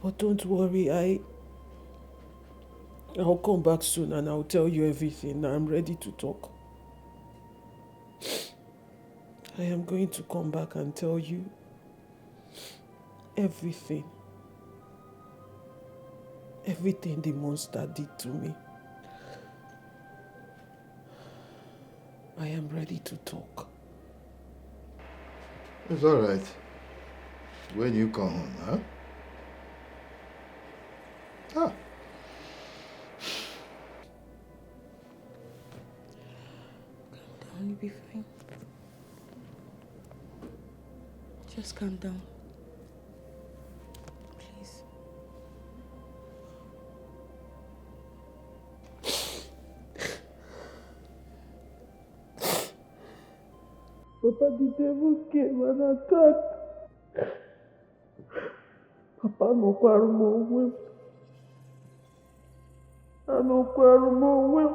But don't worry, I'll come back soon and I'll tell you everything. I'm ready to talk. I am going to come back and tell you everything. Everything the monster did to me. I am ready to talk. It's all right. When you come home, huh? Ah. Calm down, you'll be fine. Just calm down. Please. Papa, the devil came and attacked. Papa, Anokwaru mo onwe m. Anokwaru mo onwe m.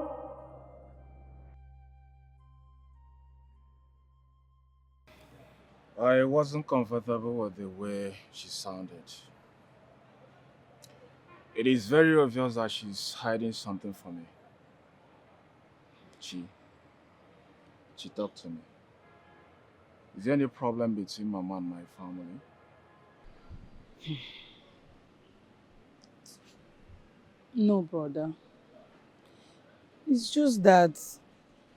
I wasn't comfortable with the way she sounded. It is very obvious that she's hiding something from me. She talked to me. Is there any problem between Mama and my family? No, brother. It's just that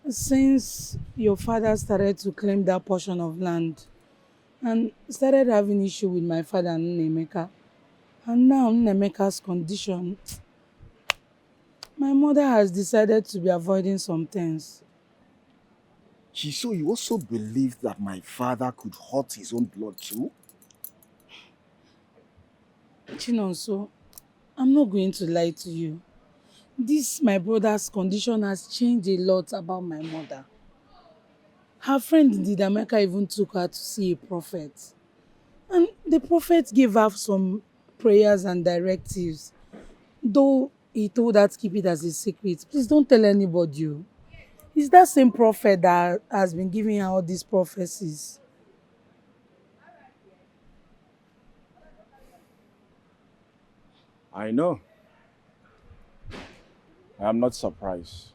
since your father started to claim that portion of land and started having issue with my father and Nnemeka, and now Nnemeka's condition, my mother has decided to be avoiding some things. So you also believe that my father could hurt his own blood too? Chinonso, I'm not going to lie to you. This, my brother's condition has changed a lot about my mother. Her friend Didameka even took her to see a prophet. And the prophet gave her some prayers and directives. Though he told her to keep it as a secret. Please don't tell anybody. It's that same prophet that has been giving her all these prophecies. I know. I am not surprised.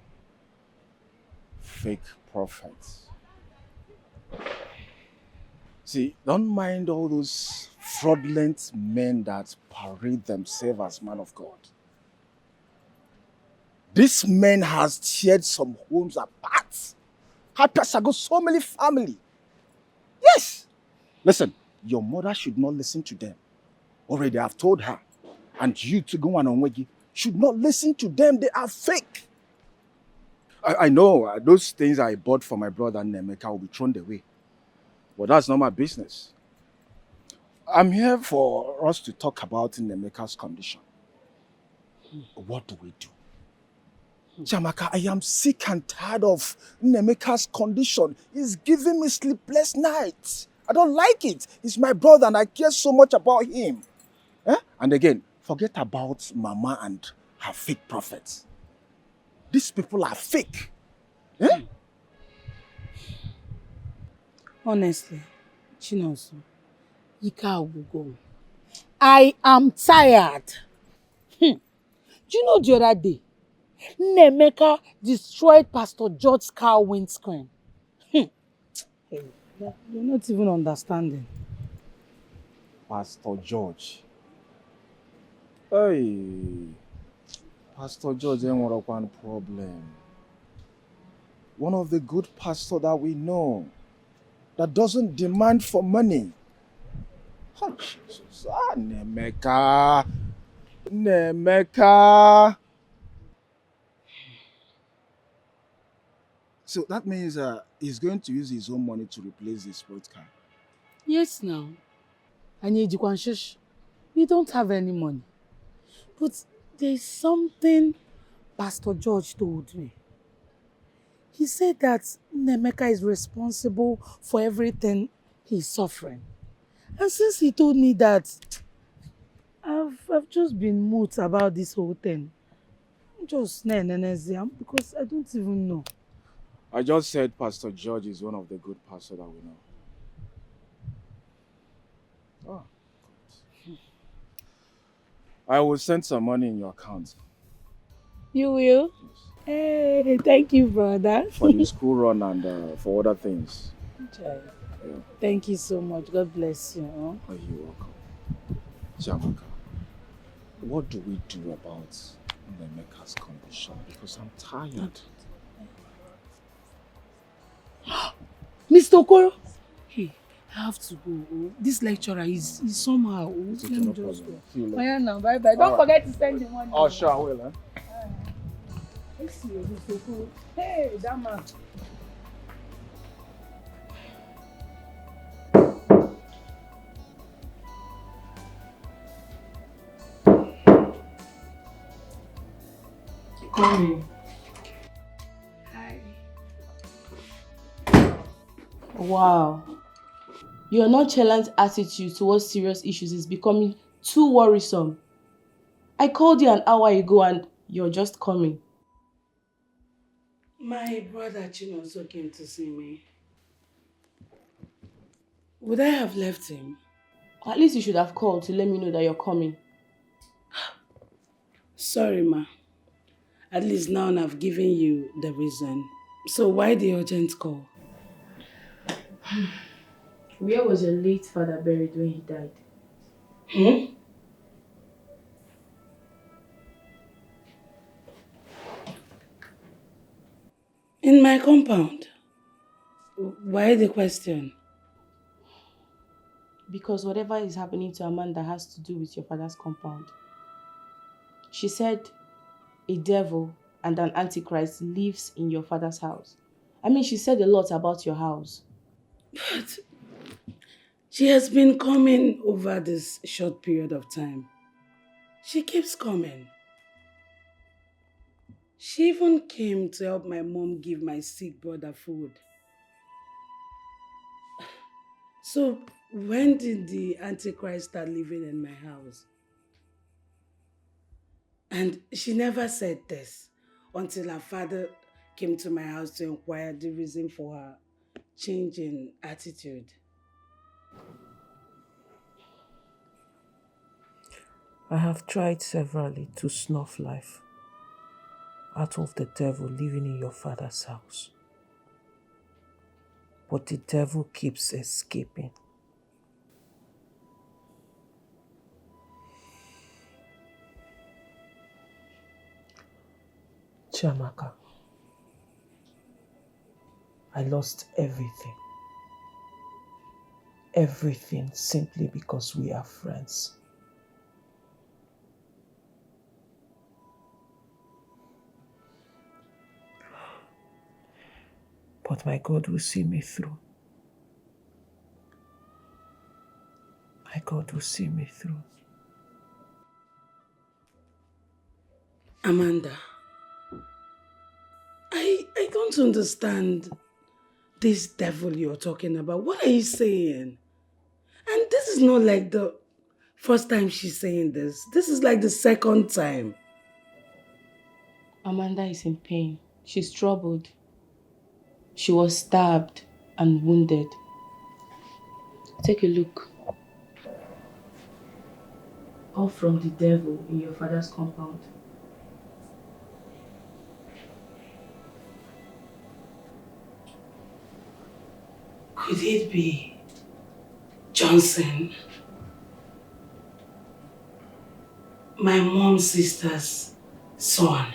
Fake prophets. See, don't mind all those fraudulent men that parade themselves as man of God. This man has teared some homes apart. Had got so many family. Yes. Listen, your mother should not listen to them. Already I've told her. And you to go on should not listen to them. They are fake. I know those things I bought for my brother Nnemeka will be thrown away. But that's not my business. I'm here for us to talk about Nnemeka's condition. What do we do? Jamaka, I am sick and tired of Nnemeka's condition. It's giving me sleepless nights. I don't like it. He's my brother and I care so much about him. Eh? And again, forget about Mama and her fake prophets. These people are fake. Eh? Honestly, Chinoso, Ika will go. I am tired. Do you know the other day, Nemeka destroyed Pastor George's car windscreen? Hey, you're not even understanding. Pastor George. Hey, Pastor George ain't one problem. One of the good pastors that we know that doesn't demand for money. Oh, Jesus. Ah, Nemeka. Nemeka. So that means he's going to use his own money to replace the sports car. Yes, now. I need you, Kwanshish. We don't have any money. But there's something Pastor George told me. He said that Nemeka is responsible for everything he's suffering. And since he told me that, I've just been mute about this whole thing. I'm just because I don't even know. I just said Pastor George is one of the good pastors that we know. Oh, good. I will send some money in your account. You will? Yes. Hey, thank you, brother. For the school run and for other things. Yeah. Thank you so much. God bless you. Oh, you're welcome. Jamaka, what do we do about Nemeka's condition? Because I'm tired. Mr. Okoro! Hey, I have to go. This lecturer is somehow. Let me just go. Oh, yeah, now. Bye-bye. Don't forget to send the money. Oh, sure, I will. Let's see you, Mr. Okoro. Hey, that man. Come in. Hi. Wow. Your nonchalant attitude towards serious issues is becoming too worrisome. I called you an hour ago and you're just coming. My brother Chinoso came to see me. Would I have left him? At least you should have called to let me know that you're coming. Sorry, ma. At least now I've given you the reason. So why the urgent call? Where was your late father buried when he died? In my compound. Why the question? Because whatever is happening to Amanda has to do with your father's compound. She said a devil and an antichrist lives in your father's house. I mean, she said a lot about your house. But she has been coming over this short period of time. She keeps coming. She even came to help my mom give my sick brother food. So, when did the Antichrist start living in my house? And she never said this until her father came to my house to inquire the reason for her change in attitude. I have tried severally to snuff life out of the devil living in your father's house. But the devil keeps escaping. Chiamaka, I lost everything. Everything simply because we are friends. But my God will see me through. My God will see me through. Amanda, I don't understand This devil you're talking about, what are you saying? And this is not like the first time she's saying this. This is like the second time. Amanda is in pain. She's troubled. She was stabbed and wounded. Take a look. All from the devil in your father's compound. Could it be Johnson? My mom's sister's son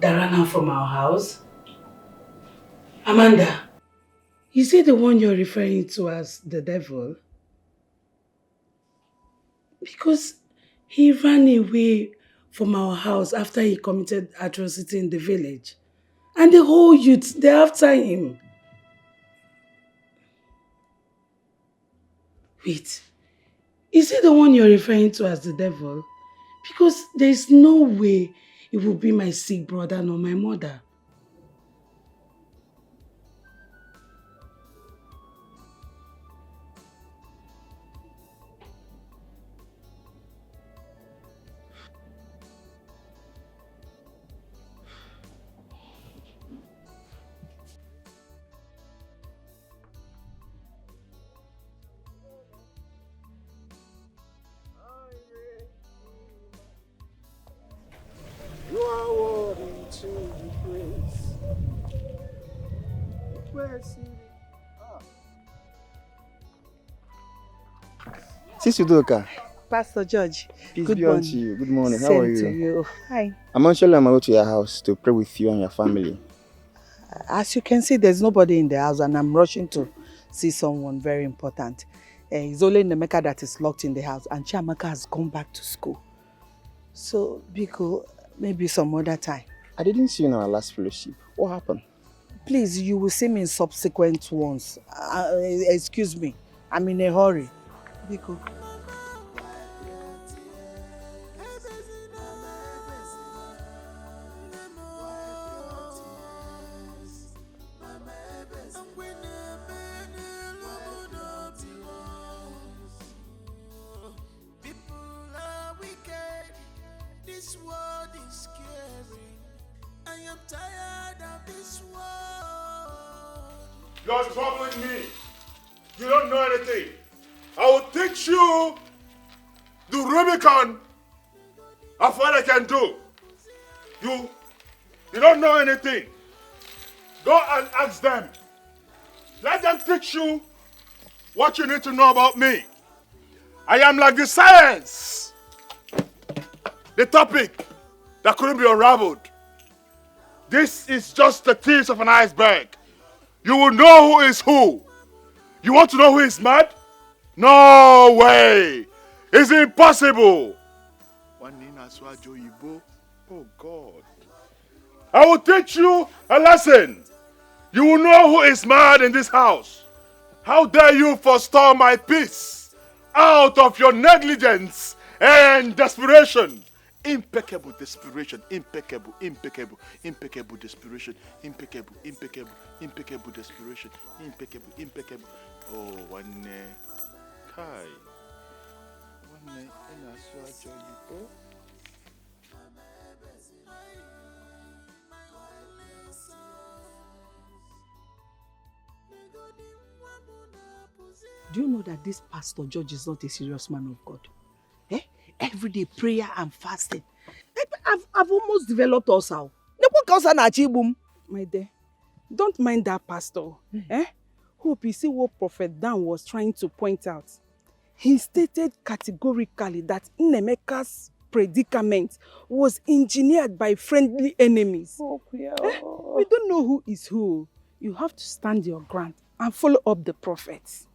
that ran out from our house? Amanda, is it the one you're referring to as the devil? Because he ran away from our house after he committed atrocity in the village. And the whole youth, they're after him. Wait, is it the one you're referring to as the devil? Because there's no way it will be my sick brother nor my mother. You are worthy to be praised. Sister Doka. Pastor George, Peace good be unto morning. you. Good morning. How Same are you? to you. Hi. I'm actually on my way to your house to pray with you and your family. As you can see, there's nobody in the house and I'm rushing to see someone very important. It's only Nemeka that is locked in the house and Chiamaka has gone back to school. So, Biko, maybe some other time. I didn't see you in our last fellowship. What happened? Please, you will see me in subsequent ones. Excuse me, I'm in a hurry. Biko. This world is scary. I am tired of this world. You're troubling me. You don't know anything. I will teach you the Rubicon of what I can do. You don't know anything. Go and ask them. Let them teach you what you need to know about me. I am like the science. The topic that couldn't be unraveled. This is just the tip of an iceberg. You will know who is who. You want to know who is mad? No way. It's impossible. Oh God. I will teach you a lesson. You will know who is mad in this house. How dare you forestall my peace out of your negligence and desperation. Impeccable desperation, impeccable desperation, impeccable desperation, impeccable. Oh, one Kai. One in a swag. Do you know that this Pastor George is not a serious man of God? Every day prayer and fasting. I've almost developed also. My dear, don't mind that pastor. Hope you see what Prophet Dan was trying to point out. He stated categorically that Nnemeka's predicament was engineered by friendly enemies. We don't know who is who. You have to stand your ground and follow up the prophets.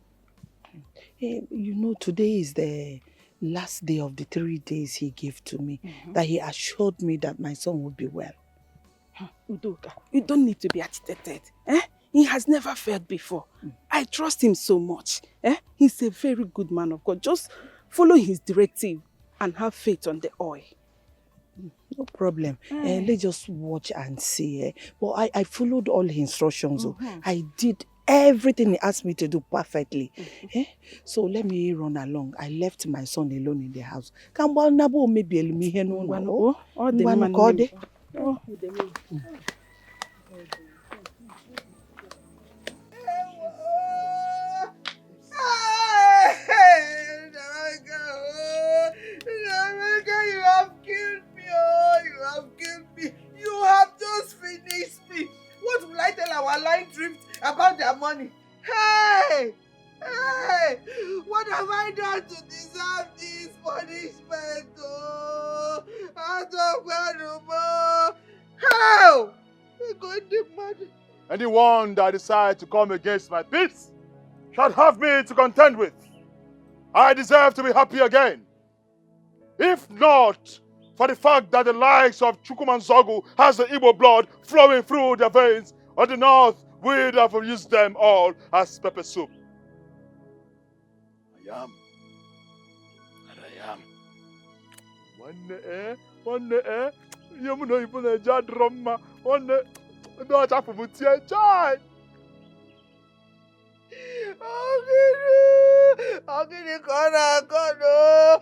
You know, today is the last day of the 3 days he gave to me, that he assured me that my son would be well. Udoka, you don't need to be agitated. He has never failed before. I trust him so much. He's a very good man of God. Just follow his directive and have faith on the oil. No problem. Let's just watch and see. But I followed all his instructions. I did everything he asked me to do perfectly. So let me run along. I left my son alone in the house. Nameka, you have killed me, oh, you have killed me. You have just finished me. What will I tell our line drift about their money? Hey! Hey! What have I done to deserve this punishment? Oh, out of Guadeloupe. How? We're going to murder. Anyone that decides to come against my peace shall have me to contend with. I deserve to be happy again. If not for the fact that the likes of Chukwumanzogu has the Igbo blood flowing through their veins, on the north would have used them all as pepper soup. I am. And I am. One you know even a jadroma, one no chafubutia child. Ogini kona kono.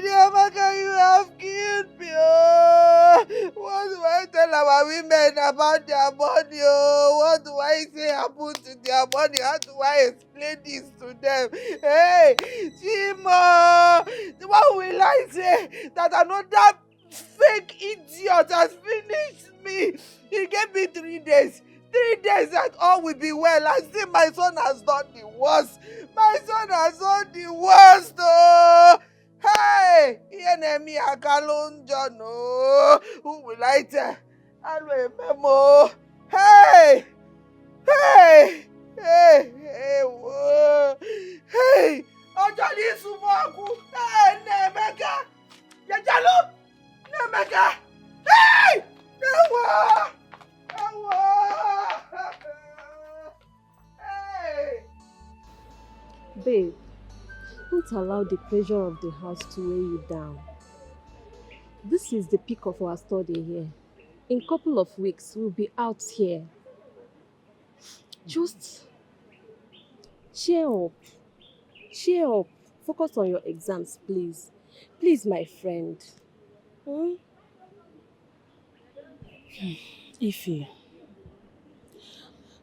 Amaka, you have killed me. Oh. What do I tell our women about their money? Oh. What do I say happened to their money? How do I explain this to them? Hey, Chimo, what will I say? That another fake idiot has finished me. He gave me 3 days. 3 days that all will be well. I see my son has done the worst. My son has done the worst. Oh, hey, enemy Akalunjo, no. Who will I tell? Alwe Memo. Hey, hey, hey, hey, whoa. Hey, Ojali Sumaku. Hey, Nemeka. Yajalo. Nemeka. Hey, Newa. Babe, don't allow the pressure of the house to weigh you down. This is the peak of our study here. In a couple of weeks, we'll be out here. Just cheer up. Cheer up. Focus on your exams, please. Please, my friend. Ify,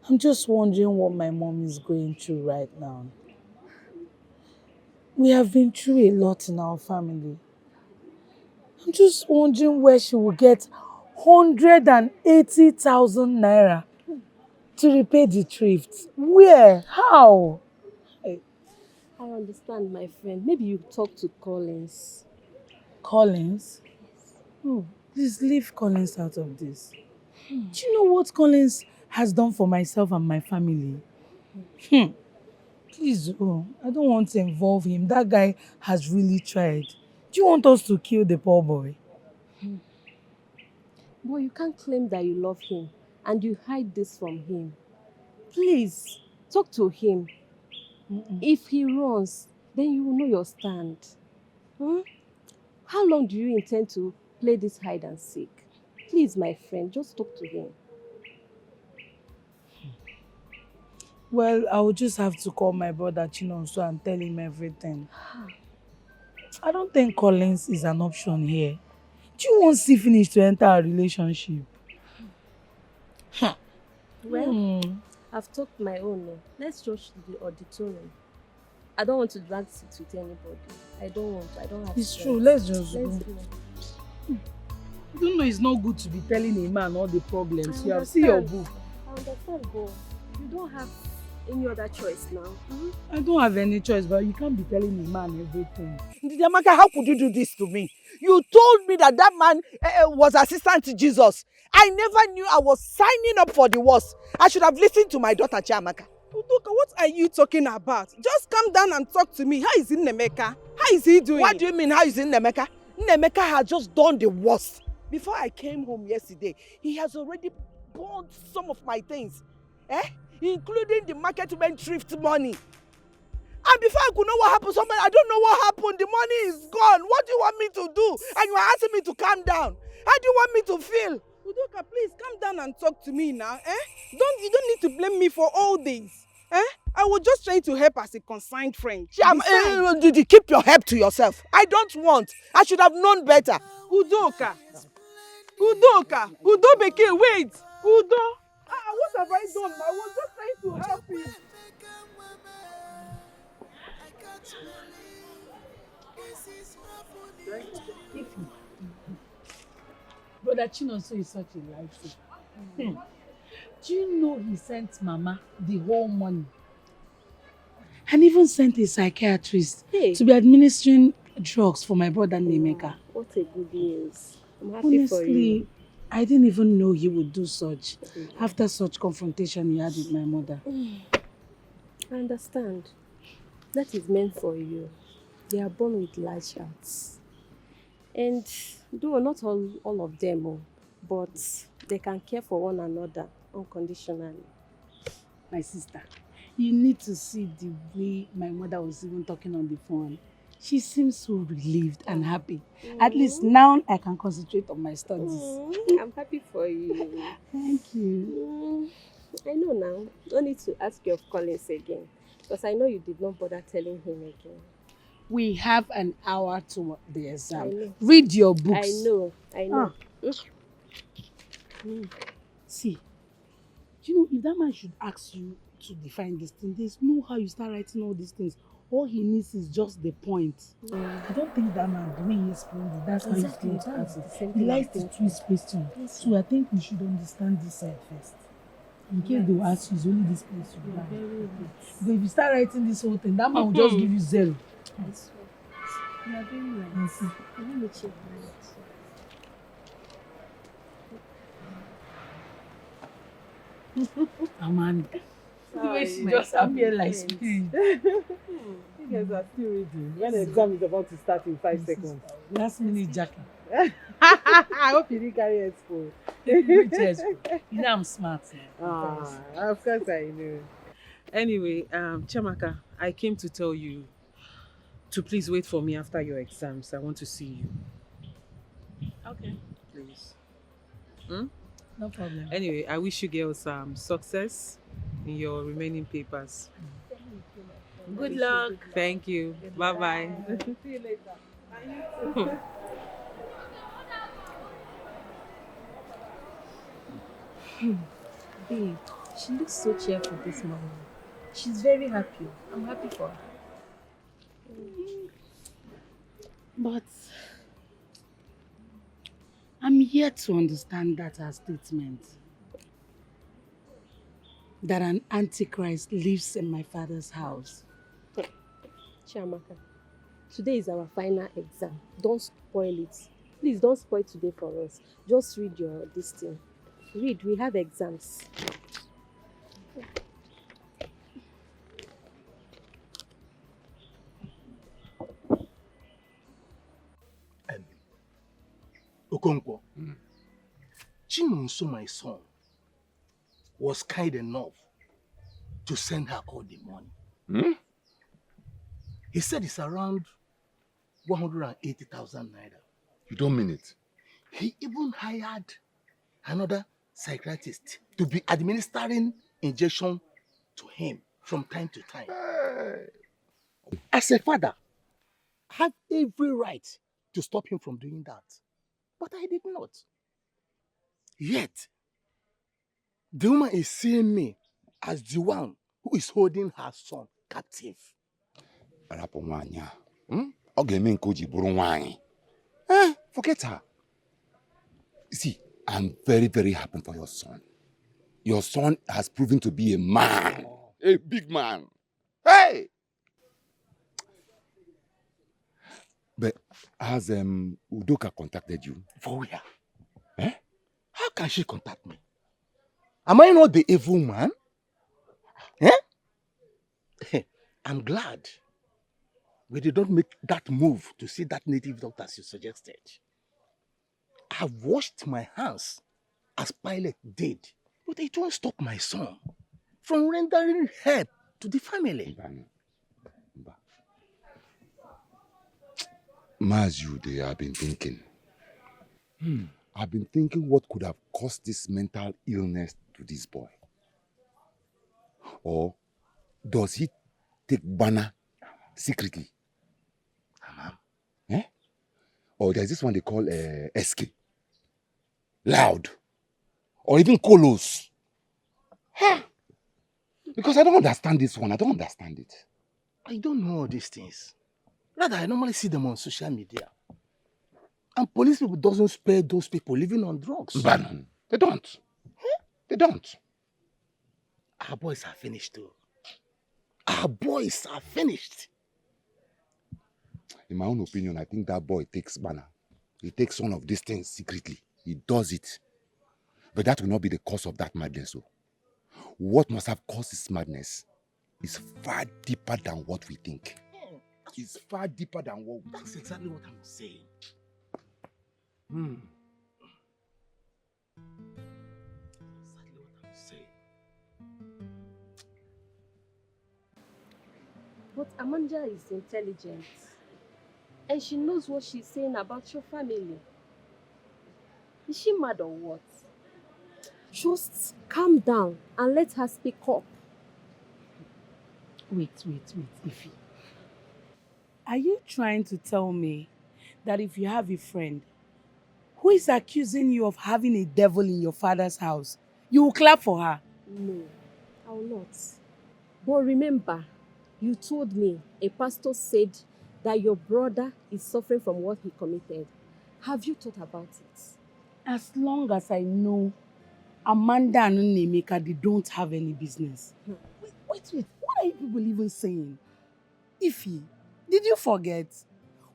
I'm just wondering what my mom is going through right now. We have been through a lot in our family. I'm just wondering where she will get 180,000 naira to repay the thrift. Where? How? I understand, my friend. Maybe you talk to Collins. Collins? Oh, please leave Collins out of this. Do you know what Collins has done for myself and my family? Please, I don't want to involve him. That guy has really tried. Do you want us to kill the poor boy? Boy, you can't claim that you love him and you hide this from him. Please, talk to him. If he runs, then you will know your stand. How long do you intend to play this hide and seek? Please, my friend, just talk to him. Well, I will just have to call my brother Chinonso and tell him everything. I don't think Collins is an option here. Do you want Stephanie to enter a relationship? Well, I've talked my own. Let's rush to the auditorium. I don't want to drag seats with anybody. I don't have It's strength. true, let's just go. go. You don't know it's not good to be telling a man all the problems. You have seen your book. I understand, but you don't have any other choice now. I don't have any choice, but you can't be telling a man everything. Amaka, how could you do this to me? You told me that man was assistant to Jesus. I never knew I was signing up for the worst. I should have listened to my daughter Chiamaka. Udoka, what are you talking about? Just come down and talk to me. How is Nemeka? How is he doing? What do you mean, how is Nemeka? Nemeka has just done the worst. Before I came home yesterday, he has already burned some of my things. Including the marketment thrift money. And before I could know what happened, I don't know what happened. The money is gone. What do you want me to do? And you are asking me to calm down. How do you want me to feel? Udoka, please calm down and talk to me now. You don't need to blame me for all this. I was just trying to help as a consigned friend. Did you keep your help to yourself? I don't want. I should have known better. Udoka, Udo Beke, wait. Udo, what have I done? I was just trying to help you. Brother Chinonso is such a lifesaver. Do you know he sent Mama the whole money? And even sent a psychiatrist to be administering drugs for my brother Nemeka. What a good news. I'm happy Honestly, for you. I didn't even know he would do such after such confrontation he had with my mother. I understand. That is meant for you. They are born with large hearts. And though not all of them, but they can care for one another unconditionally. My sister, you need to see the way my mother was even talking on the phone. She seems so relieved and happy. At least now I can concentrate on my studies. I'm happy for you. Thank you. I know now. Don't need to ask you of Collins again. Because I know you did not bother telling him again. We have an hour to the exam. Read your books. I know. See, you know, if that man should ask you to define this thing, there's no how you start writing all these things. All he needs is just the point. I don't think that man, the way he explained it, that's how he's going to answer. He likes to twist questions. So I think we should understand this side first. In case they will ask you, it's only this place you learn. But if you start writing this whole thing, that man will just give you 0. I swear. You are very right. Let me check Amanda. The way she just appeared like spirit. You guys are still reading. When the exam is about to start in 5 seconds. Last minute jacket. I hope you didn't carry expo. You know I'm smart. Of course I know. Anyway, Chamaka, I came to tell you to please wait for me after your exams. I want to see you. Okay. Please. No problem. Anyway, I wish you girls success in your remaining papers. Good luck. Thank you. Bye-bye. See you later. Babe, she looks so cheerful this morning. She's very happy. I'm happy for her. But I'm yet to understand that her statement. That an antichrist lives in my father's house. Chiamaka, today is our final exam. Don't spoil it. Please don't spoil today for us. Just read this thing. Read, we have exams. Okonkwo, Chinonso, my son, was kind enough to send her all the money. He said it's around 180,000 naira. You don't mean it? He even hired another psychiatrist to be administering injection to him from time to time. As a father, I have every right to stop him from doing that. But I did not. Yet, the woman is seeing me as the one who is holding her son captive. Forget her. See, I'm very, very happy for your son. Your son has proven to be a man. A big man. Hey! But has Udoka contacted you? For where? Eh? How can she contact me? Am I not the evil man? Eh? I'm glad we did not make that move to see that native doctor as you suggested. I have washed my hands as Pilate did, but it won't stop my son from rendering help to the family. Mazude, I've been thinking. I've been thinking what could have caused this mental illness to this boy. Or does he take banner secretly? Eh? Or there's this one they call SK. Loud. Or even Colos. Huh? Because I don't understand this one. I don't understand it. I don't know all these things. Rather, I normally see them on social media. And police people doesn't spare those people living on drugs. But they don't. Huh? They don't. Our boys are finished too. Our boys are finished. In my own opinion, I think that boy takes banner. He takes one of these things secretly. He does it. But that will not be the cause of that madness. So, what must have caused this madness is far deeper than what we think. It's far deeper than what we think. That's exactly what I'm saying. Exactly what I'm saying. But Amanda is intelligent. And she knows what she's saying about your family. Is she mad or what? Just calm down and let her speak up. Wait, Ify. Are you trying to tell me that if you have a friend who is accusing you of having a devil in your father's house, you will clap for her? No, I will not. But remember, you told me a pastor said that your brother is suffering from what he committed. Have you thought about it? As long as I know Amanda and Nnemeka, they don't have any business. Wait. What are you people even saying? Ify, did you forget?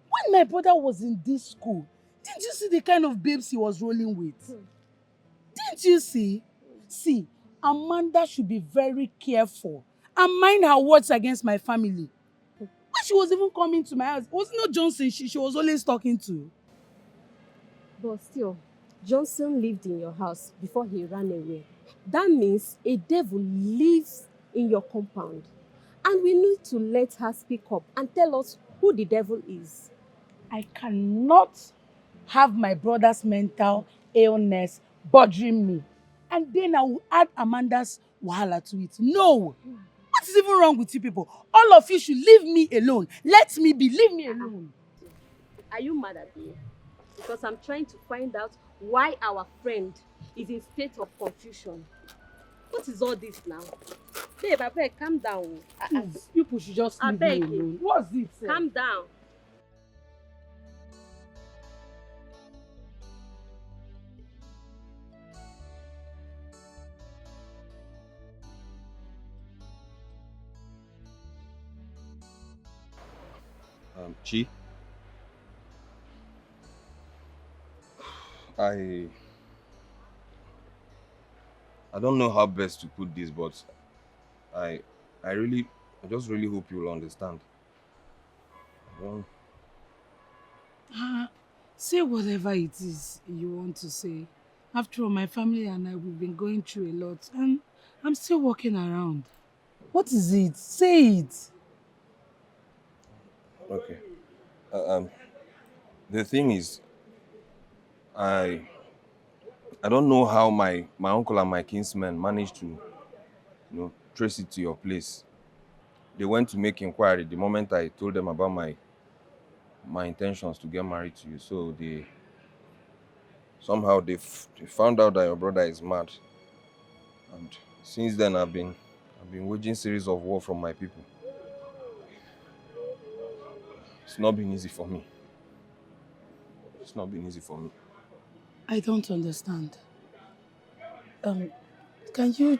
When my brother was in this school, didn't you see the kind of babes he was rolling with? Didn't you see? See, Amanda should be very careful and mind her words against my family. When she was even coming to my house, it was not Johnson she was always talking to. But still, Johnson lived in your house before he ran away. That means a devil lives in your compound. And we need to let her speak up and tell us who the devil is. I cannot have my brother's mental illness bothering me. And then I will add Amanda's wahala to it. No! What is even wrong with you people? All of you should leave me alone. Let me be. Leave me alone. Are you mad at me? Because I'm trying to find out why our friend is in state of confusion. What is all this now? Babe, I beg, calm down. People should just leave me alone. What's this? Calm down. Chi? I don't know how best to put this, but I just really hope you'll understand. Say whatever it is you want to say. After all, my family and I, we've been going through a lot, and I'm still walking around. What is it? Say it. Okay. The thing is, I don't know how my uncle and my kinsmen managed to, trace it to your place. They went to make inquiry the moment I told them about my intentions to get married to you. So they found out that your brother is mad, and since then I've been waging series of war from my people. It's not been easy for me. It's not been easy for me. I don't understand. Can you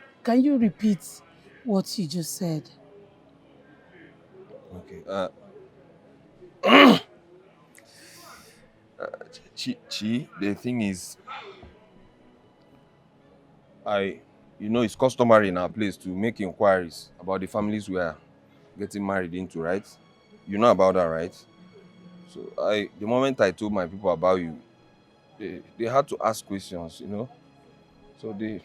repeat what you just said? Okay. Chi, the thing is, it's customary in our place to make inquiries about the families we are getting married into, right? You know about that, right? So the moment I told my people about you, they had to ask questions, So they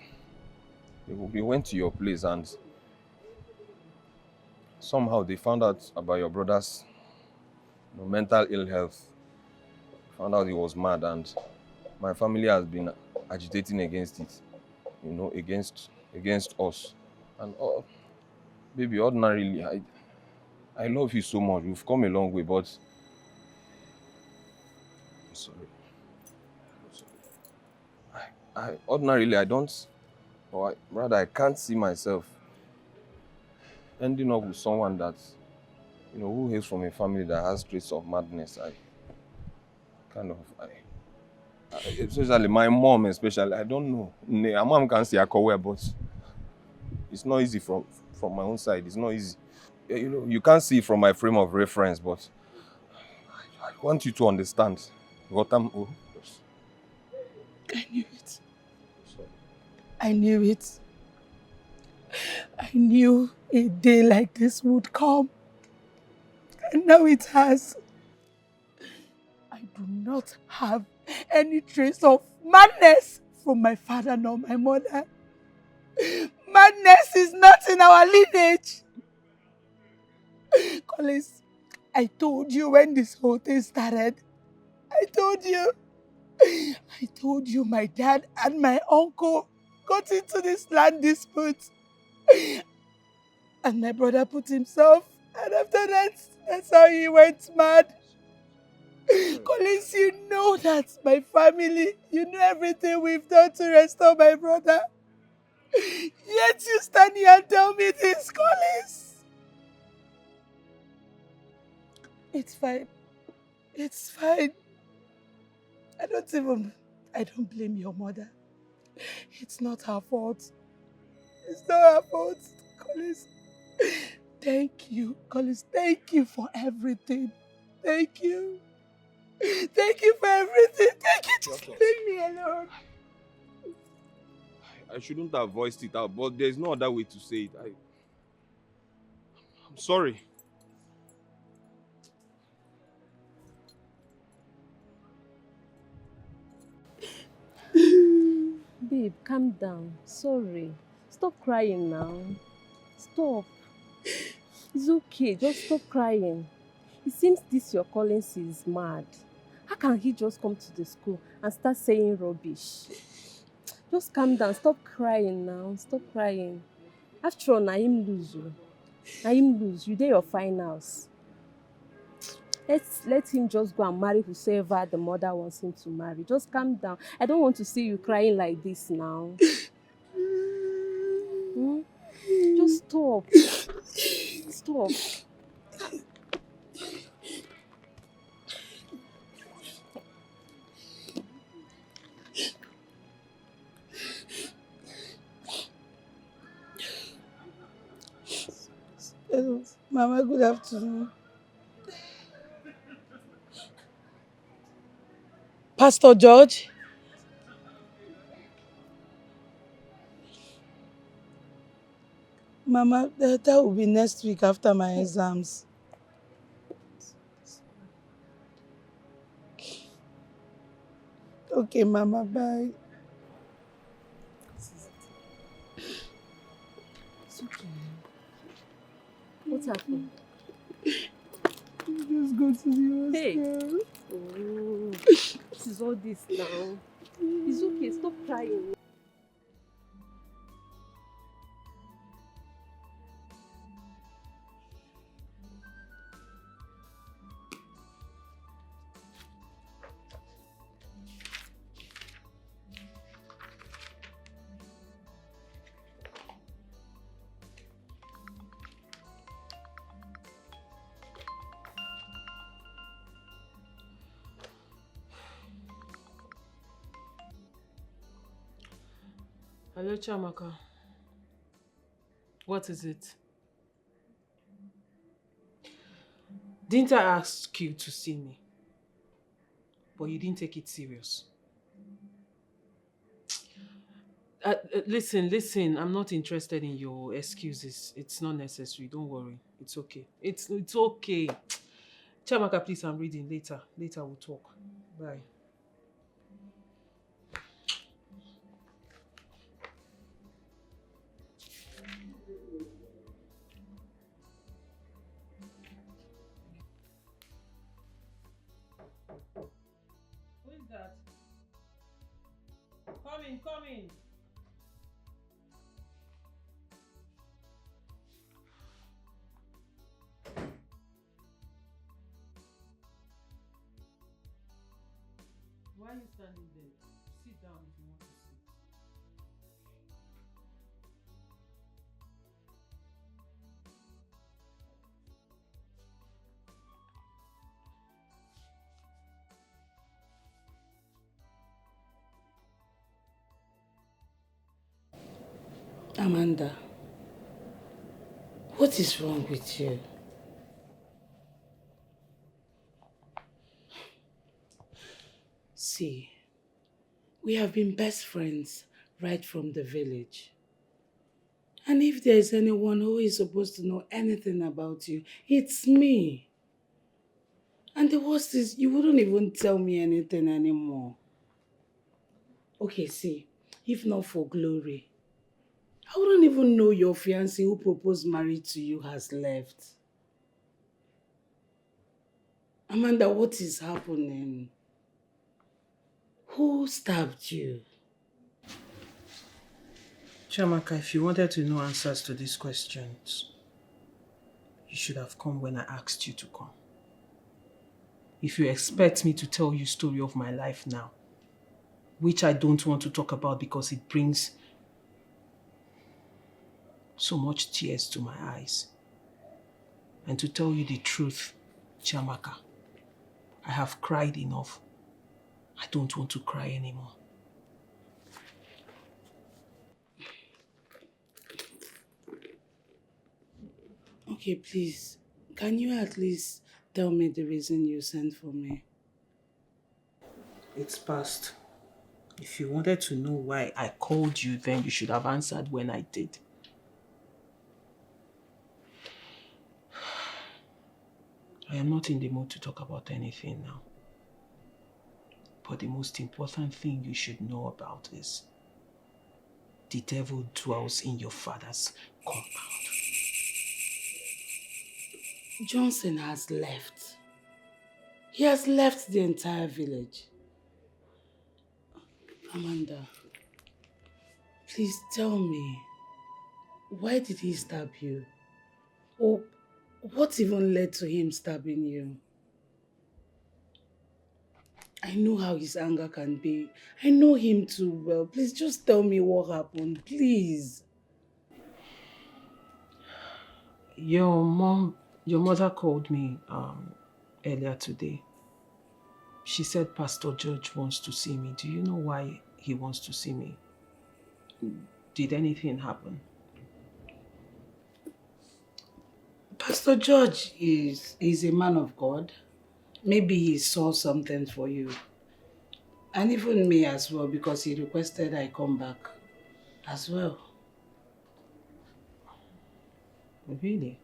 went to your place and somehow they found out about your brother's mental ill health. Found out he was mad, and my family has been agitating against it, against us. And baby, ordinarily, I love you so much. We've come a long way, but I'm sorry. I ordinarily I don't, rather I can't see myself ending up with someone that, who hails from a family that has traits of madness. Especially my mom, especially, I don't know. My mom can say I can wear, but it's not easy from my own side. It's not easy. You can't see it from my frame of reference, but I want you to understand what I'm. Oh, I knew it. I knew it. I knew a day like this would come. And now it has. I do not have any trace of madness from my father nor my mother. Madness is not in our lineage. Collins, I told you when this whole thing started. I told you my dad and my uncle got into this land dispute. And my brother put himself. And after that, that's how he went mad. Collins, you know that my family, you know everything we've done to restore my brother. Yet you stand here and tell me this, Collins. It's fine. It's fine. I don't blame your mother. It's not her fault. It's not her fault, Collins. Thank you, Collins. Thank you for everything. Thank you. Thank you for everything. Thank you. Just leave me alone. I shouldn't have voiced it out, but there's no other way to say it. I'm sorry. Babe, calm down. Sorry. Stop crying now. Stop. It's okay. Just stop crying. It seems this your Collins is mad. How can he just come to the school and start saying rubbish? Just calm down. Stop crying now. Stop crying. After all, na him lose you. Na him lose. You did your finals. Let him just go and marry whosoever the mother wants him to marry. Just calm down. I don't want to see you crying like this now. Just stop. Stop. Hello, Mama, good afternoon. Pastor George? Mama, that will be next week after my exams. Okay, Mama, bye. It's okay. What happened? Just go to the hospital. Oh, what is all this now? It's okay. Stop crying. Hello, Chamaka. What is it? Didn't I ask you to see me? But you didn't take it serious. Listen, I'm not interested in your excuses. It's not necessary. Don't worry. It's okay. It's okay. Chamaka, please, I'm reading. Later we'll talk. Bye. Who is that? coming. Why are you standing there? Sit down if you want to sit. Amanda, what is wrong with you? See, we have been best friends right from the village. And if there is anyone who is supposed to know anything about you, it's me. And the worst is, you wouldn't even tell me anything anymore. Okay, see, if not for Glory, I wouldn't even know your fiancé who proposed marriage to you has left. Amanda, what is happening? Who stabbed you? Chiamaka, if you wanted to know answers to these questions, you should have come when I asked you to come. If you expect me to tell you the story of my life now, which I don't want to talk about because it brings so much tears to my eyes, and to tell you the truth, Chiamaka, I have cried enough. I don't want to cry anymore. Okay, please, can you at least tell me the reason you sent for me? It's past. If you wanted to know why I called you, then you should have answered when I did. I am not in the mood to talk about anything now. But the most important thing you should know about is the devil dwells in your father's compound. Johnson has left. He has left the entire village. Amanda, please tell me, why did he stab you? Or what even led to him stabbing you? I know how his anger can be. I know him too well. Please just tell me what happened, please. Your mother called me earlier today. She said Pastor George wants to see me. Do you know why he wants to see me? Did anything happen? Pastor George is a man of God. Maybe he saw something for you. And even me as well, because he requested I come back as well. Really?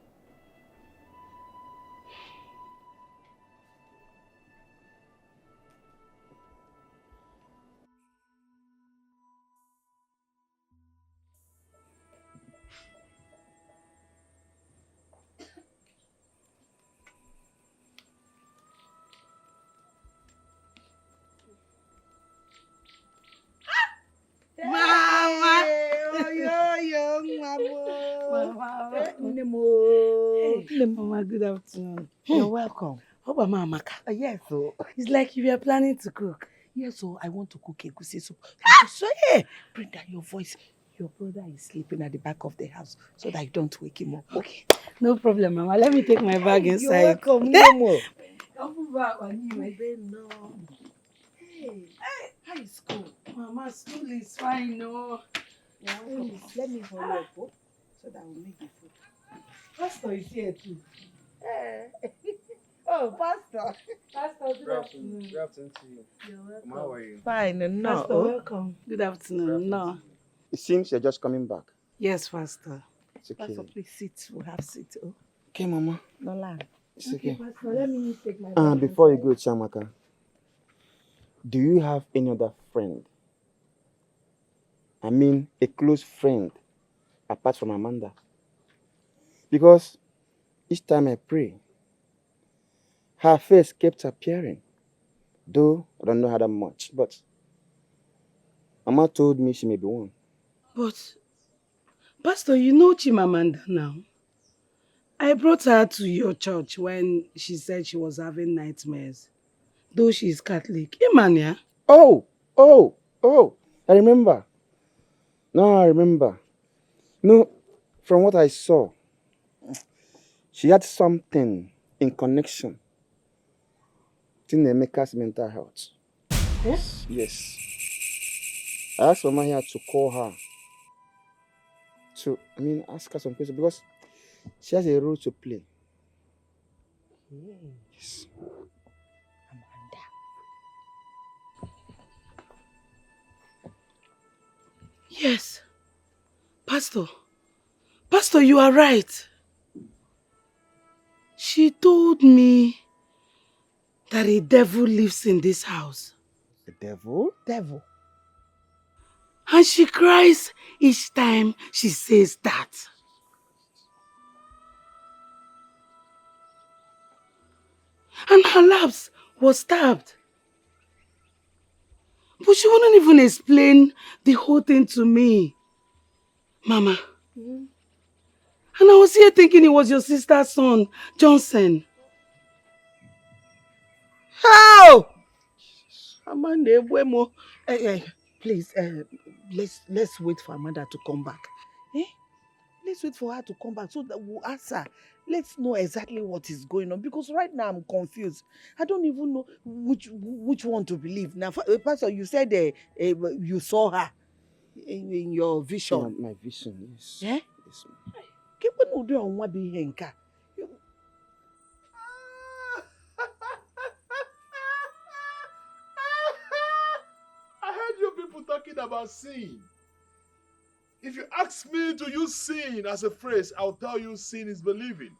Mama! Mama, good afternoon. You're welcome. How about Mama Amaka? Yes, so. It's like you were planning to cook. Yes, so I want to cook egusi soup. So, hey, bring down your voice. Your brother is sleeping at the back of the house so that you don't wake him up. Okay? No problem, Mama. Let me take my bag inside. You're welcome. No more. Hey, how is school? Mama, school is fine, no. Let me hurry up, so that we'll make the food. Pastor is here too. Oh, Pastor. Pastor, good afternoon. Good afternoon to you. You're welcome. How are you? Fine, no. Pastor, welcome. Good afternoon. No. It seems you're just coming back. Yes, Pastor. It's okay. Pastor, please sit. We'll have seat. Oh. Okay, Mama. No lie. It's okay. Pastor, let me take my bag. Before you go, Chiamaka, do you have any other friend? I mean, a close friend, apart from Amanda? Because each time I pray, her face kept appearing. Though I don't know her that much, but Mama told me she may be one. But, Pastor, you know Chimamanda now. I brought her to your church when she said she was having nightmares. Though she is Catholic. Imania. Oh! I remember. Now I remember. No, from what I saw, she had something in connection to Nemeka's mental health. Yes? Yes. I asked Mama here to call her ask her some questions because she has a role to play. Yes. Yes. Pastor, you are right. She told me that a devil lives in this house. The devil? Devil. And she cries each time she says that. And her labs was stabbed. But she wouldn't even explain the whole thing to me. Mama. And I was here thinking it was your sister's son, Johnson. How? Amanda, please, let's wait for Amanda to come back. Eh? Let's wait for her to come back so that we'll ask her. Let's know exactly what is going on because right now I'm confused. I don't even know which one to believe. Now, Pastor, you said you saw her in your vision. Yeah, my vision, yes. Yeah? Yes, I heard you people talking about sin. If you ask me to use sin as a phrase, I'll tell you sin is believing.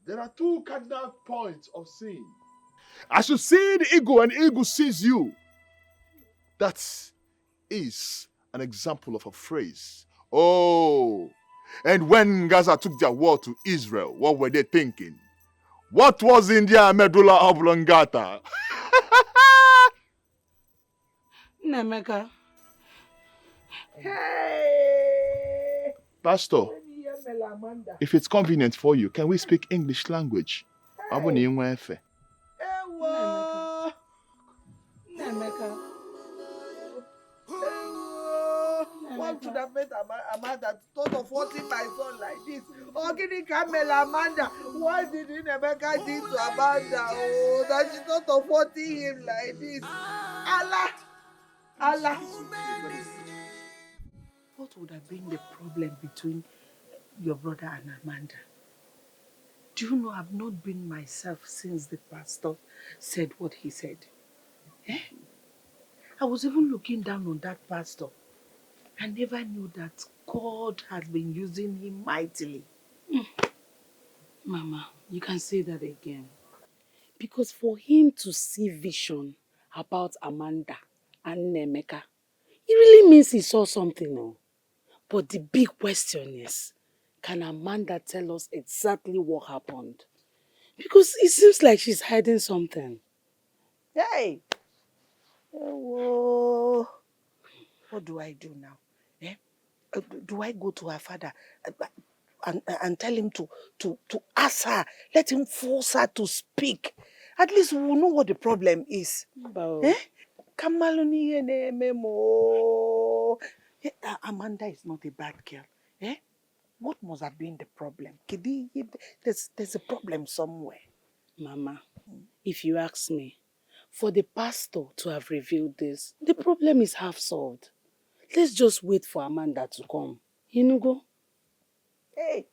There are two cardinal points of sin. As you see the eagle and the eagle sees you, that is an example of a phrase. Oh, and when Gaza took their war to Israel, what were they thinking? What was in their medulla oblongata? Nemeka. Hey! Pastor, if it's convenient for you, can we speak English language? Nemeka. One should have met Amanda thought of hurting my son like this. Ogini Camel Amanda. Why did Nemeka do to Amanda? Oh, that she thought of hurting him like this. Allah. What would have been the problem between your brother and Amanda? Do you know I've not been myself since the pastor said what he said? Eh? I was even looking down on that pastor. I never knew that God has been using him mightily. Mama, you can say that again. Because for him to see vision about Amanda and Nemeka, it really means he saw something. No? But the big question is, can Amanda tell us exactly what happened? Because it seems like she's hiding something. Hey! Oh, what do I do now? Eh? Do I go to her father and tell him to ask her, let him force her to speak? At least we will know what the problem is. Eh? Amanda is not a bad girl. Eh? What must have been the problem? There's a problem somewhere. Mama, if you ask me, for the pastor to have revealed this, the problem is half solved. Let's just wait for Amanda to come. You know, go. Hey!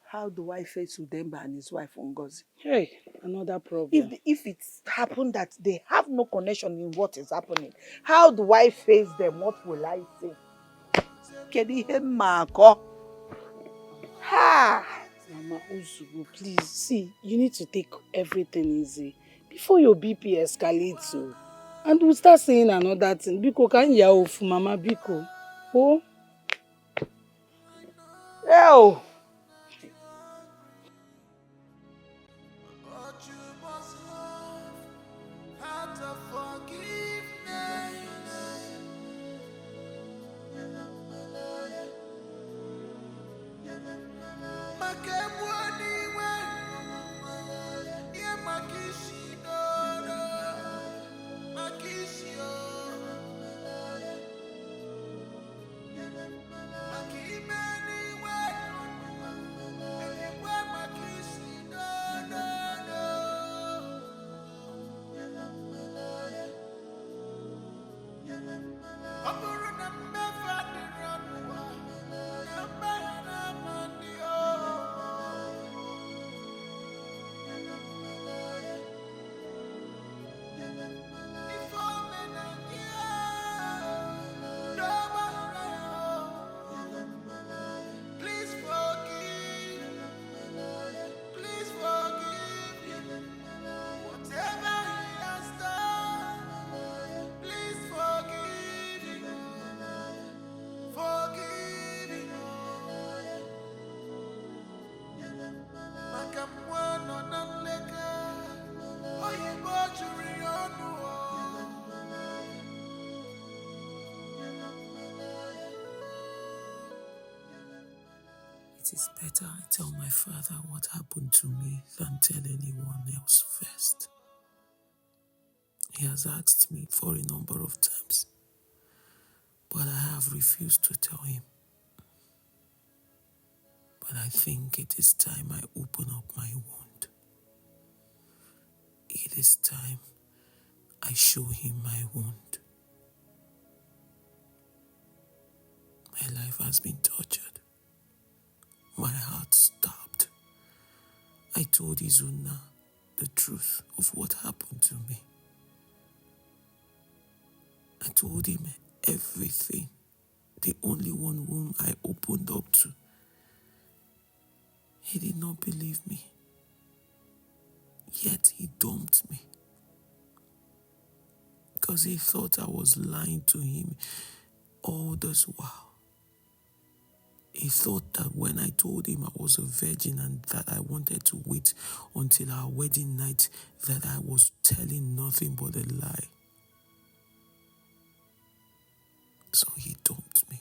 How do I face Udemba and his wife Ngozi? Hey, another problem. If it's happened that they have no connection in what is happening, how do I face them? What will I say? Ha! Mama Uzugu, please, see, you need to take everything easy before your BP escalates. So. And we'll start saying another thing. Biko can ya off, Mama Biko. Oh? Oh! It is better I tell my father what happened to me than tell anyone else first. He has asked me for a number of times, but I have refused to tell him. But I think it is time I open up my wound. It is time I show him my wound. My life has been tortured. My heart stopped. I told Izuna the truth of what happened to me. I told him everything, the only one whom I opened up to. He did not believe me, yet he dumped me because he thought I was lying to him all this while. He thought that when I told him I was a virgin and that I wanted to wait until our wedding night, that I was telling nothing but a lie. So he dumped me.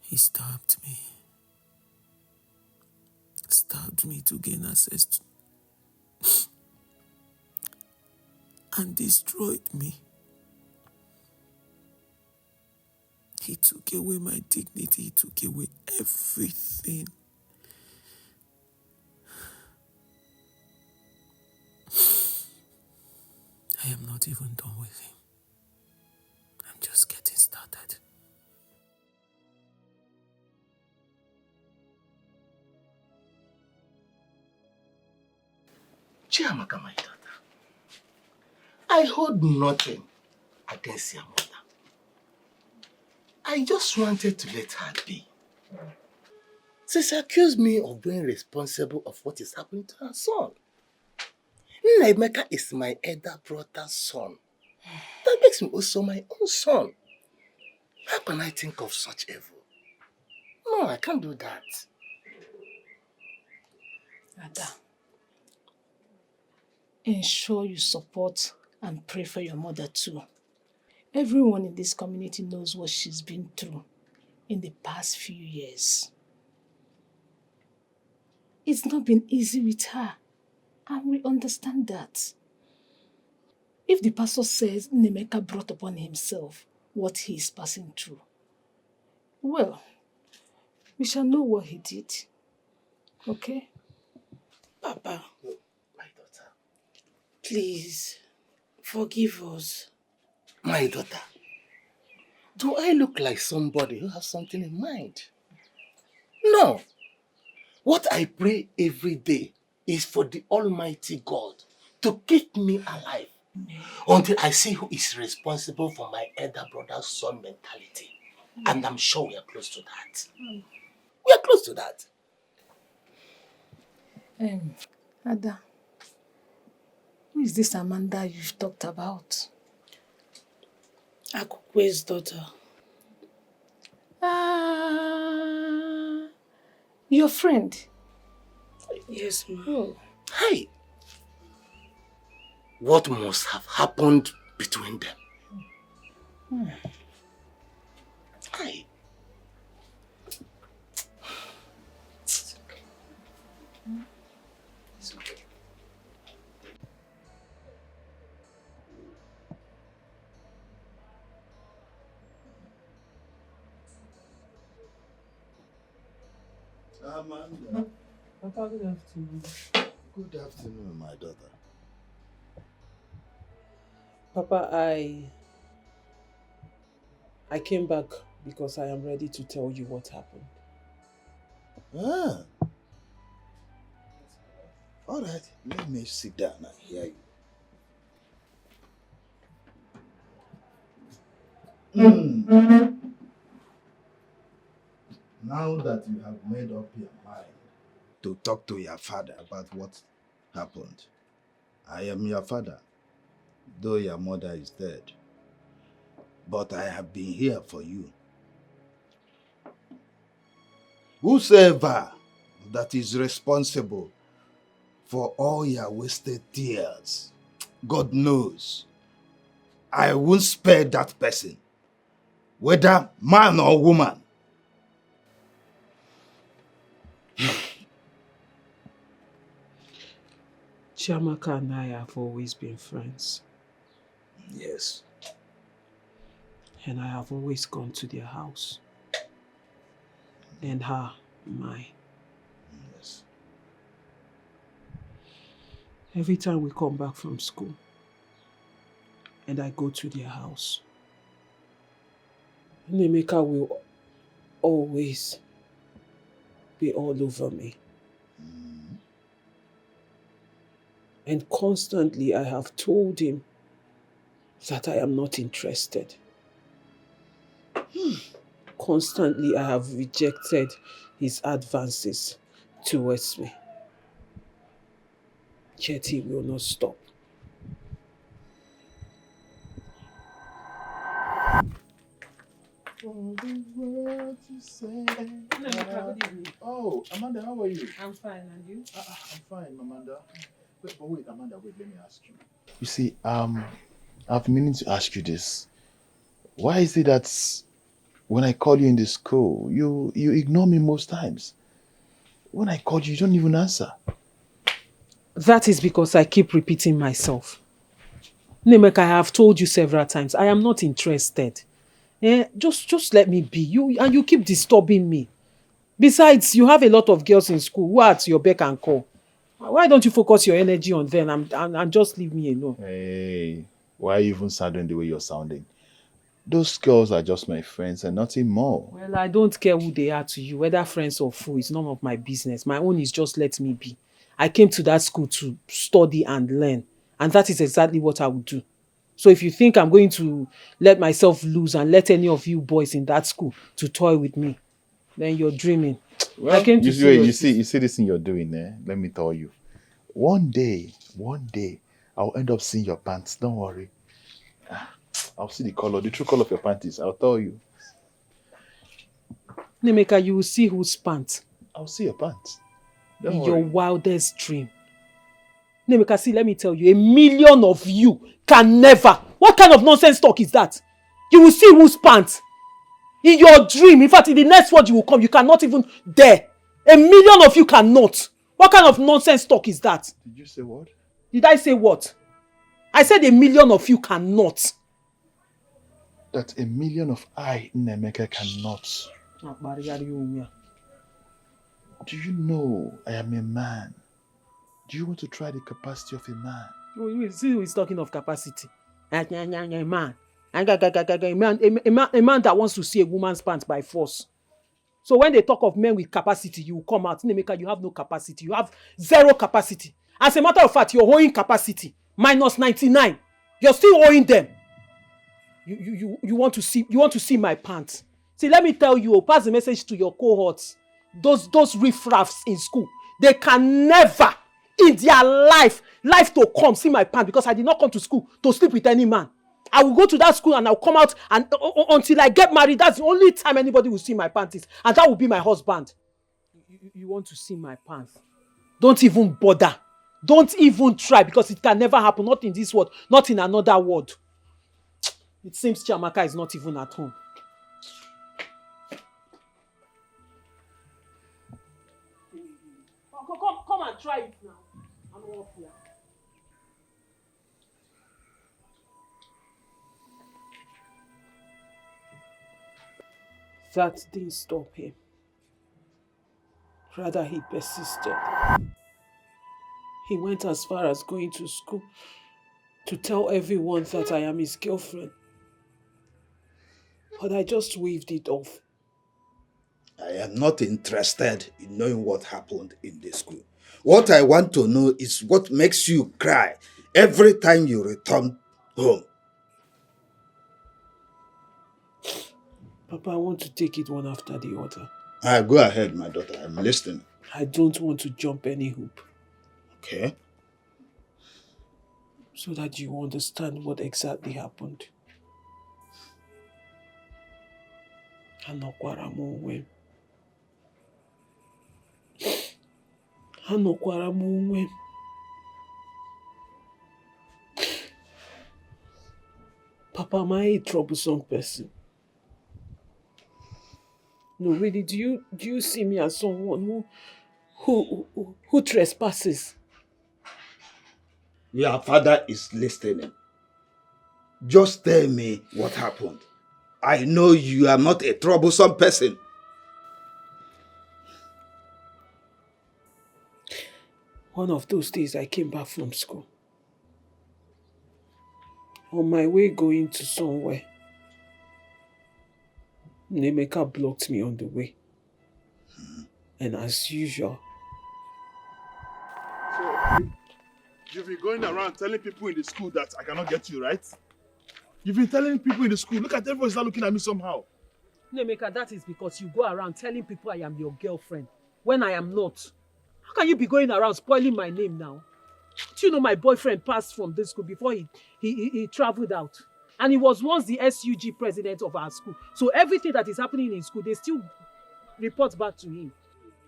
He stabbed me. Stabbed me to gain access to and destroyed me. He took away my dignity. He took away everything. I am not even done with him. I'm just getting started. Chiamaka, my daughter, I hold nothing against your mother. I just wanted to let her be. She accused me of being responsible of what is happening to her son. Nnaemeka is my elder brother's son. That makes him also my own son. How can I think of such evil? No, I can't do that. Ada, ensure you support and pray for your mother too. Everyone in this community knows what she's been through in the past few years. It's not been easy with her, and we understand that. If the pastor says Nnaemeka brought upon himself what he is passing through, well, we shall know what he did. Okay? Papa, my daughter, please, forgive us. My daughter, do I look like somebody who has something in mind? No. What I pray every day is for the Almighty God to keep me alive until I see who is responsible for my elder brother's son mentality. And I'm sure we are close to that. We are close to that. Ada, who is this Amanda you've talked about? Akukwe's daughter. Ah, your friend? Yes, ma'am. Oh. Hey, what must have happened between them? Hey. It's okay. It's okay. Amanda. Papa, good afternoon. Good afternoon, my daughter. Papa, I came back because I am ready to tell you what happened. Ah. All right, let me sit down and hear you. Now that you have made up your mind to talk to your father about what happened, I am your father, though your mother is dead. But I have been here for you. Whosoever that is responsible for all your wasted tears, God knows, I won't spare that person, whether man or woman. Chiamaka and I have always been friends. Yes. And I have always gone to their house. And her, mine. Yes. Every time we come back from school, and I go to their house, Nemeka will always be all over me. And constantly I have told him that I am not interested. Constantly I have rejected his advances towards me. Yet he will not stop. Oh, Amanda, how are you? I'm fine, and you? I'm fine, Amanda. Wait, Amanda, let me ask you. You see, I've been meaning to ask you this. Why is it that when I call you in the school, you ignore me most times? When I call you, you don't even answer. That is because I keep repeating myself. Nemeka, I have told you several times, I am not interested. Just let me be. You keep disturbing me. Besides, you have a lot of girls in school who are at your beck and call. Why don't you focus your energy on them and just leave me alone? Hey, why are you even sounding the way you're sounding? Those girls are just my friends and nothing more. Well, I don't care who they are to you, whether friends or foes. It's none of my business. My own is just let me be. I came to that school to study and learn, and that is exactly what I would do. So if you think I'm going to let myself loose and let any of you boys in that school to toy with me, then you're dreaming. Well, I came to you see this thing you're doing there. Let me tell you. One day, I'll end up seeing your pants. Don't worry. I'll see the true color of your panties. I'll tell you. Nemeka, you will see whose pants. I'll see your pants. Don't In your worry. wildest dream. Nemeka, see, let me tell you, 1,000,000 of you can never. What kind of nonsense talk is that? You will see whose pants. In your dream, in fact, in the next word you will come, you cannot even dare. 1,000,000 of you cannot. What kind of nonsense talk is that? Did you say what? Did I say what? I said 1,000,000 of you cannot. That 1,000,000 of I, Nemeka, cannot. Do you know I am a man? Do you want to try the capacity of a man? You see who is talking of capacity. A man. A man that wants to see a woman's pants by force. So when they talk of men with capacity, you will come out. Nemeka, you have no capacity. You have zero capacity. As a matter of fact, you're owing capacity. Minus 99. You're still owing them. You want to see my pants. See, let me tell you, pass the message to your cohorts. Those riffraffs in school, they can never in their life to come see my pants, because I did not come to school to sleep with any man. I will go to that school and I'll come out, and until I get married, that's the only time anybody will see my panties, and that will be my husband. You want to see my pants? Don't even bother. Don't even try, because it can never happen. Not in this world, not in another world. It seems Chiamaka is not even at home. Come and try it now. I'm off here. That didn't stop him. Rather, he persisted. He went as far as going to school to tell everyone that I am his girlfriend. But I just waved it off. I am not interested in knowing what happened in the school. What I want to know is what makes you cry every time you return home. Papa, I want to take it one after the other. Go ahead, my daughter. I'm listening. I don't want to jump any hoop. Okay. So that you understand what exactly happened. Anokwara m onwe m. Anokwara m onwe m. Papa, am I a troublesome person? No, really, do you see me as someone who trespasses? Your father is listening. Just tell me what happened. I know you are not a troublesome person. One of those days I came back from school. On my way going to somewhere, Nemeka blocked me on the way. And as usual... So, you've been going around telling people in the school that I cannot get you, right? You've been telling people in the school, look at everyone start looking at me somehow. Nemeka, that is because you go around telling people I am your girlfriend, when I am not. How can you be going around spoiling my name now? Do you know my boyfriend passed from this school before he traveled out? And he was once the SUG president of our school. So everything that is happening in school, they still report back to him.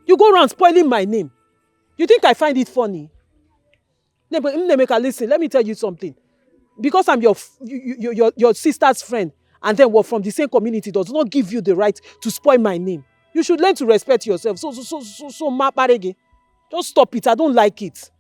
You go around spoiling my name. You think I find it funny? Nemeka, listen, let me tell you something. Because I'm your sister's friend, and then we're from the same community, does not give you the right to spoil my name. You should learn to respect yourself. So, Maparege, just stop it. I don't like it.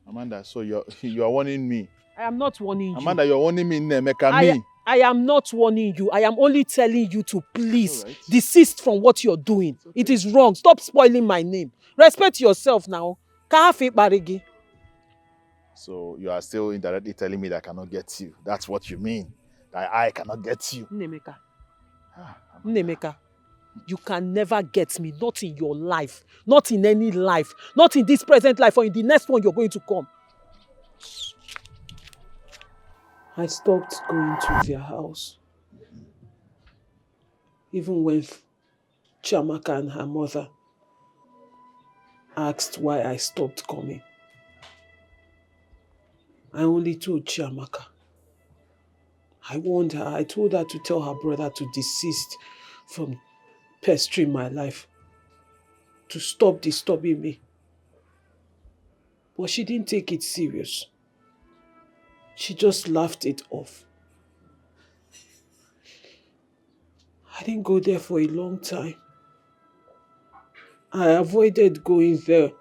Amanda, so you are warning me. I am not warning you. Amanda, you're warning me, Nemeka, me. I am not warning you. I am only telling you to please desist from what you're doing. Okay. It is wrong. Stop spoiling my name. Respect yourself now. So you are still indirectly telling me that I cannot get you. That's what you mean. That I cannot get you. Nemeka. Nemeka. You can never get me. Not in your life. Not in any life. Not in this present life or in the next one you're going to come. I stopped going to their house. Even when Chiamaka and her mother asked why I stopped coming, I only told Chiamaka. I warned her. I told her to tell her brother to desist from pestering my life, to stop disturbing me. But she didn't take it serious. She just laughed it off. I didn't go there for a long time. I avoided going there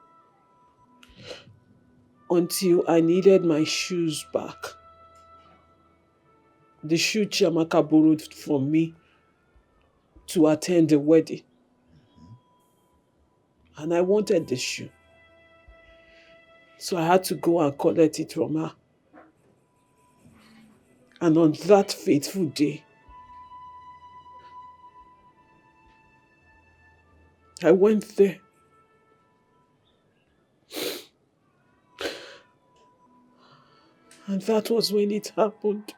until I needed my shoes back. The shoe Chiamaka borrowed from me to attend the wedding. And I wanted the shoe. So I had to go and collect it from her. And on that fateful day, I went there. And that was when it happened.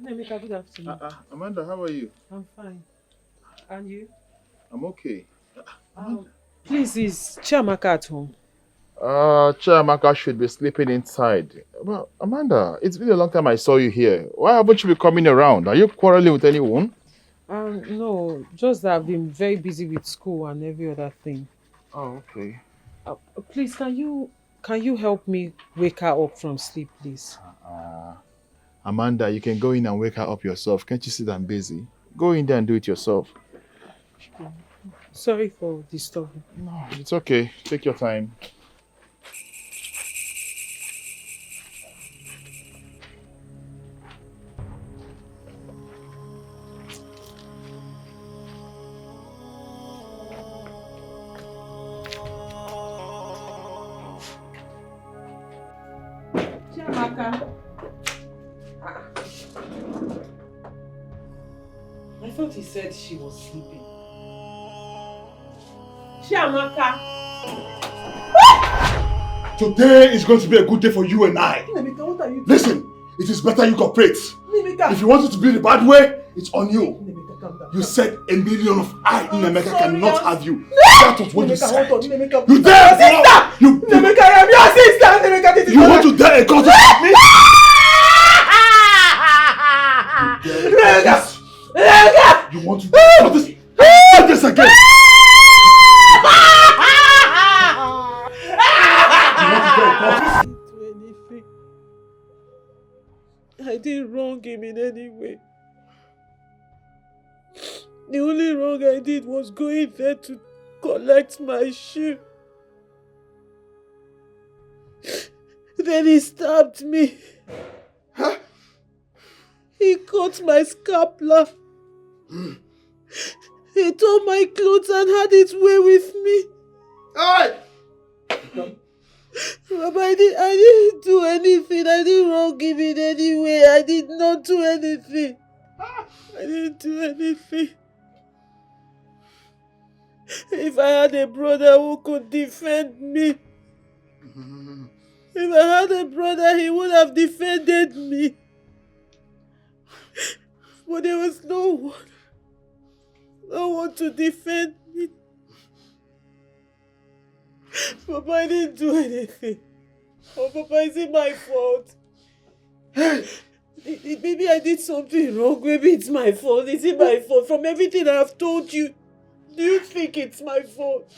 Nemeka, good afternoon. Amanda, how are you? I'm fine. And you? I'm okay. Please, is Chiamaka at home? Chiamaka should be sleeping inside. Well, Amanda, it's been a long time I saw you here. Why haven't you been coming around? Are you quarreling with anyone? No, just that I've been very busy with school and every other thing. Oh, okay. Please, can you help me wake her up from sleep, please? Amanda, you can go in and wake her up yourself. Can't you see that I'm busy? Go in there and do it yourself. Sorry for disturbing. No, it's okay. Take your time. Chiamaka. I thought he said she was sleeping. Chiamaka. Today is going to be a good day for you and I. Nemeka, what are you doing? Listen, it is better you cooperate. Nemeka. If you want it to be the bad way, it's on you. Nemeka, calm down. You said a million of I, Nemeka, sorry, cannot have you. No! That was what you Nemeka, said. hold on. Nemeka, You dare! sister! You, Nemeka, I am your sister! Nemeka, this is you not want to dare a contest with me? Nemeka! Nemeka! You want to dare this? Do this again! I didn't wrong him in any way. The only wrong I did was going there to collect my shoe. Then he stabbed me. Huh? He cut my scapula. He tore my clothes and had his way with me. Hey! Papa, I didn't do anything. I didn't wrong him in any way. I did not do anything. I didn't do anything. If I had a brother who could defend me, if I had a brother, he would have defended me. But there was no one to defend me. Papa, I didn't do anything. Oh, Papa, is it my fault? Maybe I did something wrong. Maybe it's my fault. Is it my fault? From everything I have told you, do you think it's my fault?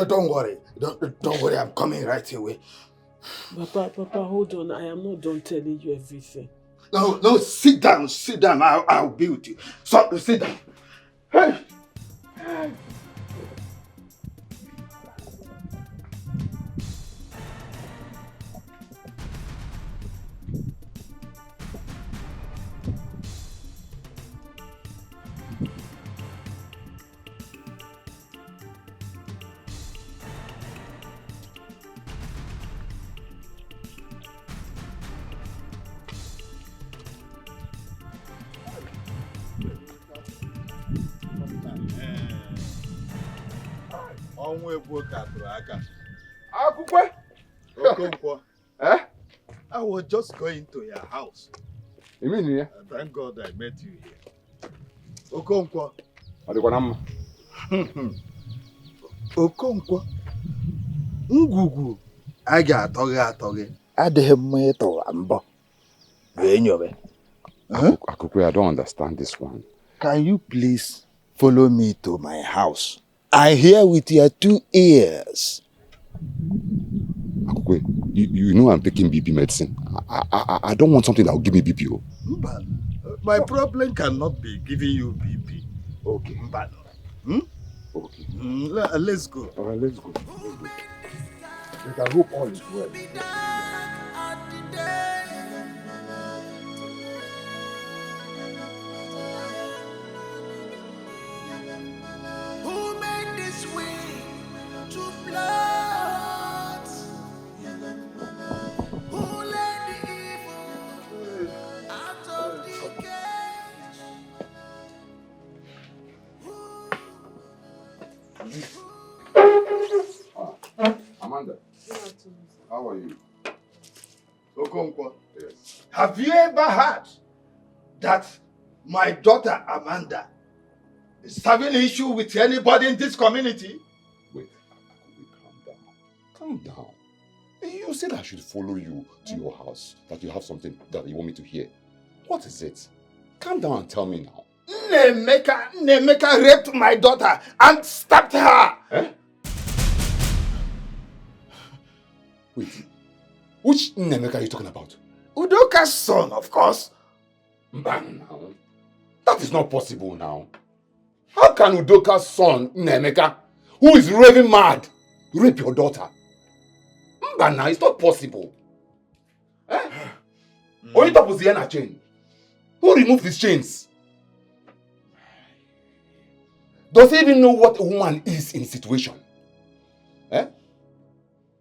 Don't worry. Don't worry. I'm coming right away. Papa, hold on. I am not done telling you everything. No, sit down. I'll be with you. So, sit down. Hey! I was just going to your house. You mean here? Thank God I met you here. Okonkwo. Okonkwo. Ngwugwu a ga-atọ gị adịghị mma ịtọwa mbọ. Akukwe, I don't understand this one. Can you please follow me to my house? I hear with your 2 ears. Akukwe, you know I'm taking BP medicine. I don't want something that will give me BP. My problem cannot be giving you BP. Okay. Okay. Let's go. All right, let's go. But I hope all is well. Who made this way to blood? Who let the evil out of the cage? Amanda, how are you? Okonkwo. Yes. Have you ever heard that my daughter Amanda is having issue with anybody in this community? Wait, calm down. You said I should follow you to your house, that you have something that you want me to hear. What is it? Calm down and tell me now. Nemeka raped my daughter and stabbed her. Eh? Wait, which Nemeka are you talking about? Udoka's son, of course. Mbana now. That is not possible now. How can Udoka's son, Nemeka, who is raving mad, rape your daughter? Mbana, it's not possible. Eh? Only top was the inner chain. Who removed these chains? Does he even know what a woman is in a situation? Eh?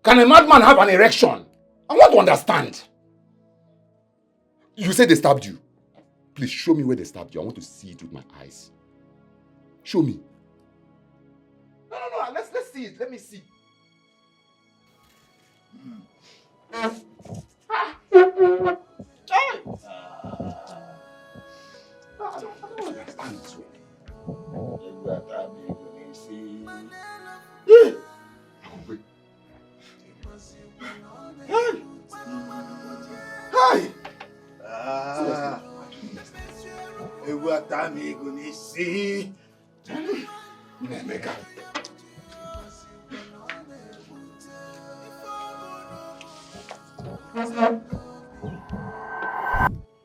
Can a madman have an erection? I want to understand. You said they stabbed you. Please show me where they stabbed you. I want to see it with my eyes. Show me. No. Let's see it. Let me see.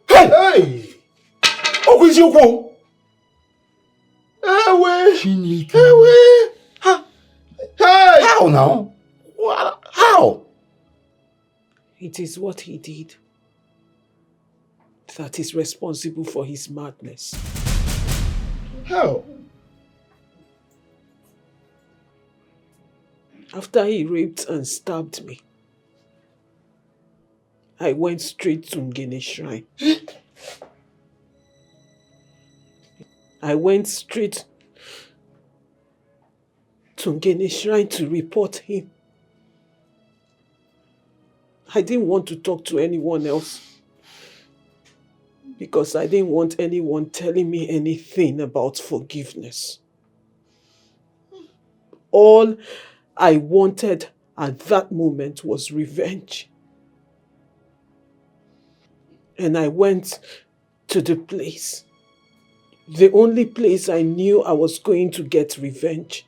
Hey! Oh, is you go? Hey! How now? How? It is what he did that is responsible for his madness. How? After he raped and stabbed me, I went straight to Ngene Shrine. I went straight to Ngene Shrine to report him. I didn't want to talk to anyone else because I didn't want anyone telling me anything about forgiveness. All I wanted at that moment was revenge. And I went to the place, the only place I knew I was going to get revenge,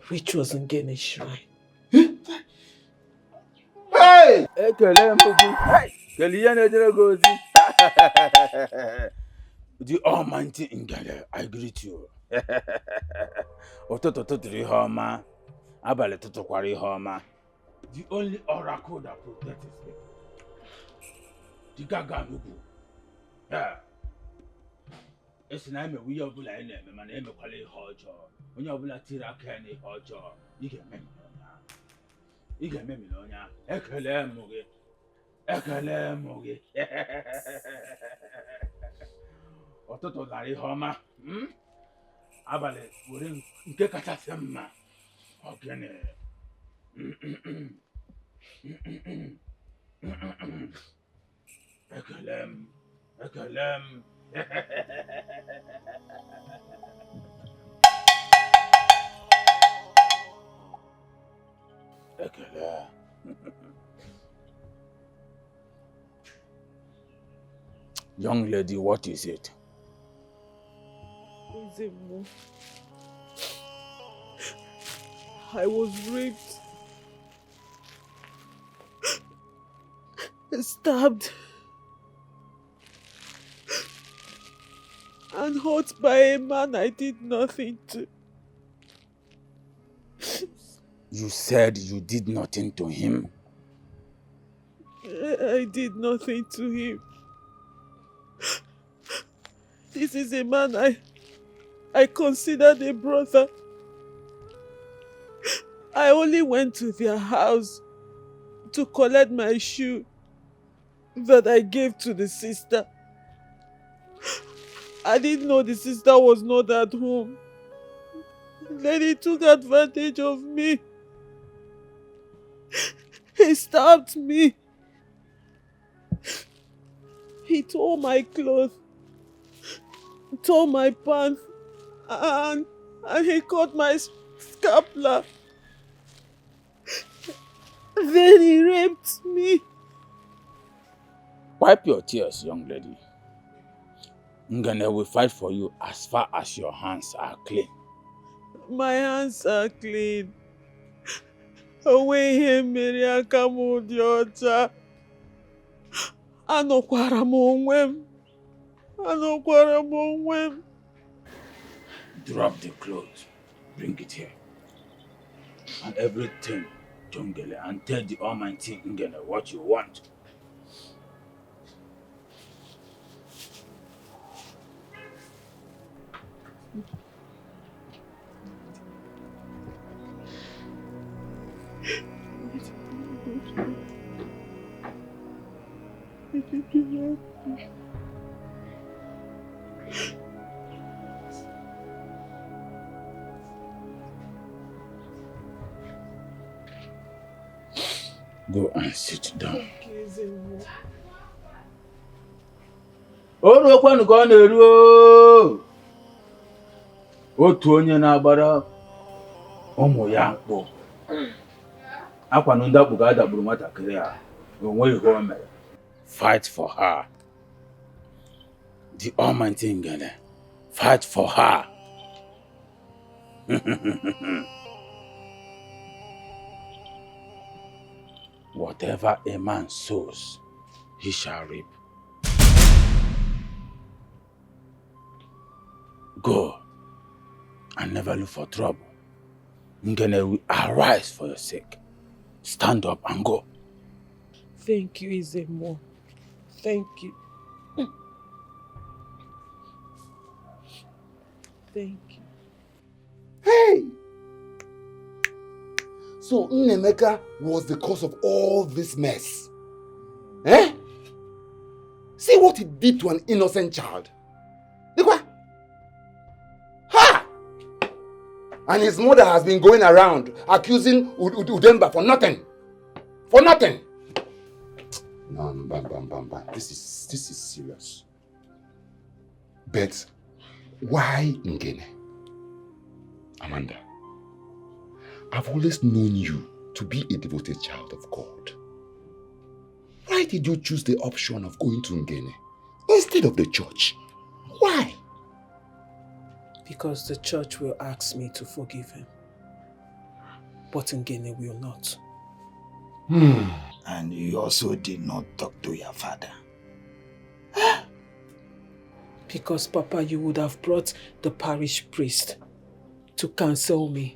which was Ngene Shrine. Hey! The Almighty Ngele, I greet you. Homa, Abale Homa. The only oracle that protects me. The Gaganubu. Yeah. It's an name we are blind, my name is Kali Hojo. When you're black Tira Kenny Hojo, you can make me. You can make me on ya. Ekele Mugi. Ototo Larry Homa. Abale, wouldn't get a sema. Okay. Ekelem. Ekele. Young lady, what is it? Ezemo, I was raped, stabbed, and hurt by a man I did nothing to. You said you did nothing to him. I did nothing to him. This is a man I considered a brother. I only went to their house to collect my shoe that I gave to the sister. I didn't know the sister was not at home. Then he took advantage of me. He stabbed me. He tore my clothes, tore my pants, and he cut my scapula. Then he raped me. Wipe your tears, young lady. Ngane will fight for you as far as your hands are clean. My hands are clean. Away him, Miriam Kamudiocha. Anọkwara m onwe m. Anọkwara m onwe m. Drop the clothes. Bring it here. And everything, Jungele, and tell the Almighty Ngele what you want. Go and sit down. Oru kwanu ka ọ na-eru o. Otu onye na-agbara ụmụ ya mkpụ. Akwanụ ndị akpụ ga-adagburu nwatakịrị a. Onwe ihe o mere. Fight for her. The Almighty Ngene. Fight for her. Whatever a man sows, he shall reap. Go and never look for trouble. Ngene will arise for your sake. Stand up and go. Thank you, Izemo. Thank you. Thank you. Hey! So Nnemeka was the cause of all this mess. Eh? See what he did to an innocent child. Dikeh. Ha! And his mother has been going around accusing Udemba for nothing. For nothing. No, bam. This is serious. But why Ngene? Amanda, I've always known you to be a devoted child of God. Why did you choose the option of going to Ngene instead of the church? Why? Because the church will ask me to forgive him. But Ngene will not. And you also did not talk to your father. Because, Papa, you would have brought the parish priest to counsel me.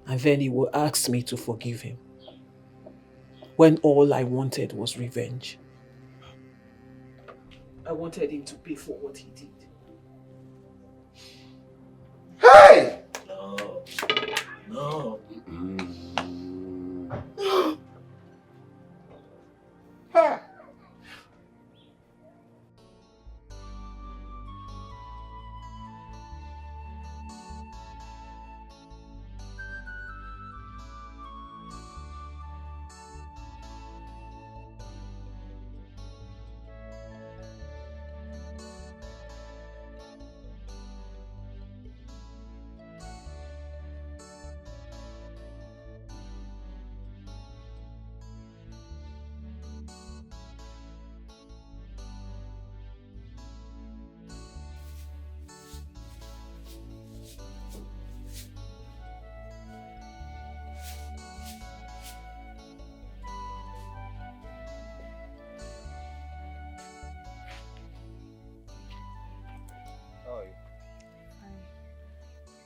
And then he will ask me to forgive him. When all I wanted was revenge. I wanted him to pay for what he did. Hey! No. Ha!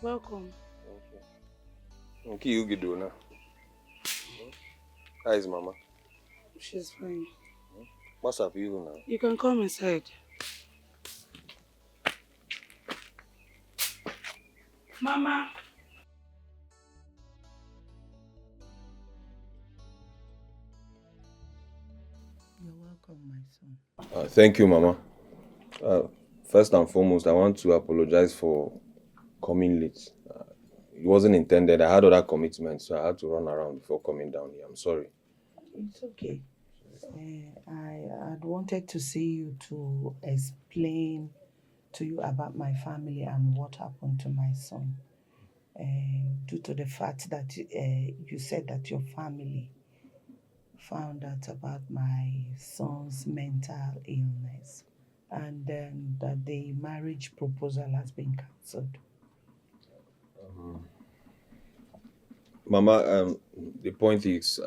Welcome. Okay, you get doing now. How is Mama? She's fine. What's up you now? You can come inside. Mama. You're welcome, my son. Thank you, Mama. First and foremost, I want to apologize for coming late. It wasn't intended. I had other commitments, so I had to run around before coming down here. I'm sorry. It's okay. I had wanted to see you to explain to you about my family and what happened to my son. Due to the fact that you said that your family found out about my son's mental illness and then that the marriage proposal has been cancelled. Mama, the point is,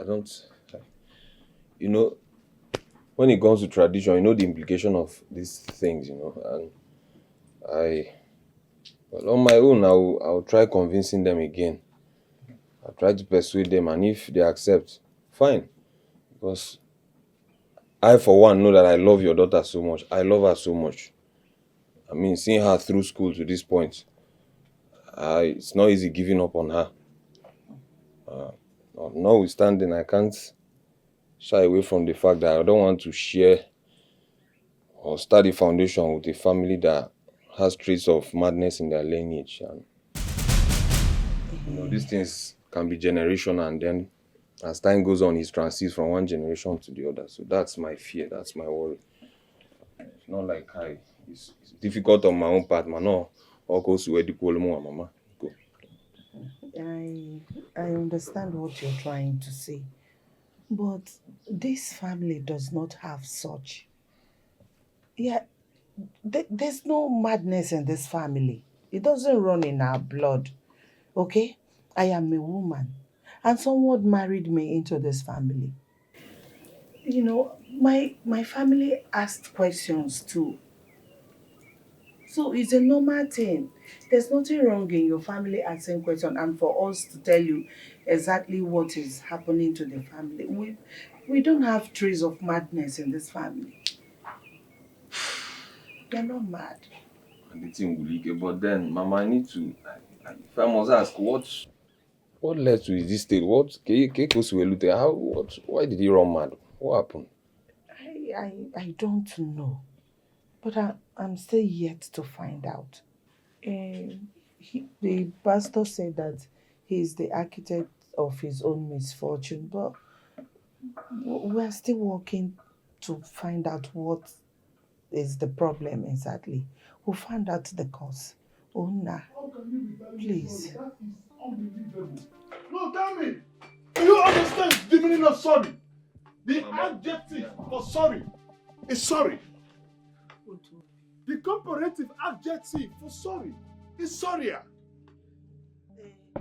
when when it comes to tradition, you know the implication of these things, and well, on my own, I'll try convincing them again. I'll try to persuade them, and if they accept, fine. Because I, for one, know that I love your daughter so much. I love her so much. I mean, seeing her through school to this point, it's not easy giving up on her. Notwithstanding, I can't shy away from the fact that I don't want to share or start a foundation with a family that has traits of madness in their lineage. And these things can be generational, and then as time goes on, it transits from one generation to the other. So that's my fear, that's my worry. It's not like it's difficult on my own part, man. No, all goes to where the mama. Go. I understand what you're trying to say, but this family does not have such. Yeah, there's no madness in this family. It doesn't run in our blood. Okay? I am a woman, and someone married me into this family. You know, my family asked questions too. So it's a normal thing. There's nothing wrong in your family asking questions and for us to tell you exactly what is happening to the family. We don't have trace of madness in this family. They're not mad. And the thing will leak. But then, Mama, I need to. If I must ask, what led to this state? Why did he run mad? What happened? I don't know. But I'm still yet to find out. The pastor said that he is the architect of his own misfortune, but we're still working to find out what is the problem exactly. We'll find out the cause. Ona, please. That is unbelievable. No, tell me. Do you understand the meaning of sorry? The adjective for sorry is sorry. The comparative adjective for sorry is sorrier.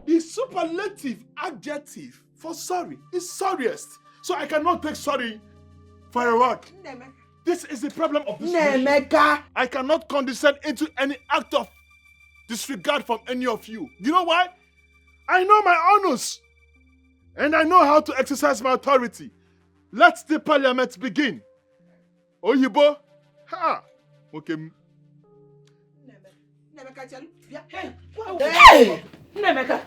The superlative adjective for sorry is sorriest. So I cannot take sorry for a word. This is the problem of this nation. I cannot condescend into any act of disregard from any of you. You know why? I know my honors. And I know how to exercise my authority. Let the parliament begin. Oyibo. Ha. Okay. Hey! Nemeka!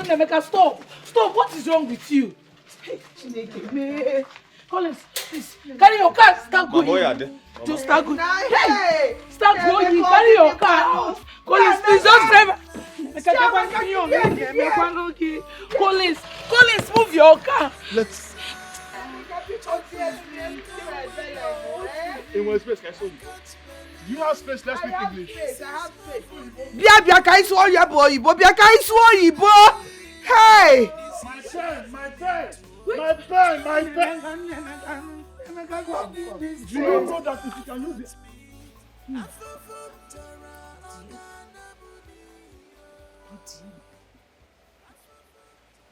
Nemeka, stop! Stop! What is wrong with you? Hey, Chineke, Collins, please, carry your car, start going. Just start going. Hey! Start going, carry your car. Collins, please, just drive. Collins, move your car. Let's. In one space, can I show you? You have space, let's speak English. I have space. Bia, can I show you, boy? Bia, can I show you, boy? Hey! My pen. Do you know that if you can use it?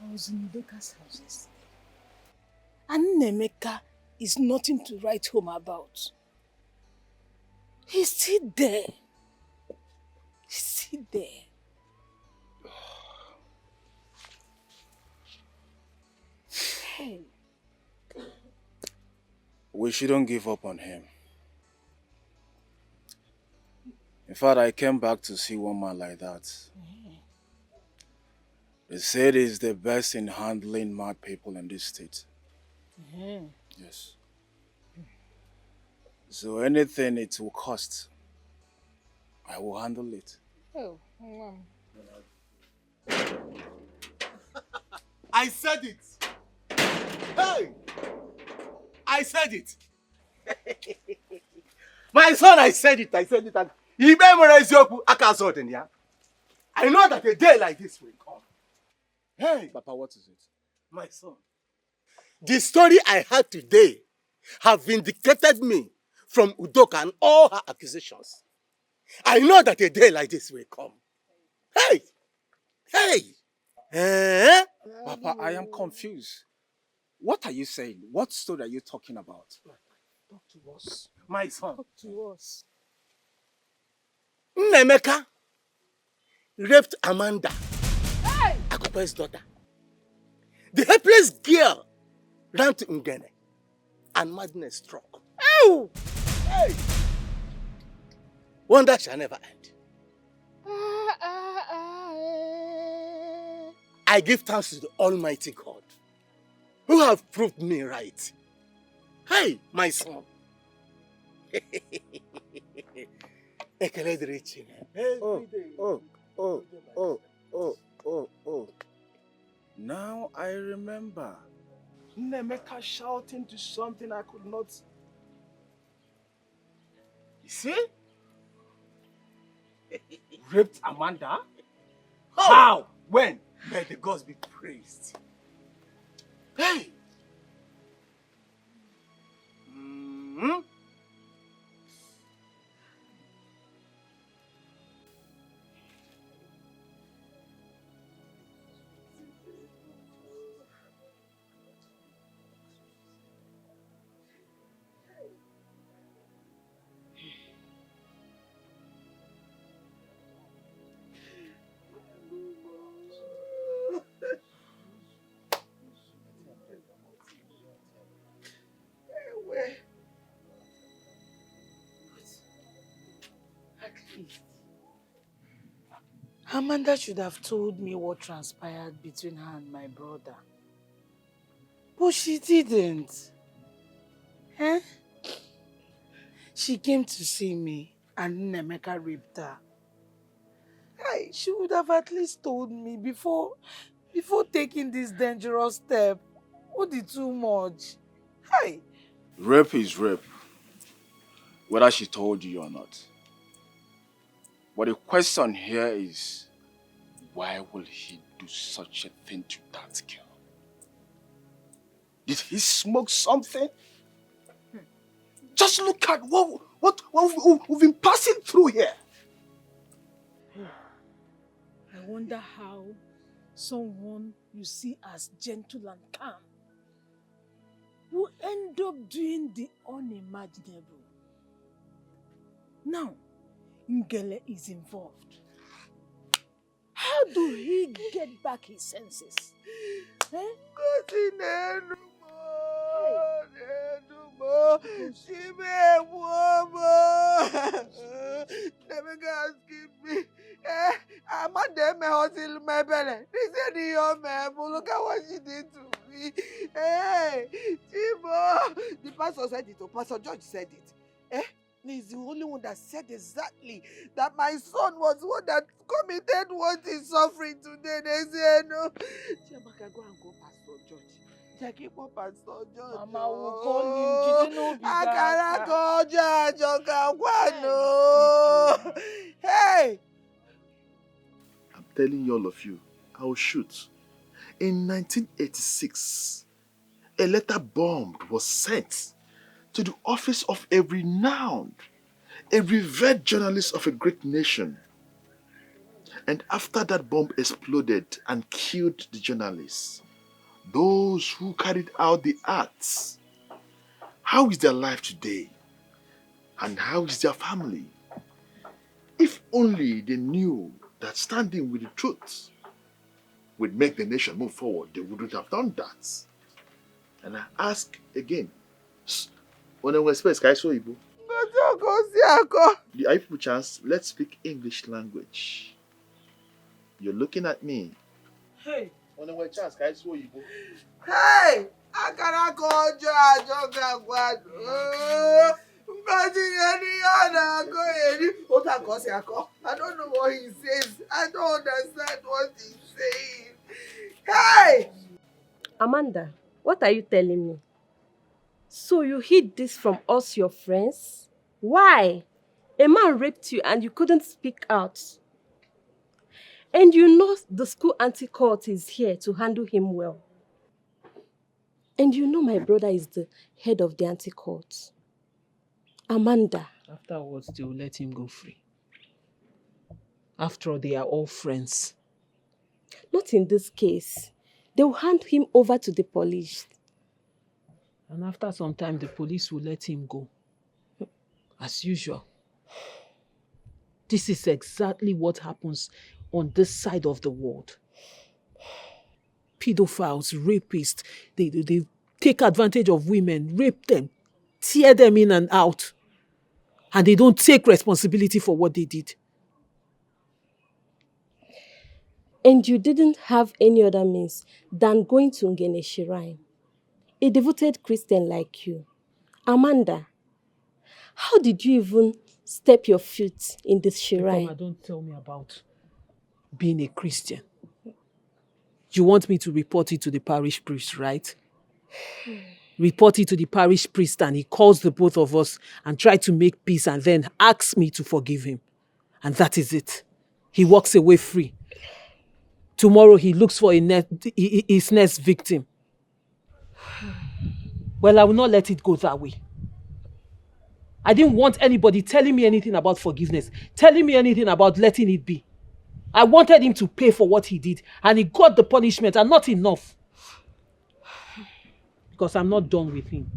I was in Udoka's house yesterday. And Nemeka is nothing to write home about. He's still there. He's still there. Hey. We shouldn't give up on him. In fact, I came back to see one man like that. They said he's the best in handling mad people in this state. Yes. So anything it will cost, I will handle it. Oh, I said it. Hey! I said it. My son, I said it. And he memorized your Accusations, yeah? I know that a day like this will come. Hey! Papa, what is it? My son, the story I had today have vindicated me from Udoka and all her accusations. I know that a day like this will come. Hey! Papa, I am confused. What are you saying? What story are you talking about? Talk to us. My son. Talk to us. Nnemeka raped Amanda, Akupe's daughter. The helpless girl ran to Ngene and madness struck. Ow! Hey! Wonder shall never end. I give thanks to the Almighty God who have proved me right. Hey, my son. Ekele dịrị Chineke. Oh. Now I remember. Nnemeka shouting to something I could not. You see? Raped Amanda? How? When? May the gods be praised. Hey! At least, Amanda should have told me what transpired between her and my brother. But she didn't. Eh? She came to see me and Nnemeka raped her. She would have at least told me before taking this dangerous step. What is too much? Hey! Rape is rape, whether she told you or not. But the question here is, why will he do such a thing to that girl? Did he smoke something? Just look at what we've been passing through here. I wonder how someone you see as gentle and calm will end up doing the unimaginable. Now, Ngele is involved. How do he get back his senses? Look at what she did to me. Hey, Chibo. The pastor said it, or Pastor George said it. He's the only one that said exactly that my son was the one that committed what he's suffering today. They say no. Chiamaka, go and call Pastor George. Jackie, call Pastor George. Mama will call him. Jide no be I that. cannot call George. No. Hey. I'm telling you all of you, I will shoot. In 1986, a letter bomb was sent to the office of a renowned, a revered journalist of a great nation. And after that bomb exploded and killed the journalist, those who carried out the acts, how is their life today? And how is their family? If only they knew that standing with the truth would make the nation move forward, they wouldn't have done that. And I ask again, when I was supposed to say Igbo, the people chance, let's speak English language. You're looking at me. Hey. When I was chance, I saw Igbo. Hey. I cannot call George. I don't know what he says. I don't understand what he's saying. Hey! Amanda, what are you telling me? So you hid this from us, your friends? Why? A man raped you and you couldn't speak out. And you know the school anti-court is here to handle him well. And you know my brother is the head of the anti-court. Amanda. Afterwards, they will let him go free. After all, they are all friends. Not in this case. They will hand him over to the police. And after some time, the police will let him go. As usual. This is exactly what happens on this side of the world. Pedophiles, rapists, they take advantage of women, rape them, tear them in and out. And they don't take responsibility for what they did. And you didn't have any other means than going to Ngene Shrine. A devoted Christian like you. Amanda, how did you even step your foot in this shrine? Mama, don't tell me about being a Christian. You want me to report it to the parish priest, right? Report it to the parish priest and he calls the both of us and try to make peace and then asks me to forgive him. And that is it. He walks away free. Tomorrow he looks for his next victim. Well, I will not let it go that way. I didn't want anybody telling me anything about forgiveness, telling me anything about letting it be. I wanted him to pay for what he did, and he got the punishment, and not enough. Because I'm not done with him.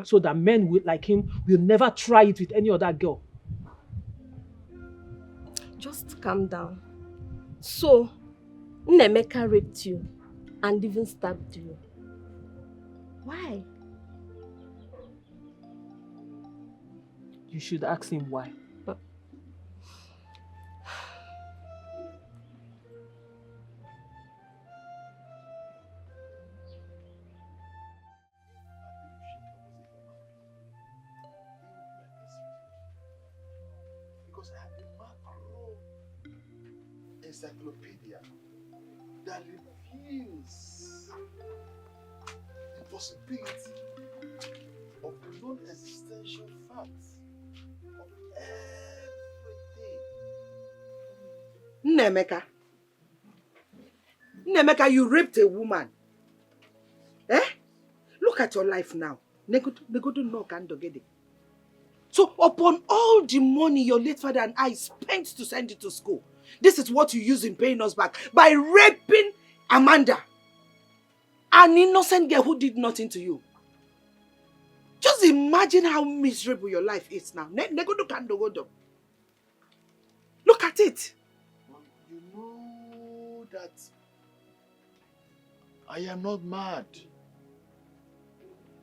So that men like him will never try it with any other girl. Just calm down. So, Nnemeka raped you and even stabbed you. Why? You should ask him why. Because I have a macro encyclopedia that reveals the possibility of non-existential facts of everything. Nnemeka, you raped a woman. Eh? Look at your life now. Negodo no kandogede. So upon all the money your late father and I spent to send you to school, this is what you use in paying us back by raping Amanda, an innocent girl who did nothing to you. Just imagine how miserable your life is now. Negodo kandogodo. Look at it. You know that I am not mad.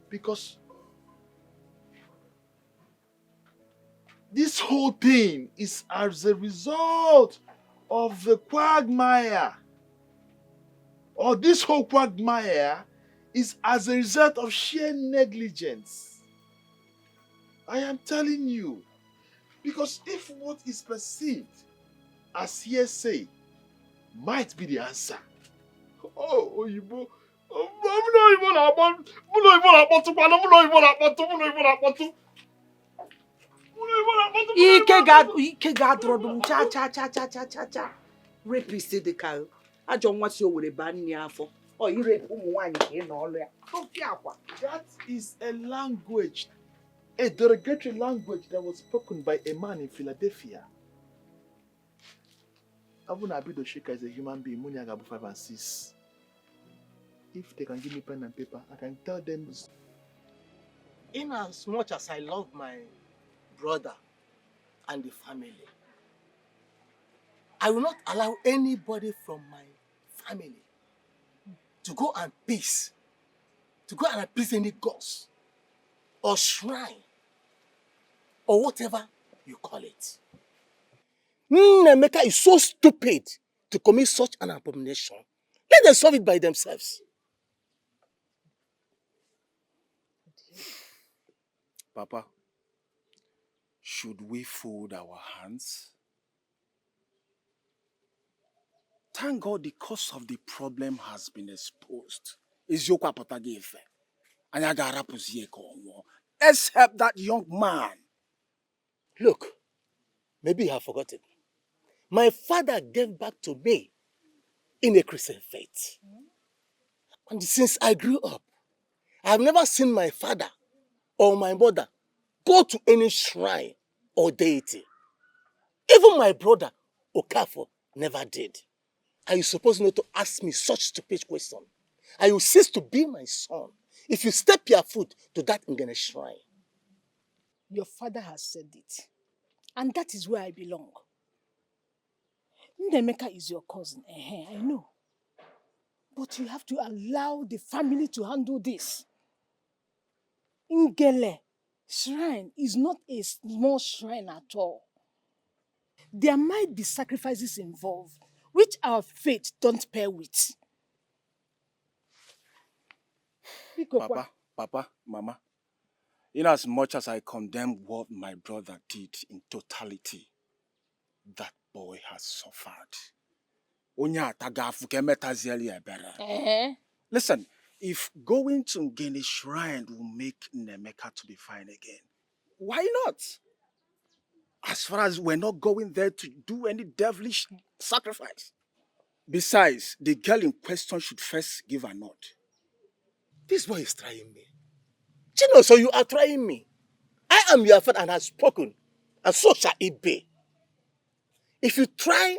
Because this whole thing is as a result of the quagmire. Or this whole quagmire is as a result of sheer negligence. I am telling you. Because if what is perceived as hearsay might be the answer. Oh, Oyibo. Ike ga-adrodum cha. Rapist Dikeh. Ajọ nwa si Owerri ba nni afọ. Or you rape ụmụ nwaanyị ka ị nọ ọlụ ya. That is a language, a derogatory language that was spoken by a man in Philadelphia. Even Abido Shika is a human being. Munyagabu 5 and 6. If they can give me pen and paper, I can tell them this. In as much as I love my brother and the family, I will not allow anybody from my family to go and appease any gods or shrine or whatever you call it. Nnemeka is so stupid to commit such an abomination. Let them solve it by themselves. Papa, should we fold our hands? Thank God the cause of the problem has been exposed. Let's help that young man. Look, maybe you have forgotten. My father gave back to me in a Christian faith. And since I grew up, I have never seen my father or my mother go to any shrine or deity. Even my brother, Okafo, never did. Are you supposed not to ask me such stupid question? I will cease to be my son if you step your foot to that Ngene shrine. Your father has said it. And that is where I belong. Ndemeka is your cousin. I know. But you have to allow the family to handle this. Ngele shrine is not a small shrine at all. There might be sacrifices involved, which our faith don't pair with. Papa, Mama, in as much as I condemn what my brother did in totality, that boy has suffered. Listen, if going to Ngene Shrine will make Nemeka to be fine again, why not? As far as we're not going there to do any devilish sacrifice. Besides, the girl in question should first give a nod. This boy is trying me. Chino, so you are trying me. I am your father and have spoken, and so shall it be. If you try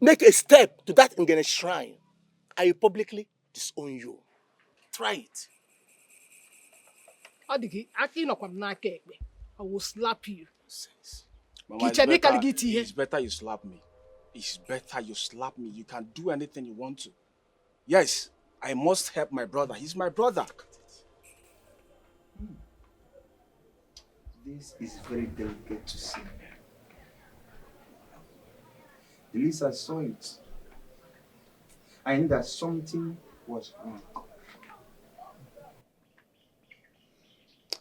make a step to that Ngene shrine, I will publicly disown you. Try it. I will slap you. Mama, it's better you slap me. It's better you slap me. You can do anything you want to. Yes, I must help my brother. He's my brother. This is very delicate to see. At least I saw it. I knew that something was wrong.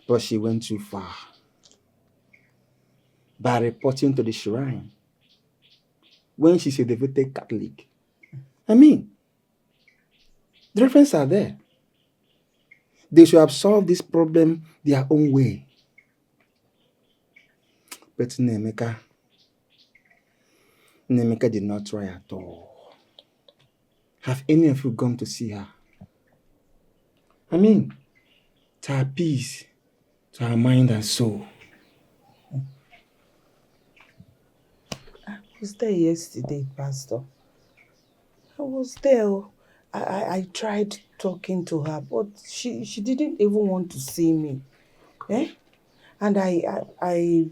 But she went too far by reporting to the shrine when she's a devoted Catholic. I mean, the references are there. They should have solved this problem their own way. But Nemeka did not try at all. Have any of you gone to see her? I mean, to her peace, to her mind and soul. I was there yesterday, Pastor. I was there. I tried talking to her, but she didn't even want to see me. And I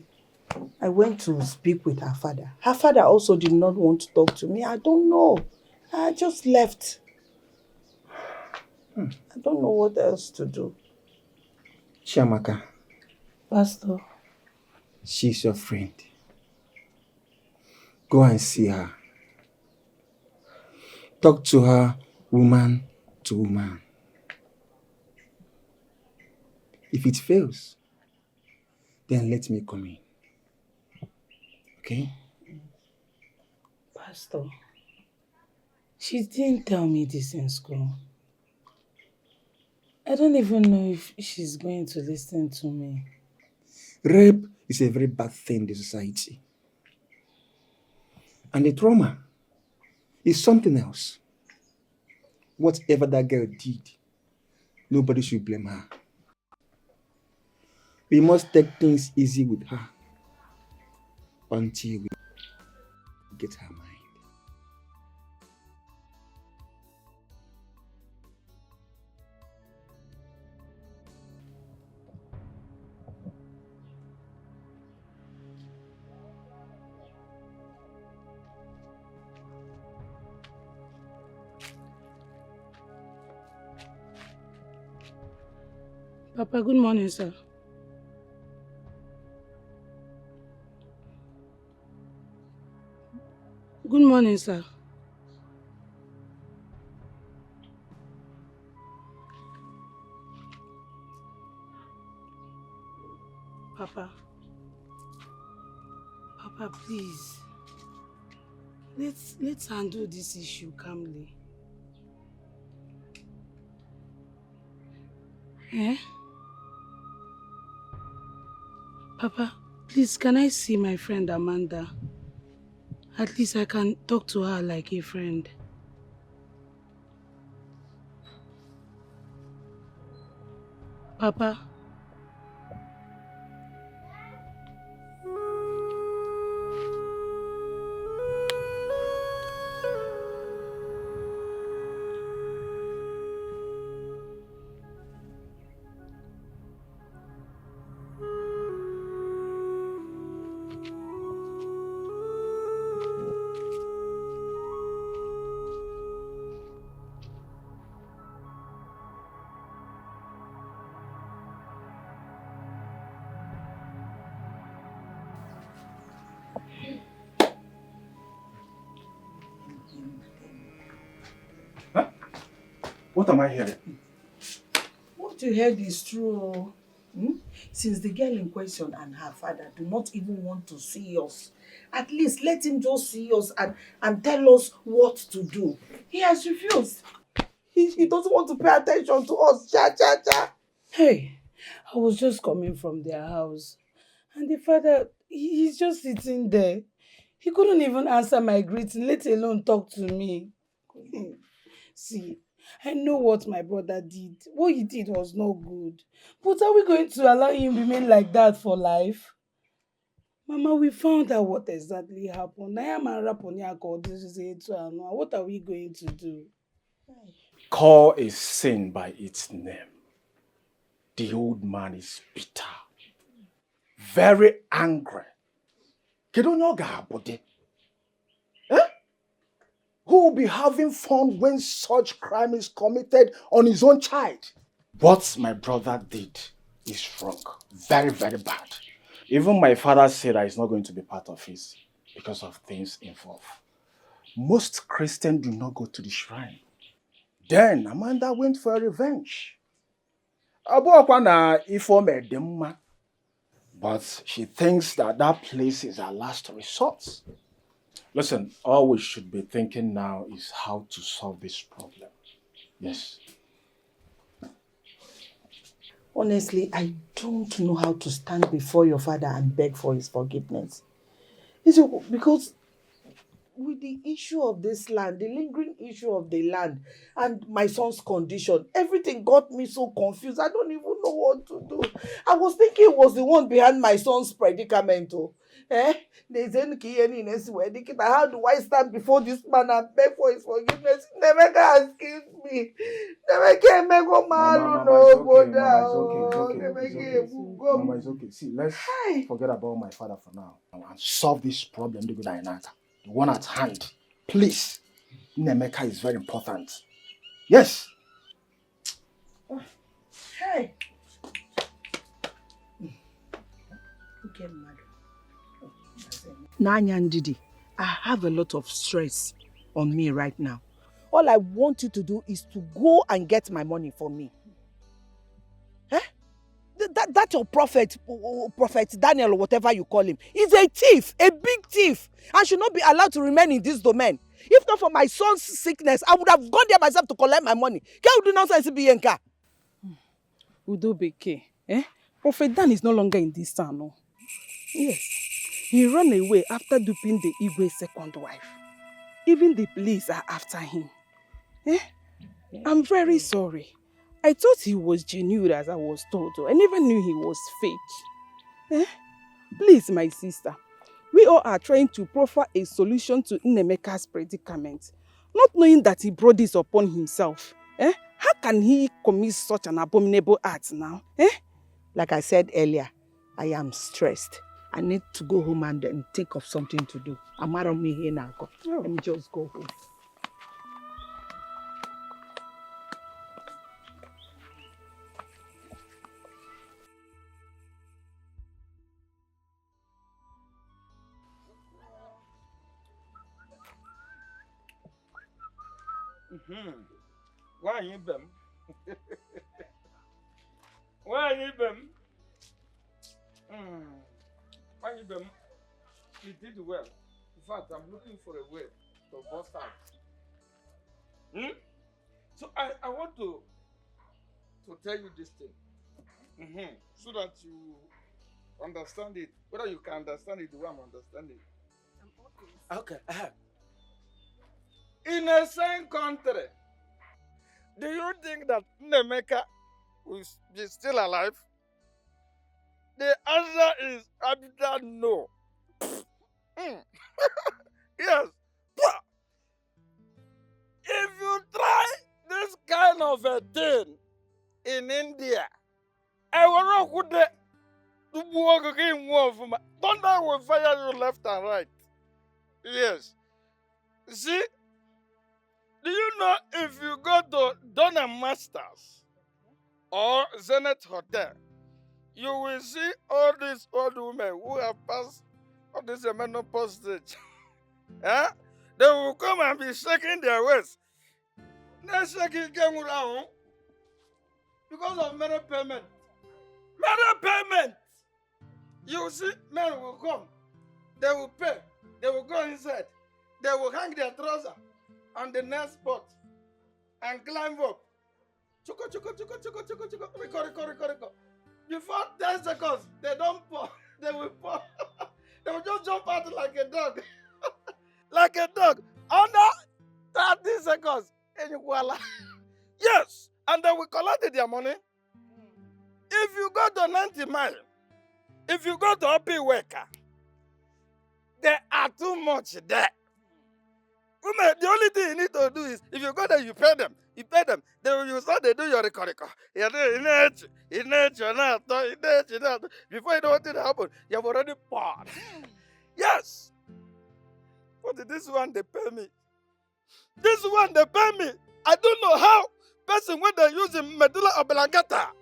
went to speak with her father. Her father also did not want to talk to me. I don't know. I just left. I don't know what else to do. Chiamaka. Pastor. She's your friend. Go and see her. Talk to her woman to woman. If it fails, then let me come in. Okay? Pastor, she didn't tell me this in school. I don't even know if she's going to listen to me. Rape is a very bad thing in the society. And the trauma is something else. Whatever that girl did, nobody should blame her. We must take things easy with her until we get her mind. Papa, good morning, sir. Good morning, sir. Papa. Papa, please. Let's handle this issue calmly. Papa, please, can I see my friend Amanda? At least I can talk to her like a friend. Papa. What am I hearing? What you heard is true. Since the girl in question and her father do not even want to see us, at least let him just see us and tell us what to do. He has refused. He doesn't want to pay attention to us. Cha cha cha. Hey, I was just coming from their house, and the father, he's just sitting there. He couldn't even answer my greeting, let alone talk to me. See, I know what my brother did. What he did was not good. But are we going to allow him remain like that for life? Mama, we found out what exactly happened. I am a Raponiako. This is it. What are we going to do? Call a sin by its name. The old man is bitter, very angry. Eh? Who will be having fun when such crime is committed on his own child? What my brother did is wrong. Very, very bad. Even my father said that he's not going to be part of it because of things involved. Most Christians do not go to the shrine. Then Amanda went for revenge. But she thinks that place is her last resort. Listen, all we should be thinking now is how to solve this problem. Yes. Honestly, I don't know how to stand before your father and beg for his forgiveness. Because with the issue of this land, the lingering issue of the land, and my son's condition, everything got me so confused. I don't even know what to do. I was thinking it was the one behind my son's predicament. How do I stand before this man and beg for his forgiveness? Never can excuse me. Never can make a man Mama, it's okay. See, let's forget about my father for now and solve this problem. The one at hand. Please. Nemeka is very important. Yes. Hey. Okay, madam. Nanya Ndidi, I have a lot of stress on me right now. All I want you to do is to go and get my money for me. Eh? That your prophet Daniel or whatever you call him, is a thief, a big thief, and should not be allowed to remain in this domain. If not for my son's sickness, I would have gone there myself to collect my money. Can you do nonsense, Bianca? Udobeke, Prophet Dan is no longer in this town, no? Yes. He ran away after duping the Igwe's second wife. Even the police are after him. I'm very sorry. I thought he was genuine as I was told. I never knew he was fake. Please, my sister, we all are trying to proffer a solution to Nnemeka's predicament, not knowing that he brought this upon himself. How can he commit such an abominable act now? Like I said earlier, I am stressed. I need to go home and then think of something to do. I'm out of me here now. Let me just go home. Why you bem? Why you bem? Why you bem? You did well. In fact, I'm looking for a way to bust out. So I want to tell you this thing. So that you understand it. Whether you can understand it the way I'm understanding it. Okay. In a same country, do you think that Nnemeka will be still alive? The answer is absolute no. Yes. If you try this kind of a thing in India, I will not go there to walk again. Thunder will fire you left and right. Yes. See? Do you know if you go to Donna Masters or Zenith Hotel, you will see all these old women who have passed all this menopause stage. They will come and be shaking their waist. Next second came around because of merit payment. Merit payment! You see, men will come, they will pay, they will go inside, they will hang their trouser on the next spot and climb up. Chuko, chuko, chuko, chuko, chuko, chuko, riko. Before 10 seconds, they don't pour, they will pour. They will just jump out like a dog. Like a dog. Under 30 seconds. And voila. Yes. And they will collect their money. If you go to 90 Mile, if you go to OBIO, there are too much there. Women, the only thing you need to do is, if you go there, you pay them. You pay them. Then you start, they do your record. You do before you know what will happen, you have already poured. Yes. But this one, they pay me. This one, they pay me. I don't know how. Person when they're using medulla oblongata.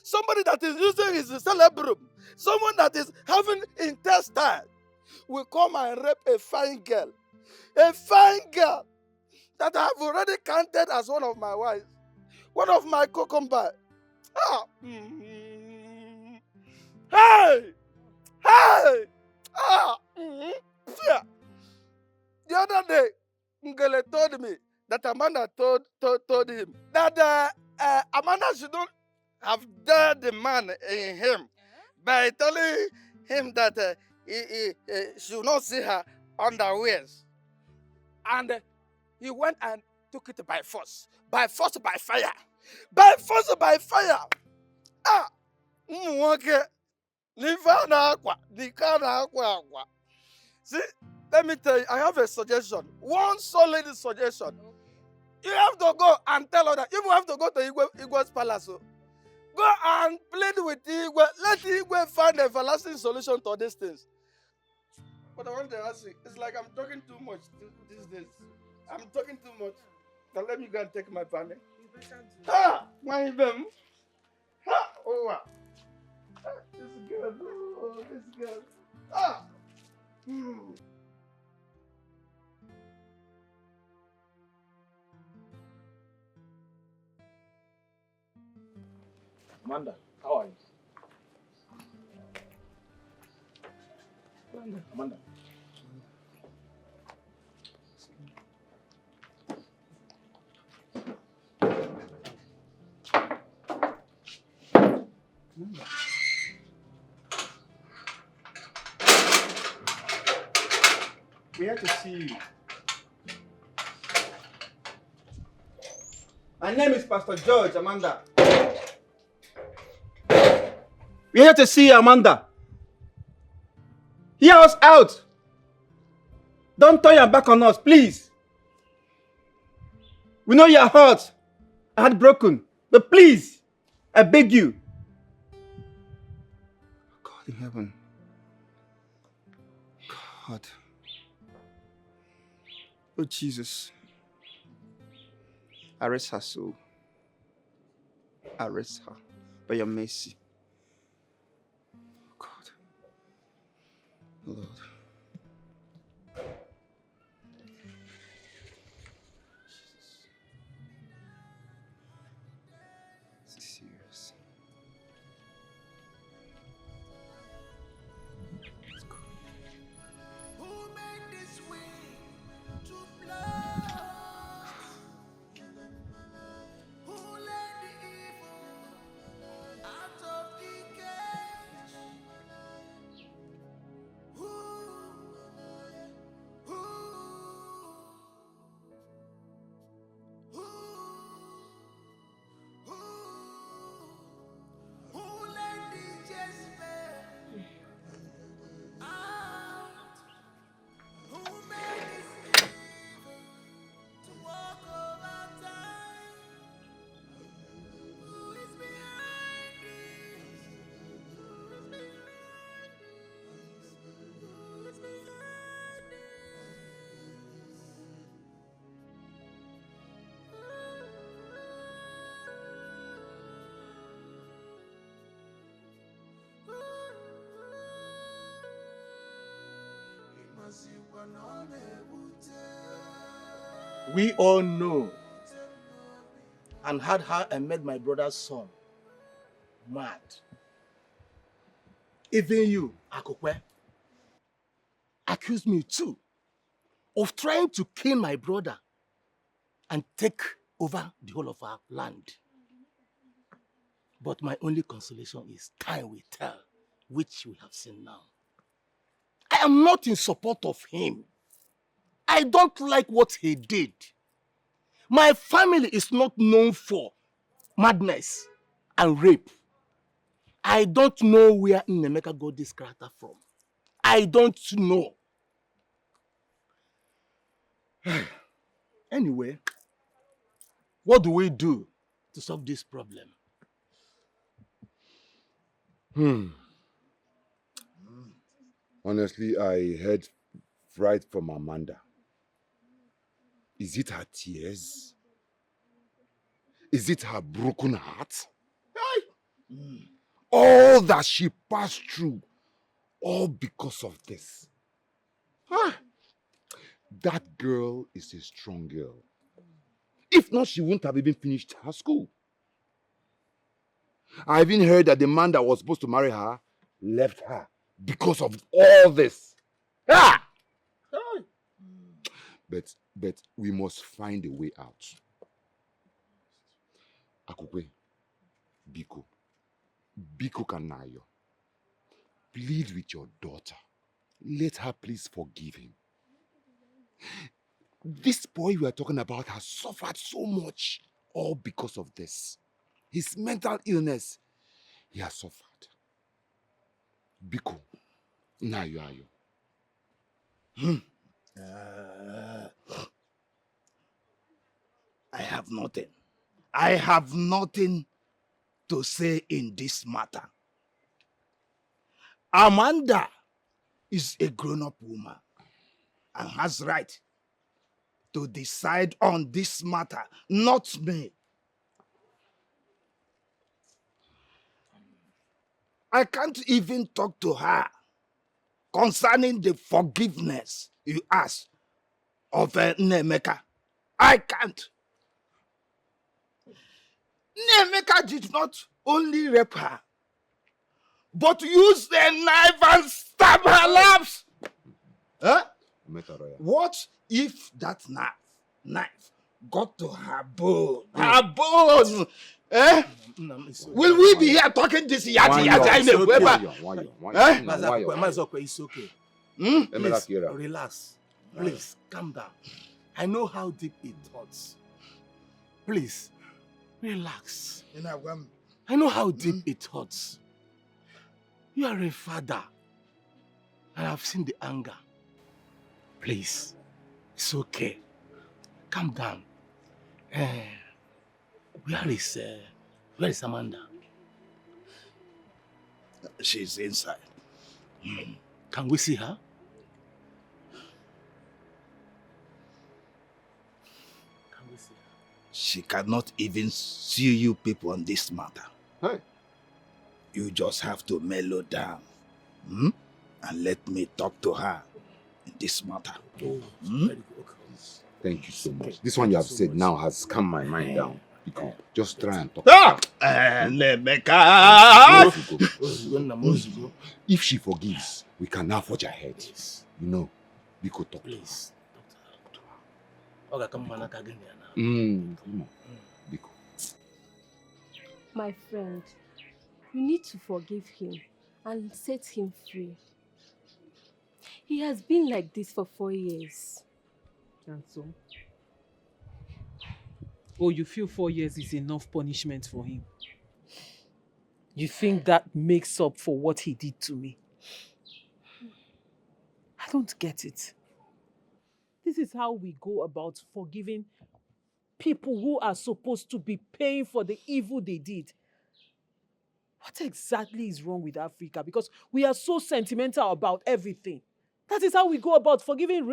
Somebody that is using his cerebrum. Someone that is having intestine will come and rape a fine girl. A fine girl that I have already counted as one of my wives. One of my cucumber. Ah. Hey! Hey! Ah. Yeah. The other day, Ngele told me that Amanda told him that Amanda shouldn't have dared the man in him by telling him that he should not see her underwears. And he went and took it by force. By force, by fire. By force, by fire. Ah! Okay. See, let me tell you, I have a suggestion. One solid suggestion. You have to go and tell her that you have to go to Igwe's palace. Go and plead with Igwe. Let Igwe find a everlasting solution to these things. But I want to ask you, it's like I'm talking too much these days. I'm talking too much. Now let me go and take my family. Ah, my baby. Ah, oh, wow. Ah, this girl, oh, this girl. Ah. Amanda, how are you? Amanda. We had to see you. My name is Pastor George, Amanda. We're here to see you, Amanda. Hear us out. Don't turn your back on us, please. We know your heart heartbroken, but please, I beg you. God in heaven. God. Oh, Jesus. Arrest her soul. Arrest her by your mercy. God. Lord. This is serious. Let's go. Who made this wind to blow? Who let the evil out of the cage? Who let the Jezebel out? Who made this evil to walk over time? Who is behind this? Who is behind this? Who is behind this? We all know and had her and made my brother's son mad. Even you, Akokwe, accused me too of trying to kill my brother and take over the whole of our land. But my only consolation is time will tell, which we have seen now. I am not in support of him. I don't like what he did. My family is not known for madness and rape. I don't know where Nnemeka got this character from. I don't know. Anyway, what do we do to solve this problem? Honestly, I heard right from Amanda. Is it her tears? Is it her broken heart? All that she passed through, all because of this. That girl is a strong girl. If not, she wouldn't have even finished her school. I even heard that the man that was supposed to marry her left her because of all this. But we must find a way out. Akukwe, Biko Kanayo, plead with your daughter. Let her please forgive him. This boy we are talking about has suffered so much, all because of this. His mental illness, he has suffered. Biko, Nayo Ayo. I have nothing. I have nothing to say in this matter. Amanda is a grown-up woman and has right to decide on this matter, not me. I can't even talk to her concerning the forgiveness you asked of Nnemeka. I can't. Nnemeka did not only rape her, but used a knife and stab her laps. Huh? What if that knife got to her bone? Her bone! Eh? Will we be here talking this yati? It's okay. Please, relax. Please, calm down. I know how deep it hurts. Please, relax. I know how deep it hurts. You are a father. I have seen the anger. Please, it's okay. Calm down. Where is Amanda? She's inside. Can we see her? Can we see her? She cannot even see you people on this matter. Hey. You just have to mellow down. And let me talk to her in this matter. Thank you so much. This one you have said now has calmed my mind down. Just try and talk. If she forgives, we can now forge ahead. You know, we could talk. Please. My friend, you need to forgive him and set him free. He has been like this for 4 years. And so? Oh, you feel 4 years is enough punishment for him? You think that makes up for what he did to me? I don't get it. This is how we go about forgiving people who are supposed to be paying for the evil they did. What exactly is wrong with Africa? Because we are so sentimental about everything. That is how we go about forgiving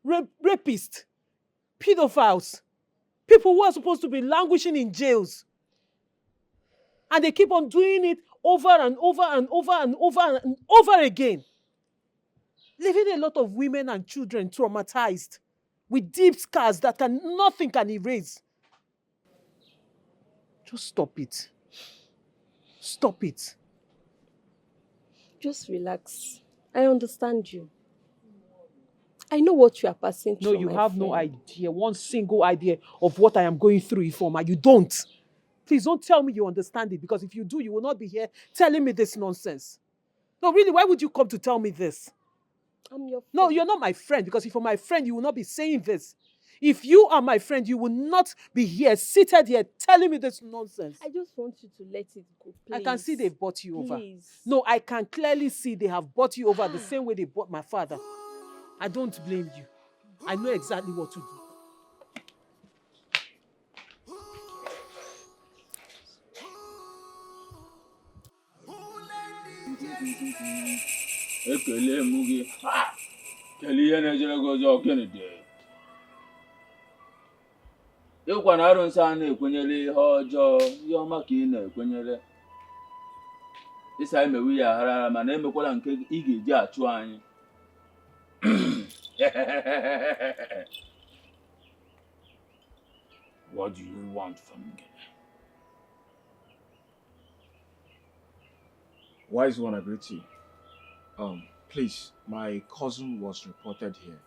rapists, pedophiles, people who are supposed to be languishing in jails. And they keep on doing it over and over and over and over and over again. Leaving a lot of women and children traumatized with deep scars that nothing can erase. Just stop it. Stop it. Just relax. I understand you. I know what you are passing No, through, you my have no friend. idea, one single idea of what I am going through, Ifeoma. You don't. Please don't tell me you understand it, because if you do, you will not be here telling me this nonsense. No, really, why would you come to tell me this? I'm your friend. No, you're not my friend, because if you're my friend, you will not be saying this. If you are my friend, you will not be here, seated here, telling me this nonsense. I just want you to let it go, please. I can see they've bought you over. Please. No, I can clearly see they have bought you over the same way they bought my father. I don't blame you. I know exactly what to do. Ekele m gị. Kelee ihe na-ejere gị ọzọ gịnị dị? Ịkwa na arụsị a na-ekwenyere ihe ọjọọ, ihe ọma ka ị na-ekwenyere. Ịsa emewe ya aghara mana emekwala nke ị ga-eji achụ anyị. What do you want from me? Wise one, I greet you. Please, my cousin was reported here.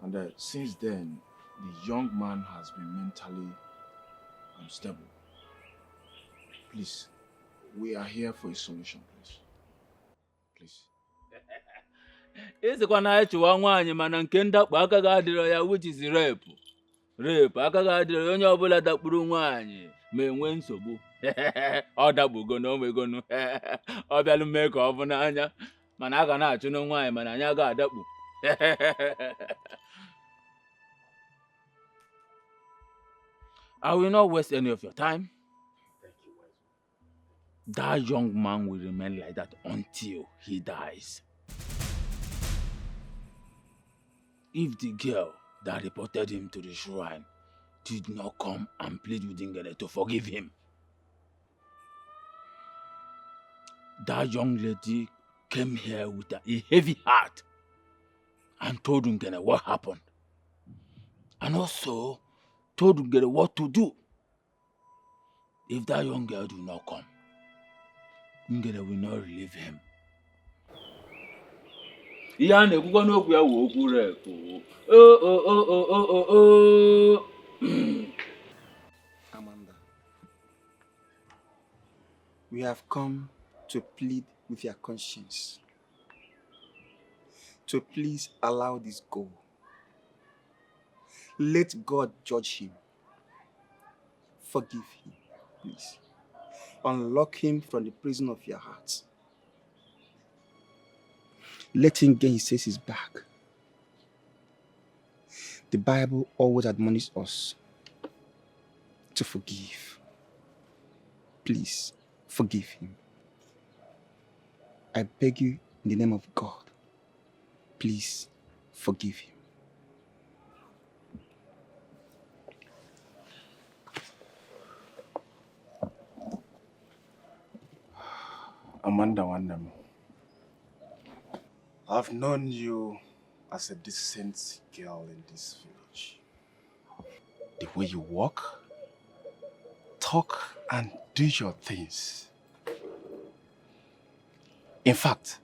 And since then, the young man has been mentally unstable. Please, we are here for a solution, please. Please. Ịsịkwa na anyị chụwa nwaanyị mana nke ndakpo aka ga-adịrọ ya, which is rape. Rape aka ga-adịrọ ya onye ọbụla dakpuru nwaanyị ma enwe nsogbu. Ọ dakpugo na omegonu. Ọ bịalụ mee ka ọ bụ n'anya. Mana a ga na-achụ na nwaanyị mana anyị aga adakpu. I will not waste any of your time. That young man will remain like that until he dies. If the girl that reported him to the shrine did not come and plead with Ngene to forgive him, that young lady came here with a heavy heart and told Ngene what happened. And also told Ngene what to do. If that young girl do not come, Ngene will not relieve him. Amanda, we have come to plead with your conscience. To please allow this go. Let God judge him. Forgive him, please. Unlock him from the prison of your heart. Let him gain his senses back. The Bible always admonishes us to forgive. Please, forgive him. I beg you in the name of God, please forgive him. Amanda Wandam, I've known you as a decent girl in this village. The way you walk, talk, and do your things. In fact,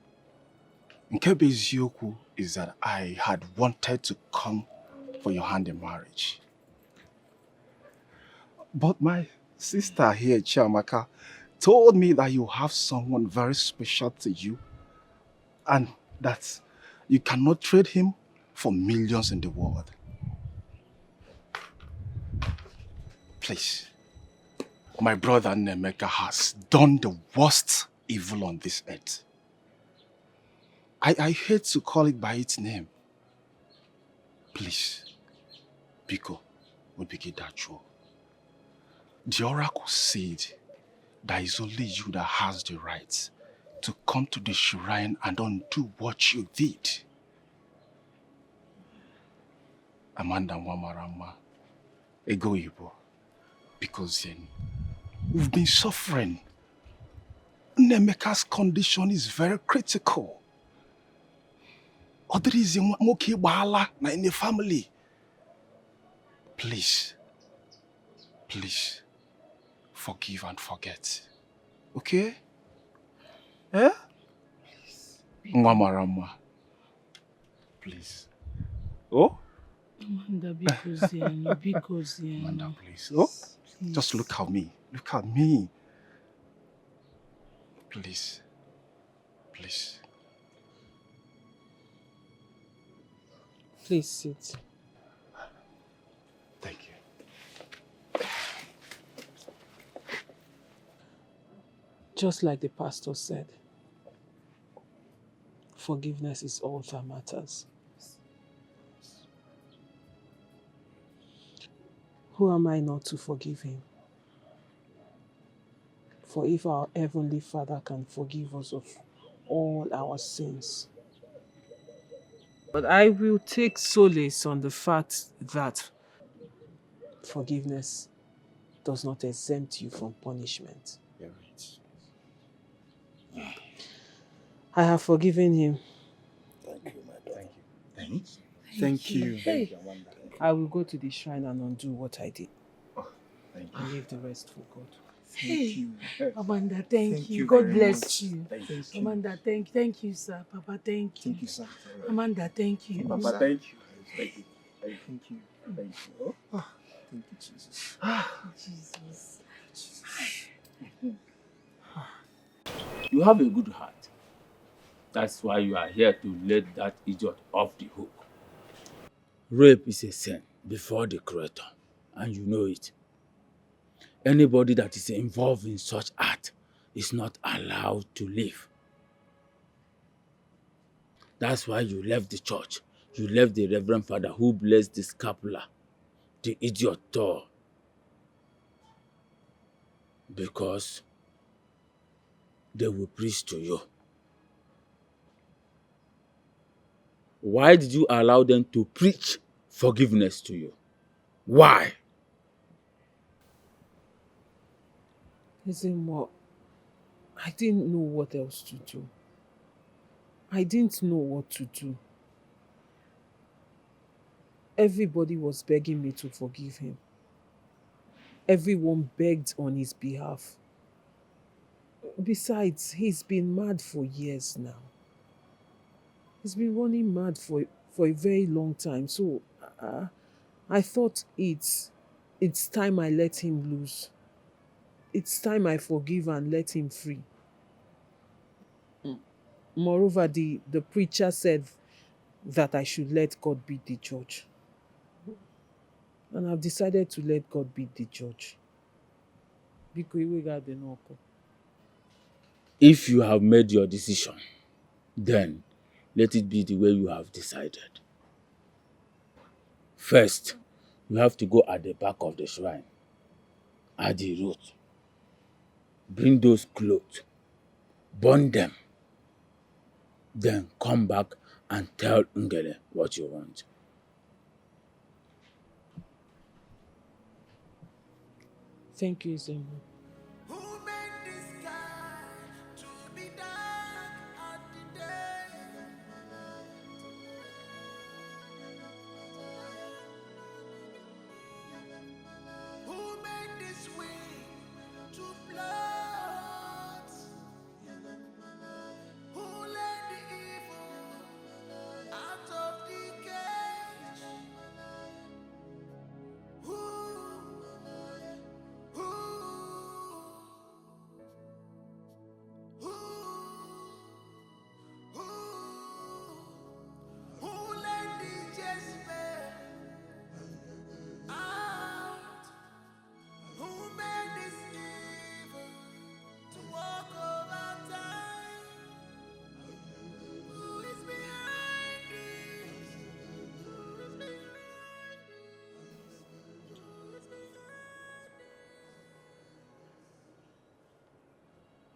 Nkebe Ezioku is that I had wanted to come for your hand in marriage. But my sister here, Chiamaka, told me that you have someone very special to you and that you cannot trade him for millions in the world. Please, my brother Nemeka has done the worst evil on this earth. I hate to call it by its name. Please, Biko, we begin that true. The oracle said that it's only you that has the right to come to the shrine and undo what you did. Amanda Wamarama, Ego Ibo, because then we've been suffering. Nemeka's condition is very critical. Or there is a moki bahala in the family. Please, please, forgive and forget. Okay? Eh? Nwa marama. Please. Oh? Amanda, because Amanda, please. Oh? Just look at me. Look at me. Please. Please. Please sit. Thank you. Just like the pastor said, forgiveness is all that matters. Who am I not to forgive him? For if our Heavenly Father can forgive us of all our sins. But I will take solace on the fact that forgiveness does not exempt you from punishment. You're right. I have forgiven him. Thank you, my daughter. Thank you. Hey, I will go to the shrine and undo what I did. Thank And leave the rest for God. Hey, Amanda, thank you. you God very bless much. you. Thank you. Amanda, thank you, sir. Papa, thank you. Thank you, sir. Amanda, thank you. Papa, thank you. Thank you. Thank you. Thank you. Oh. Thank you, Jesus. Jesus. You have a good heart. That's why you are here to let that idiot off the hook. Rape is a sin before the Creator, and you know it. Anybody that is involved in such act is not allowed to live. That's why you left the church. You left the Reverend Father who blessed the scapular, the idiot tore. Because they will preach to you. Why did you allow them to preach forgiveness to you? Why? Listen, more. I didn't know what else to do. I didn't know what to do. Everybody was begging me to forgive him. Everyone begged on his behalf. Besides, he's been mad for years now. He's been running mad for a very long time. So I thought it's time I let him loose. It's time I forgive and let him free. Moreover, the preacher said that I should let God be the judge. And I've decided to let God be the judge. If you have made your decision, then let it be the way you have decided. First, you have to go at the back of the shrine, at the root. Bring those clothes, burn them, then come back and tell Ngele what you want. Thank you, Zemo.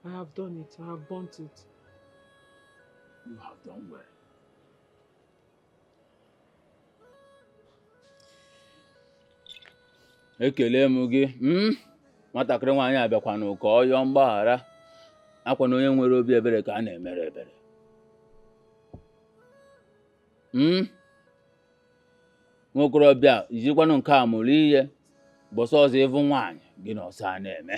I have done it. I have burnt it. You have done well. Ekele m gị, nwatakịrị nwaanyị abịakwanụ ka ọ yọọ mgbaghara. Akwa na onye nwere obi ebere ka a na-emere ebere. Nwokorobịa, ijikwanụ nke a mụrụ ihe, bọsọ ọzọ ịvụ nwaanyị gị na ọsọ a na-eme.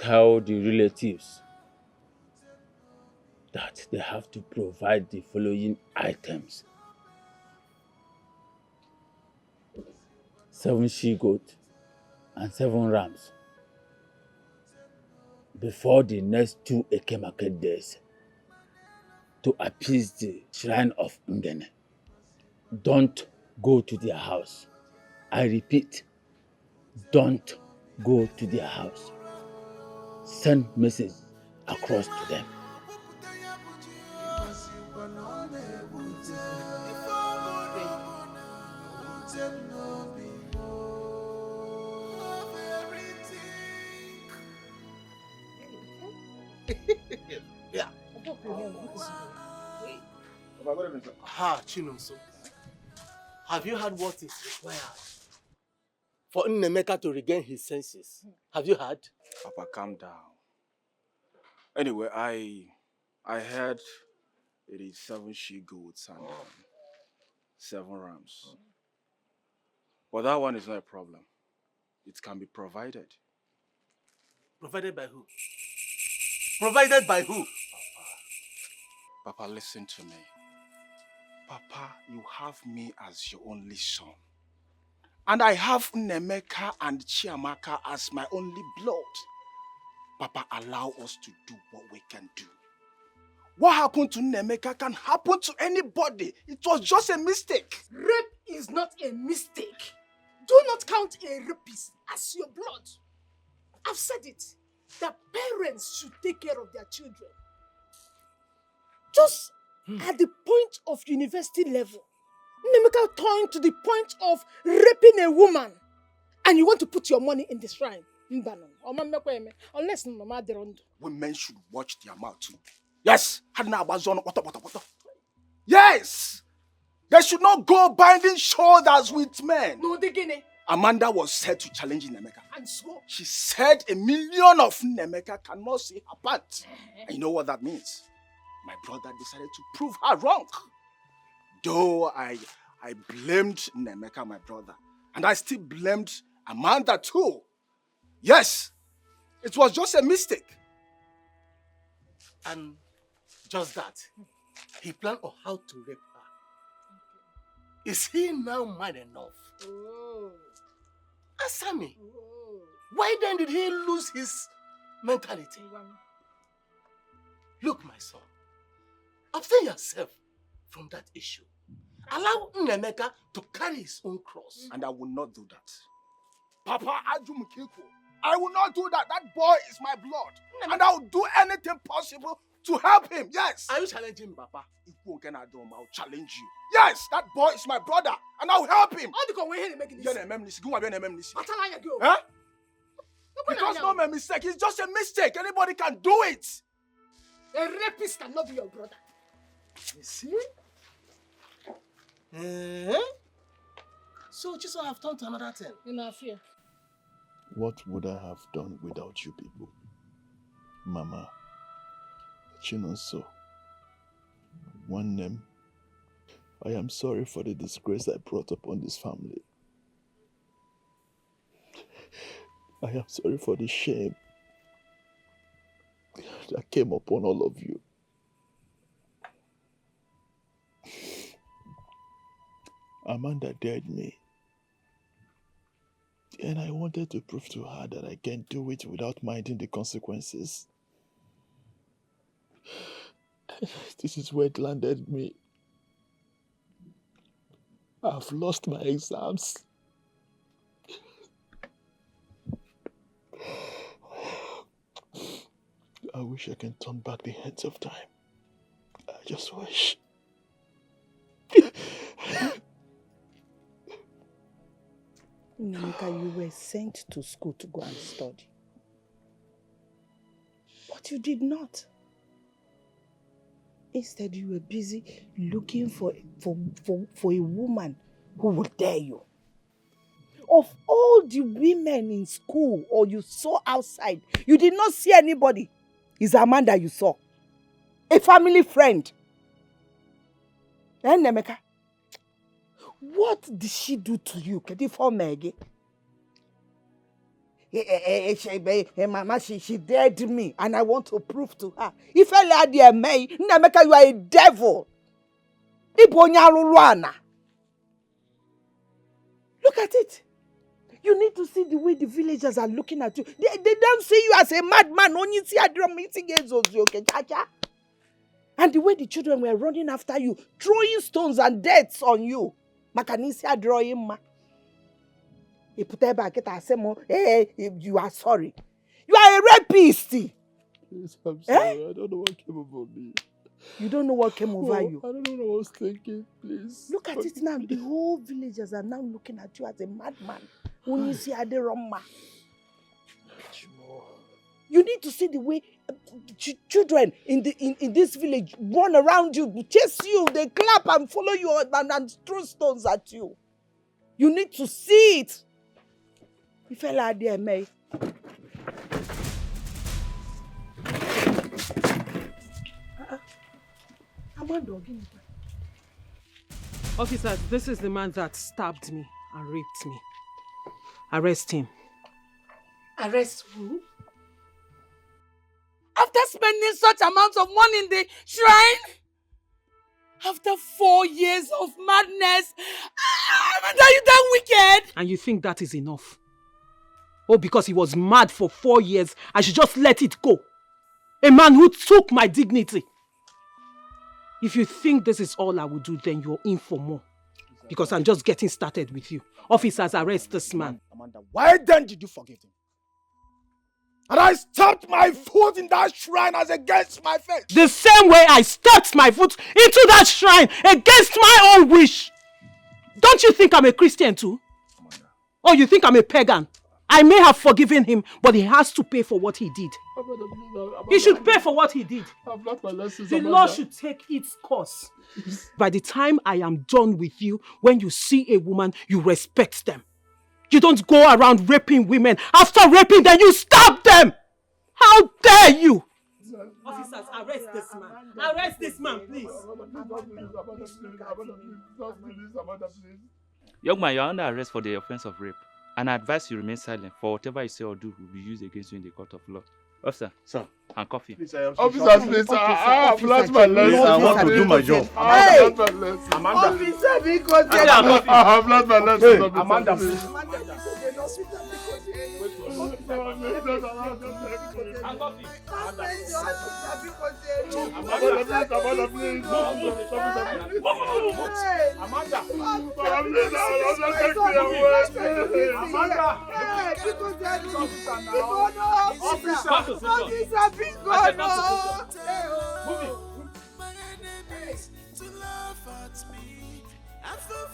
tell the relatives that they have to provide the following items: 7 she-goats and 7 rams before the next 2 Eke market days to appease the shrine of Ngene. Don't go to their house. I repeat, don't go to their house. Send message across to them. Yeah. Ha, Chinonso. Have you heard what is required for Nnemeka to regain his senses? Have you heard? Papa, calm down. Anyway, I heard it is 7 she-goats and 7 rams. But that one is not a problem. It can be provided. Provided by who? Provided by who? Papa, listen to me. Papa, you have me as your only son. And I have Nnemeka and Chiamaka as my only blood. Papa, allow us to do what we can do. What happened to Nnemeka can happen to anybody. It was just a mistake. Rape is not a mistake. Do not count a rapist as your blood. I've said it. The parents should take care of their children. Just at the point of university level, Nnemeka turned to the point of raping a woman. And you want to put your money in the shrine. Unless Mama Derondo. Women should watch their mouth too. Yes! Yes! They should not go binding shoulders with men. No, Dikeh. Amanda was said to challenge Nnemeka. And so? She said 1,000,000 of Nnemeka cannot see her pants. And you know what that means? My brother decided to prove her wrong. Though I blamed Nnemeka, my brother. And I still blamed Amanda too. Yes, it was just a mistake. And just that, he planned on how to rape her. Is he now man enough? Oh. Answer me. Oh. Why then did he lose his mentality? Look, my son, abstain yourself from that issue. Allow Nnemeka to carry his own cross. And I will not do that. Papa Ajumukiko, I will not do that. That boy is my blood. And I will do anything possible to help him. Yes. Are you challenging me, Papa? I'll challenge you. Yes, that boy is my brother. And I will help him. Huh? Because no my mistake. It's just a mistake. Anybody can do it. A rapist cannot be your brother. You see? So just have turned to another thing. In our fear. What would I have done without you people? Mama, Chinonso, one name. I am sorry for the disgrace I brought upon this family. I am sorry for the shame that came upon all of you. Amanda dared me. And I wanted to prove to her that I can do it without minding the consequences. This is where it landed me. I've lost my exams. I wish I can turn back the hands of time. I just wish. Nnemeka, you were sent to school to go and study. But you did not. Instead, you were busy looking for a woman who would dare you. Of all the women in school or you saw outside, you did not see anybody. It's Amanda you saw. A family friend. And Nnemeka, what did she do to you? Mama, she dared me, and I want to prove to her. If I lay there, May, Nameka, you are a devil. Ibonyaluluana. Look at it. You need to see the way the villagers are looking at you. They don't see you as a madman. Only see a drum meeting and the way the children were running after you, throwing stones and dirts on you. Makanisi a drawing ma. You are sorry. You are a rapist. Please, I'm sorry. I don't know what came over me. You don't know what came over you? I don't know what I was thinking. Please. Look at it now. The whole villagers are now looking at you as a madman. When you see Aderoma. You need to see the way children in this village run around you, chase you, they clap and follow you and throw stones at you. You need to see it. You fell out there, May. Officers, this is the man that stabbed me and raped me. Arrest him. Arrest who? After spending such amounts of money in the shrine? After 4 years of madness? Are you that wicked? And you think that is enough? Oh, because he was mad for 4 years, I should just let it go. A man who took my dignity. If you think this is all I will do, then you're in for more. Because I'm just getting started with you. Officers, arrest this man. Amanda, why then did you forgive him? And I stamped my foot in that shrine as against my face. The same way I stepped my foot into that shrine against my own wish. Don't you think I'm a Christian too? Or you think I'm a pagan? I may have forgiven him, but he has to pay for what he did. He should pay for what he did. I've learned my lessons, The Amanda. law should take its course. By the time I am done with you, when you see a woman, you respect them. You don't go around raping women. After raping them, you stab them! How dare you! Officers, arrest this man. Arrest this man, please. Young man, you are under arrest for the offense of rape. And I advise you remain silent, for whatever you say or do will be used against you in the court of law. Officer, sir, handcuff him. Officers, please, I've learned my lesson. I want to do my job. I've learned my lesson. Amanda. Officer, because I've learned my lesson. Hey, Amanda, please. After